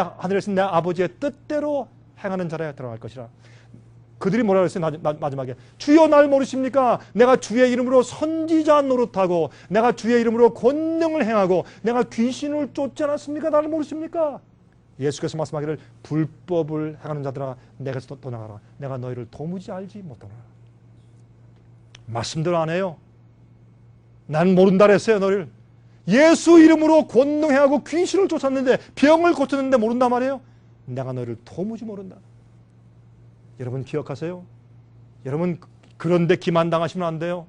아버지의 뜻대로 행하는 자라야 들어갈 것이라. 그들이 뭐라 그랬어요? 마지막에 주여 날 모르십니까? 내가 주의 이름으로 선지자 노릇하고 내가 주의 이름으로 권능을 행하고 내가 귀신을 쫓지 않았습니까? 나를 모르십니까? 예수께서 말씀하기를 불법을 행하는 자들아 내게서 떠나가라. 내가 너희를 도무지 알지 못하노라. 말씀대로 안 해요. 난 모른다 그랬어요. 너를 예수 이름으로 권능행하고 귀신을 쫓았는데 병을 고쳤는데 모른단 말이에요. 내가 너를 도무지 모른다. 여러분 기억하세요. 여러분 그런데 기만당하시면 안 돼요.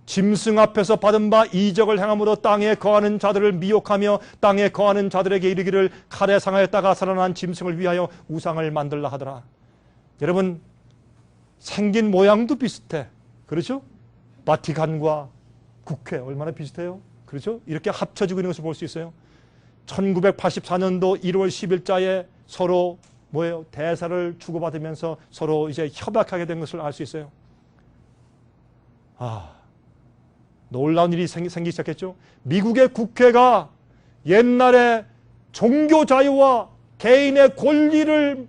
짐승 앞에서 받은 바 이적을 행함으로 땅에 거하는 자들을 미혹하며 땅에 거하는 자들에게 이르기를 칼에 상하였다가 살아난 짐승을 위하여 우상을 만들라 하더라. 여러분 생긴 모양도 비슷해. 그렇죠? 바티칸과 국회 얼마나 비슷해요? 그렇죠? 이렇게 합쳐지고 있는 것을 볼 수 있어요. 1984년도 1월 10일자에 서로 뭐예요? 대사를 주고받으면서 서로 이제 협약하게 된 것을 알 수 있어요. 놀라운 일이 생기기 시작했죠. 미국의 국회가 옛날에 종교 자유와 개인의 권리를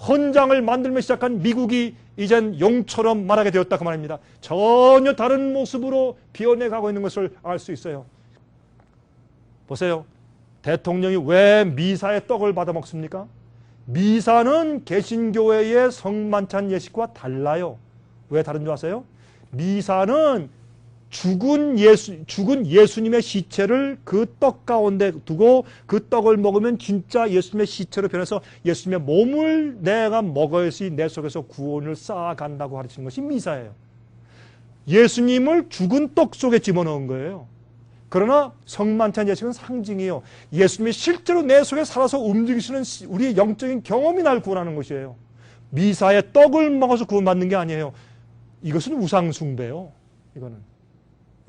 헌장을 만들며 시작한 미국이 이젠 용처럼 말하게 되었다 그 말입니다. 전혀 다른 모습으로 변해가고 있는 것을 알 수 있어요. 보세요. 대통령이 왜 미사의 떡을 받아 먹습니까? 미사는 개신교회의 성만찬 예식과 달라요. 왜 다른 줄 아세요? 미사는 죽은 예수님의 시체를 그 떡 가운데 두고 그 떡을 먹으면 진짜 예수님의 시체로 변해서 예수님의 몸을 내가 먹어야지 내 속에서 구원을 쌓아간다고 가르치는 것이 미사예요. 예수님을 죽은 떡 속에 집어넣은 거예요. 그러나 성만찬 예식은 상징이에요. 예수님이 실제로 내 속에 살아서 움직이시는 우리의 영적인 경험이 날 구원하는 것이에요. 미사의 떡을 먹어서 구원받는 게 아니에요. 이것은 우상숭배예요. 이거는.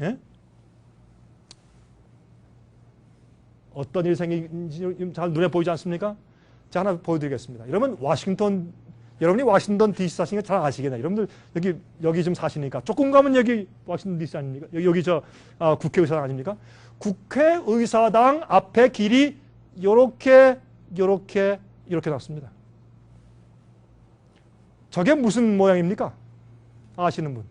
예? 어떤 일이 생긴지 잘 눈에 보이지 않습니까? 제가 하나 보여드리겠습니다. 여러분이 워싱턴 DC 사시는 거 잘 아시겠네요. 여러분들 여기 좀 사시니까 조금 가면 여기 워싱턴 DC 아닙니까? 여기 국회의사당 아닙니까? 국회의사당 앞에 길이 요렇게 났습니다. 저게 무슨 모양입니까? 아시는 분?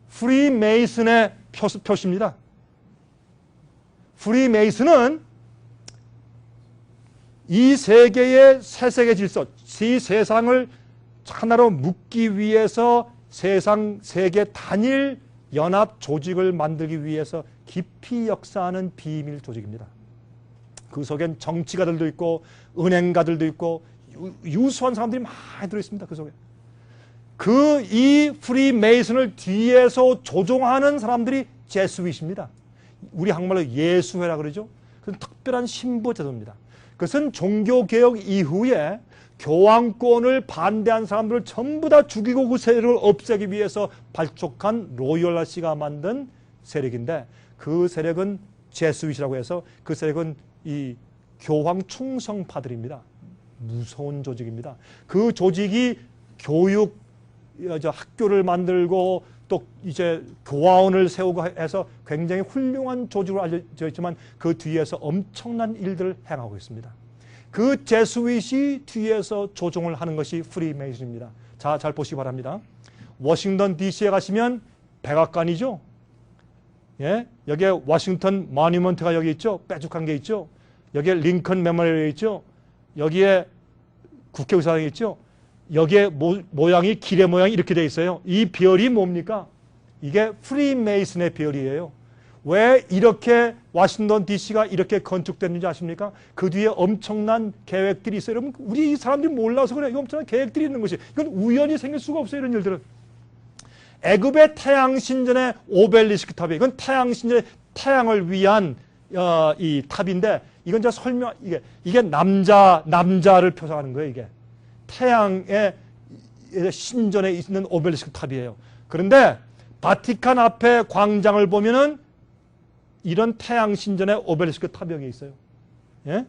프리메이슨의 표시입니다. 프리메이슨은 이 세계의 세세계 질서, 이 세상을 하나로 묶기 위해서 세계 단일 연합 조직을 만들기 위해서 깊이 역사하는 비밀 조직입니다. 그 속엔 정치가들도 있고 은행가들도 있고 유수한 사람들이 많이 들어있습니다. 그 속에. 이 프리메이슨을 뒤에서 조종하는 사람들이 제스윗입니다. 우리 한국말로 예수회라 그러죠. 그건 특별한 신부 제도입니다. 그것은 종교개혁 이후에 교황권을 반대한 사람들을 전부 다 죽이고 그 세력을 없애기 위해서 발족한 로열라시가 만든 세력인데, 그 세력은 제스윗이라고 해서 그 세력은 이 교황 충성파들입니다. 무서운 조직입니다. 그 조직이 학교를 만들고 또 이제 교화원을 세우고 해서 굉장히 훌륭한 조직으로 알려져 있지만 그 뒤에서 엄청난 일들을 행하고 있습니다. 그 제스윗이 뒤에서 조종을 하는 것이 프리메이슨입니다. 자, 잘 보시기 바랍니다. 워싱턴 DC에 가시면 백악관이죠. 예, 여기에 워싱턴 모뉴먼트가 여기 있죠. 뾰족한 게 있죠. 여기에 링컨 메모리얼이 있죠. 여기에 국회의사당이 있죠. 여기에 모양이 길의 모양이 이렇게 되어 있어요. 이 별이 뭡니까? 이게 프리메이슨의 별이에요. 왜 이렇게 워싱턴 DC가 이렇게 건축됐는지 아십니까? 그 뒤에 엄청난 계획들이 있어요. 여러분, 우리 사람들이 몰라서 그래. 이 엄청난 계획들이 있는 것이. 이건 우연히 생길 수가 없어요. 이런 일들은. 애굽의 태양신전의 오벨리스크 탑이에요. 이건 태양신전의 태양을 위한 이 탑인데, 이건 제가 이게 남자를 표상하는 거예요. 이게 태양의 신전에 있는 오벨리스크 탑이에요. 그런데 바티칸 앞에 광장을 보면은 이런 태양 신전의 오벨리스크 탑이 여기 있어요. 예?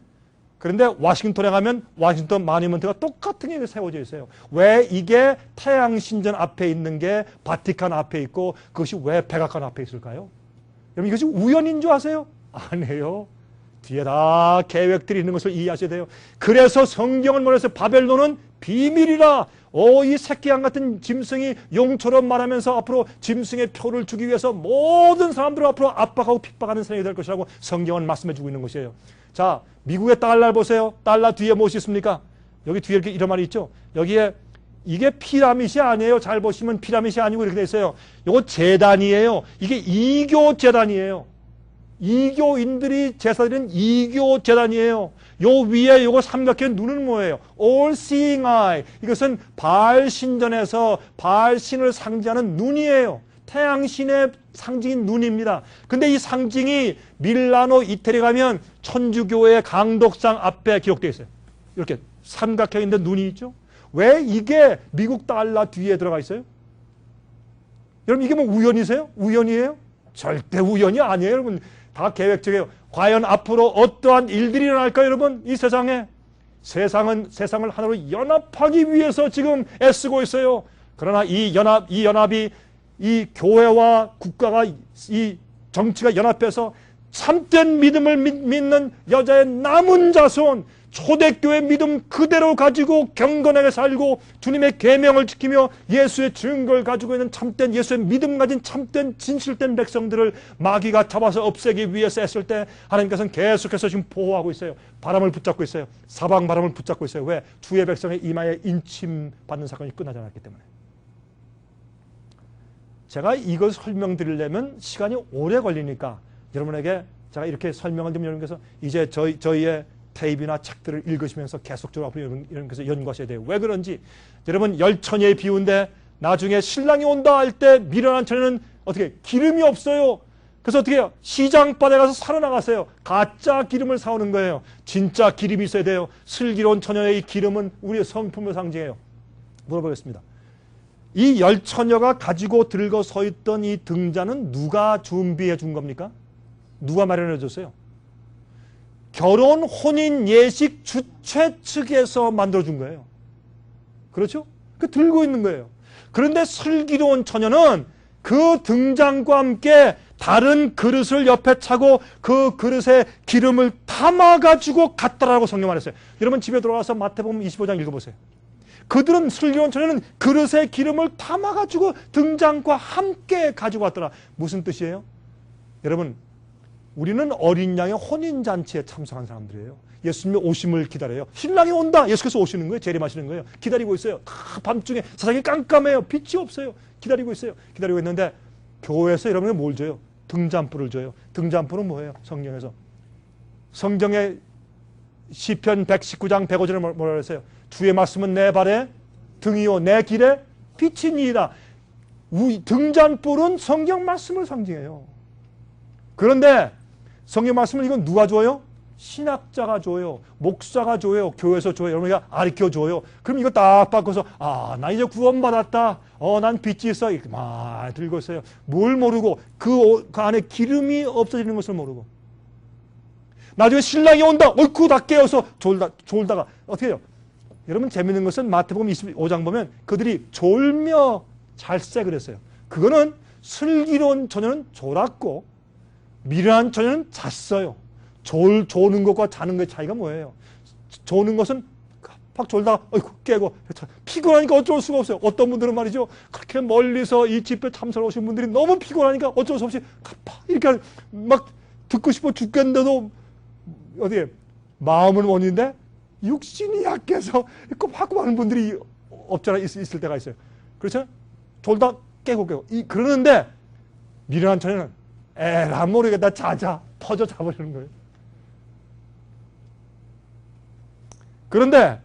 그런데 워싱턴에 가면 워싱턴 마니먼트가 똑같은 게 세워져 있어요. 왜 이게 태양 신전 앞에 있는 게 바티칸 앞에 있고 그것이 왜 백악관 앞에 있을까요? 여러분, 이것이 우연인 줄 아세요? 아니에요. 뒤에 다 계획들이 있는 것을 이해하셔야 돼요. 그래서 성경을 말해서 바벨론은 비밀이라. 이 새끼양 같은 짐승이 용처럼 말하면서 앞으로 짐승의 표를 주기 위해서 모든 사람들을 앞으로 압박하고 핍박하는 세상이 될 것이라고 성경은 말씀해주고 있는 것이에요. 자, 미국의 달러를 보세요. 달러 뒤에 무엇이 있습니까? 여기 뒤에 이런 말이 있죠. 여기에 이게 피라밋이 아니에요. 잘 보시면 피라밋이 아니고 이렇게 돼 있어요. 이거 재단이에요. 이게 이교 재단이에요. 이교인들이 제사드리는 이교 재단이에요. 요 위에 요거 삼각형 눈은 뭐예요? All Seeing Eye. 이것은 바알 신전에서 바알 신을 상징하는 눈이에요. 태양신의 상징인 눈입니다. 근데 이 상징이 밀라노 이태리 가면 천주교의 강독상 앞에 기록되어 있어요. 이렇게 삼각형인데 눈이 있죠. 왜 이게 미국 달러 뒤에 들어가 있어요? 여러분, 이게 뭐 우연이세요? 우연이에요? 절대 우연이 아니에요. 여러분, 다 계획적이에요. 과연 앞으로 어떠한 일들이 일어날까요, 여러분? 이 세상에. 세상을 하나로 연합하기 위해서 지금 애쓰고 있어요. 그러나 이 연합이 이 교회와 국가가 이 정치가 연합해서 참된 믿음을 믿는 여자의 남은 자손, 초대교회 믿음 그대로 가지고 경건하게 살고 주님의 계명을 지키며 예수의 증거를 가지고 있는 참된 예수의 믿음 가진 참된 진실된 백성들을 마귀가 잡아서 없애기 위해서 했을 때 하나님께서는 계속해서 지금 보호하고 있어요. 바람을 붙잡고 있어요. 사방 바람을 붙잡고 있어요. 왜? 주의 백성의 이마에 인침받는 사건이 끝나지 않았기 때문에. 제가 이걸 설명드리려면 시간이 오래 걸리니까 여러분에게 제가 이렇게 설명을 드리면 여러분께서 이제 저희의 테이프나 책들을 읽으시면서 계속적으로 앞으로 여러분께서 연구하셔야 돼요. 왜 그런지. 여러분, 열처녀의 비유인데 나중에 신랑이 온다 할 때 미련한 처녀는 어떻게 기름이 없어요. 그래서 어떻게 해요? 시장바닥에 가서 사러 나갔어요. 가짜 기름을 사오는 거예요. 진짜 기름이 있어야 돼요. 슬기로운 처녀의 이 기름은 우리의 성품을 상징해요. 물어보겠습니다. 이 열처녀가 가지고 들고 서 있던 이 등잔은 누가 준비해 준 겁니까? 누가 마련해 줬어요? 결혼 혼인 예식 주최 측에서 만들어준 거예요. 그렇죠? 그 들고 있는 거예요. 그런데 슬기로운 처녀는 그 등잔과 함께 다른 그릇을 옆에 차고 그 그릇에 기름을 담아가지고 갔다라고 성경 말했어요. 여러분 집에 들어가서 마태복음 25장 읽어보세요. 그들은 슬기로운 처녀는 그릇에 기름을 담아가지고 등잔과 함께 가지고 왔더라. 무슨 뜻이에요? 여러분, 우리는 어린 양의 혼인잔치에 참석한 사람들이에요. 예수님의 오심을 기다려요. 신랑이 온다. 예수께서 오시는 거예요. 재림하시는 거예요. 기다리고 있어요. 다 밤중에 세상이 깜깜해요. 빛이 없어요. 기다리고 있어요. 기다리고 있는데 교회에서 여러분이 뭘 줘요? 등잔불을 줘요. 등잔불은 뭐예요? 성경에서. 성경의 시편 119장 105절에 뭐라 그랬어요? 주의 말씀은 내 발에 등이요 내 길에 빛이니이다. 등잔불은 성경 말씀을 상징해요. 그런데 성경 말씀을 이건 누가 줘요? 신학자가 줘요. 목사가 줘요. 교회에서 줘요. 여러분이 가르쳐 줘요. 그럼 이거 딱 바꿔서 나 이제 구원받았다. 난 빛이 있어. 이렇게 막 들고 있어요. 뭘 모르고 그 안에 기름이 없어지는 것을 모르고 나중에 신랑이 온다. 어이쿠 다 깨어서 졸다가 어떻게 해요? 여러분 재밌는 것은 마태복음 25장 보면 그들이 졸며 잘세 그랬어요. 그거는 슬기로운 처녀는 졸았고 미련한 처녀는 잤어요. 조는 것과 자는 것의 차이가 뭐예요? 조는 것은 팍 졸다가 깨고 피곤하니까 어쩔 수가 없어요. 어떤 분들은 말이죠. 그렇게 멀리서 이 집회 참석을 오신 분들이 너무 피곤하니까 어쩔 수 없이 이렇게 막 듣고 싶어 죽겠는데도 어디에 마음은 원인데 육신이 약해서 하고 하는 분들이 없잖아. 있을 때가 있어요. 그렇죠? 졸다 깨고 그러는데 미련한 처녀는 에라 모르겠다 자자 퍼져 자버리는 거예요. 그런데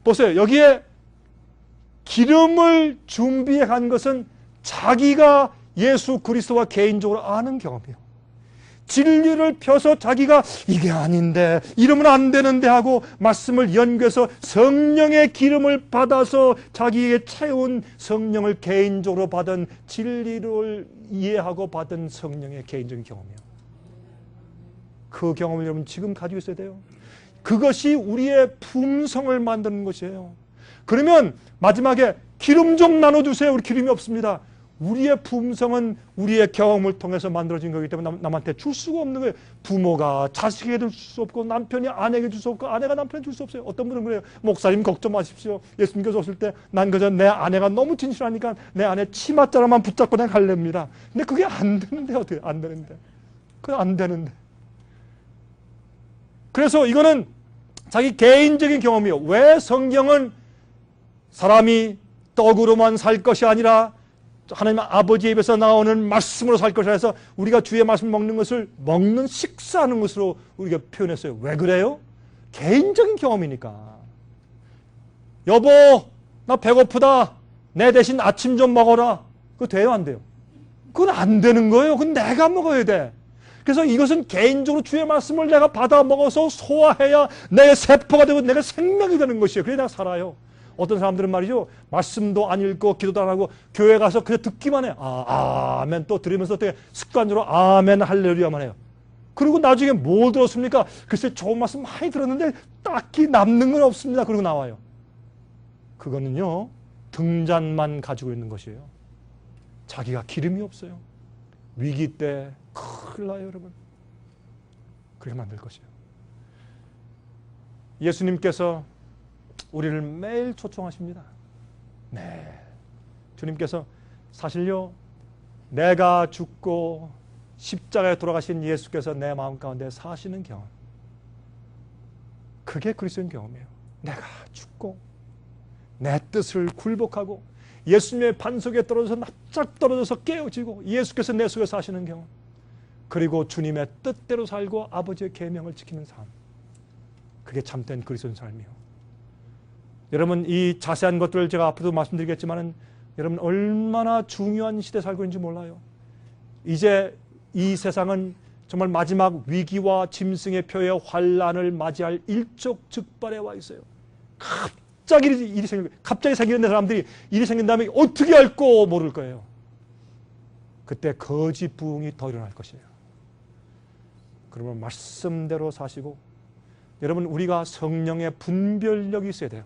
보세요. 여기에 기름을 준비해 간 것은 자기가 예수 그리스도와 개인적으로 아는 경험이에요. 진리를 펴서 자기가 이게 아닌데 이러면 안 되는데 하고 말씀을 연구해서 성령의 기름을 받아서 자기에게 채운 성령을 개인적으로 받은 진리를 이해하고 받은 성령의 개인적인 경험이에요. 그 경험을 여러분 지금 가지고 있어야 돼요. 그것이 우리의 품성을 만드는 것이에요. 그러면 마지막에 기름 좀 나눠주세요. 우리 기름이 없습니다. 우리의 품성은 우리의 경험을 통해서 만들어진 거기 때문에 남한테 줄 수가 없는 거예요. 부모가 자식에게 줄 수 없고 남편이 아내에게 줄 수 없고 아내가 남편에게 줄 수 없어요. 어떤 분은 그래요. 목사님 걱정 마십시오. 예수님께서 오실 때 난 그저 내 아내가 너무 진실하니까 내 아내 치맛자락만 붙잡고 내가 갈랍니다. 근데 그게 안 되는데 어떻게 안 되는데. 그게 안 되는데. 그래서 이거는 자기 개인적인 경험이에요. 왜 성경은 사람이 떡으로만 살 것이 아니라 하나님 아버지의 입에서 나오는 말씀으로 살 것이라 해서 우리가 주의 말씀 먹는 것을 먹는 식사하는 것으로 우리가 표현했어요. 왜 그래요? 개인적인 경험이니까. 여보 나 배고프다. 내 대신 아침 좀 먹어라. 그거 돼요 안 돼요? 그건 안 되는 거예요. 그건 내가 먹어야 돼. 그래서 이것은 개인적으로 주의 말씀을 내가 받아 먹어서 소화해야 내 세포가 되고 내가 생명이 되는 것이에요. 그래야 내가 살아요. 어떤 사람들은 말이죠. 말씀도 안 읽고 기도도 안 하고 교회 가서 그냥 듣기만 해. 아멘 또 들으면서 어떻게 습관적으로 아멘 할렐루야만 해요. 그리고 나중에 뭘 들었습니까? 글쎄 좋은 말씀 많이 들었는데 딱히 남는 건 없습니다. 그러고 나와요. 그거는요. 등잔만 가지고 있는 것이에요. 자기가 기름이 없어요. 위기 때 큰일 나요 여러분. 그렇게 만들 것이에요. 예수님께서 우리를 매일 초청하십니다. 네. 주님께서 사실요 내가 죽고 십자가에 돌아가신 예수께서 내 마음 가운데 사시는 경험. 그게 그리스도인 경험이에요. 내가 죽고 내 뜻을 굴복하고 예수님의 반석에 떨어져서 납작 떨어져서 깨어지고 예수께서 내 속에 사시는 경험. 그리고 주님의 뜻대로 살고 아버지의 계명을 지키는 삶. 그게 참된 그리스도인 삶이에요. 여러분 이 자세한 것들을 제가 앞으로도 말씀드리겠지만 여러분 얼마나 중요한 시대에 살고 있는지 몰라요. 이제 이 세상은 정말 마지막 위기와 짐승의 표의 환란을 맞이할 일촉즉발에 와 있어요. 갑자기 생기는 사람들이 일이 생긴 다음에 어떻게 할고 모를 거예요. 그때 거짓 부흥이 더 일어날 것이에요. 그러면 말씀대로 사시고 여러분 우리가 성령의 분별력이 있어야 돼요.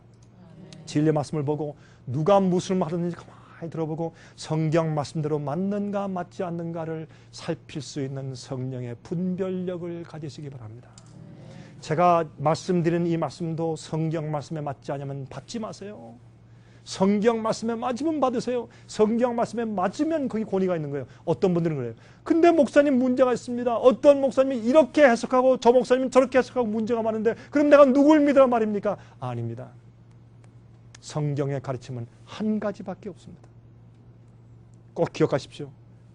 진리의 말씀을 보고 누가 무슨 말을 하는지 가만히 들어보고 성경 말씀대로 맞는가 맞지 않는가를 살필 수 있는 성령의 분별력을 가지시기 바랍니다. 제가 말씀드리는 이 말씀도 성경 말씀에 맞지 않으면 받지 마세요. 성경 말씀에 맞으면 받으세요. 성경 말씀에 맞으면 거기 권위가 있는 거예요. 어떤 분들은 그래요. 근데 목사님 문제가 있습니다. 어떤 목사님이 이렇게 해석하고 저 목사님은 저렇게 해석하고 문제가 많은데 그럼 내가 누굴 믿으란 말입니까? 아닙니다. 성경의 가르침은 한 가지밖에 없습니다. 꼭 기억하십시오.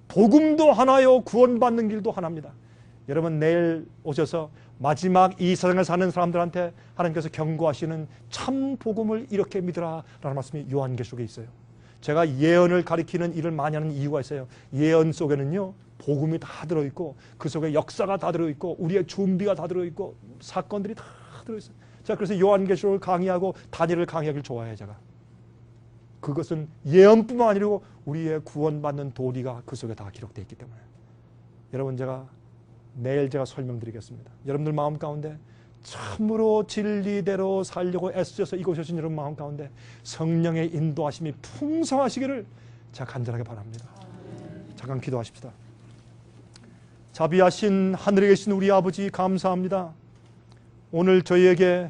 복음도 하나요. 구원받는 길도 하나입니다. 여러분 내일 오셔서 마지막 이 세상을 사는 사람들한테 하나님께서 경고하시는 참 복음을 이렇게 믿으라 라는 말씀이 요한계시록에 있어요. 제가 예언을 가리키는 일을 많이 하는 이유가 있어요. 예언 속에는요 복음이 다 들어있고 그 속에 역사가 다 들어있고 우리의 준비가 다 들어있고 사건들이 다 들어있어요. 자, 그래서 요한계시록을 강의하고 다니엘을 강의하기를 좋아해요. 제가. 그것은 예언뿐만 아니고 우리의 구원받는 도리가 그 속에 다 기록되어 있기 때문에. 여러분 내일 제가 설명드리겠습니다. 여러분들 마음 가운데 참으로 진리대로 살려고 애쓰셔서 이곳에 오신 여러분 마음 가운데 성령의 인도하심이 풍성하시기를 제가 간절하게 바랍니다. 잠깐 기도하십시다. 자비하신 하늘에 계신 우리 아버지 감사합니다. 오늘 저희에게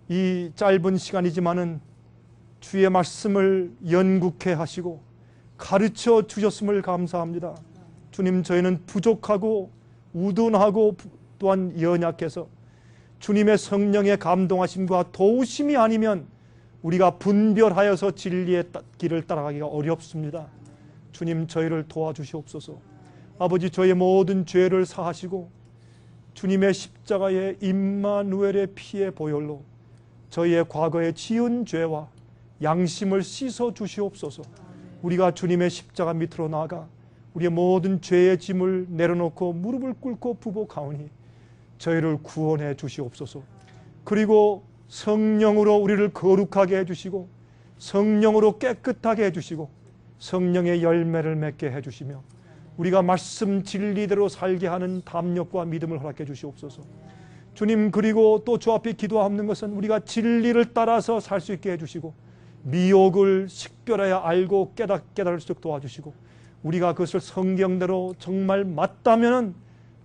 이 짧은 시간이지만은 주의 말씀을 연구케 하시고 가르쳐 주셨음을 감사합니다. 주님 저희는 부족하고 우둔하고 또한 연약해서 주님의 성령의 감동하심과 도우심이 아니면 우리가 분별하여서 진리의 길을 따라가기가 어렵습니다. 주님 저희를 도와주시옵소서. 아버지 저의 모든 죄를 사하시고 주님의 십자가의 임마누엘의 피의 보혈로 저희의 과거에 지은 죄와 양심을 씻어 주시옵소서. 우리가 주님의 십자가 밑으로 나아가 우리의 모든 죄의 짐을 내려놓고 무릎을 꿇고 부복하오니 저희를 구원해 주시옵소서. 그리고 성령으로 우리를 거룩하게 해주시고 성령으로 깨끗하게 해주시고 성령의 열매를 맺게 해주시며 우리가 말씀 진리대로 살게 하는 담력과 믿음을 허락해 주시옵소서. 주님, 그리고 또 주 앞에 기도하는 것은 우리가 진리를 따라서 살 수 있게 해주시고 미혹을 식별하여 알고 깨달을 수 있도록 도와주시고 우리가 그것을 성경대로 정말 맞다면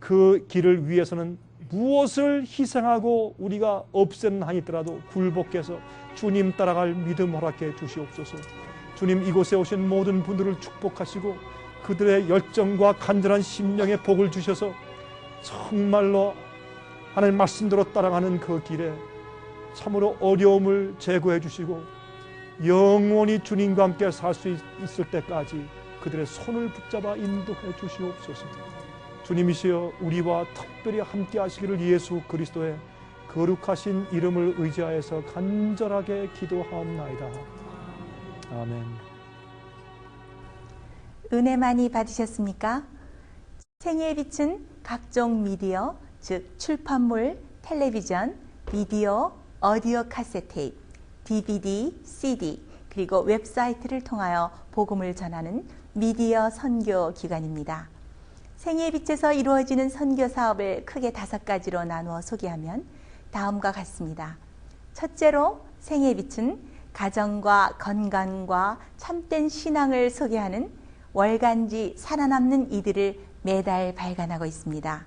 그 길을 위해서는 무엇을 희생하고 우리가 없애는 한이더라도 굴복해서 주님 따라갈 믿음 허락해 주시옵소서. 주님, 이곳에 오신 모든 분들을 축복하시고 그들의 열정과 간절한 심령에 복을 주셔서 정말로 하나님 말씀대로 따라가는 그 길에 참으로 어려움을 제거해 주시고 영원히 주님과 함께 살 수 있을 때까지 그들의 손을 붙잡아 인도해 주시옵소서. 주님이시여 우리와 특별히 함께 하시기를 예수 그리스도의 거룩하신 이름을 의지하여서 간절하게 기도하옵나이다. 아멘. 은혜 많이 받으셨습니까? 생애의 빛은 각종 미디어, 즉 출판물, 텔레비전, 비디오, 오디오 카세트 테이프, DVD, CD, 그리고 웹사이트를 통하여 복음을 전하는 미디어 선교 기관입니다. 생애의 빛에서 이루어지는 선교 사업을 크게 5가지로 나누어 소개하면 다음과 같습니다. 첫째로 생애의 빛은 가정과 건강과 참된 신앙을 소개하는 월간지 살아남는 이들을 매달 발간하고 있습니다.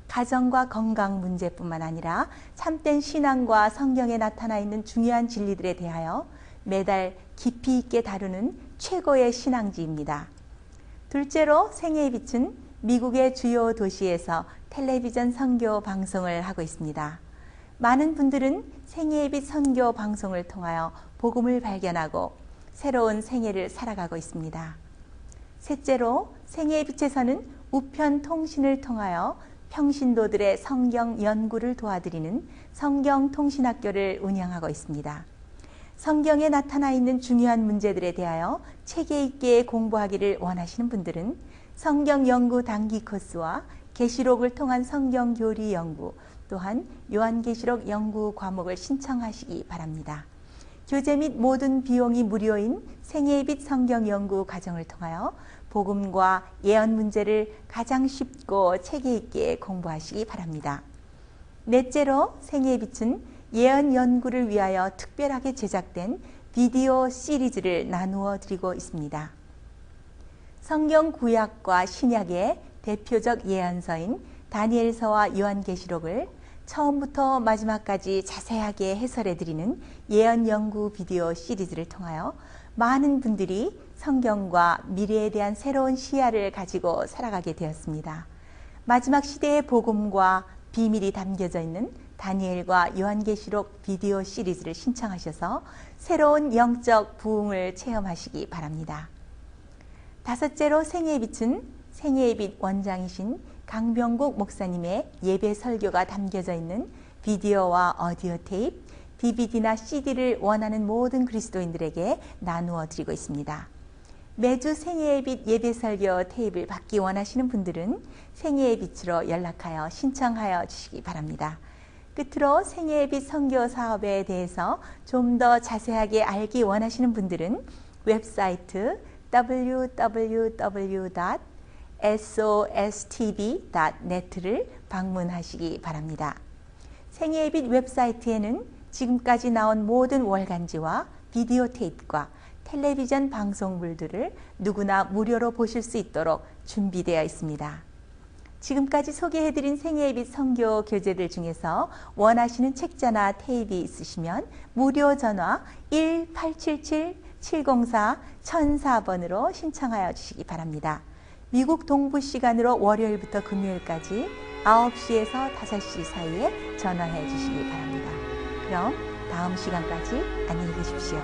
가정과 건강 문제뿐만 아니라 참된 신앙과 성경에 나타나 있는 중요한 진리들에 대하여 매달 깊이 있게 다루는 최고의 신앙지입니다. 둘째로 생애의 빛은 미국의 주요 도시에서 텔레비전 선교 방송을 하고 있습니다. 많은 분들은 생애의 빛 선교 방송을 통하여 복음을 발견하고 새로운 생애를 살아가고 있습니다. 셋째로 생애의 빛에서는 우편 통신을 통하여 평신도들의 성경 연구를 도와드리는 성경통신학교를 운영하고 있습니다. 성경에 나타나 있는 중요한 문제들에 대하여 체계 있게 공부하기를 원하시는 분들은 성경 연구 단기 코스와 계시록을 통한 성경 교리 연구, 또한 요한계시록 연구 과목을 신청하시기 바랍니다. 교재 및 모든 비용이 무료인 생애의 빛 성경 연구 과정을 통하여 복음과 예언 문제를 가장 쉽고 체계 있게 공부하시기 바랍니다. 넷째로 생애의 빛은 예언 연구를 위하여 특별하게 제작된 비디오 시리즈를 나누어 드리고 있습니다. 성경 구약과 신약의 대표적 예언서인 다니엘서와 요한계시록을 처음부터 마지막까지 자세하게 해설해 드리는 예언 연구 비디오 시리즈를 통하여 많은 분들이 성경과 미래에 대한 새로운 시야를 가지고 살아가게 되었습니다. 마지막 시대의 복음과 비밀이 담겨져 있는 다니엘과 요한계시록 비디오 시리즈를 신청하셔서 새로운 영적 부흥을 체험하시기 바랍니다. 다섯째로 생애의 빛은 생애의 빛 원장이신 강병국 목사님의 예배 설교가 담겨져 있는 비디오와 오디오 테이프, DVD나 CD를 원하는 모든 그리스도인들에게 나누어 드리고 있습니다. 매주 생애의 빛 예배 설교 테이프를 받기 원하시는 분들은 생애의 빛으로 연락하여 신청하여 주시기 바랍니다. 끝으로 생애의 빛 선교 사업에 대해서 좀 더 자세하게 알기 원하시는 분들은 웹사이트 www.sostv.net를 방문하시기 바랍니다. 생애의 빛 웹사이트에는 지금까지 나온 모든 월간지와 비디오 테이프과 텔레비전 방송물들을 누구나 무료로 보실 수 있도록 준비되어 있습니다. 지금까지 소개해드린 생애의 빛 선교 교재들 중에서 원하시는 책자나 테이프 있으시면 무료 전화 1877-704-1004번으로 신청하여 주시기 바랍니다. 미국 동부 시간으로 월요일부터 금요일까지 9시에서 5시 사이에 전화해 주시기 바랍니다. 그럼 다음 시간까지 안녕히 계십시오.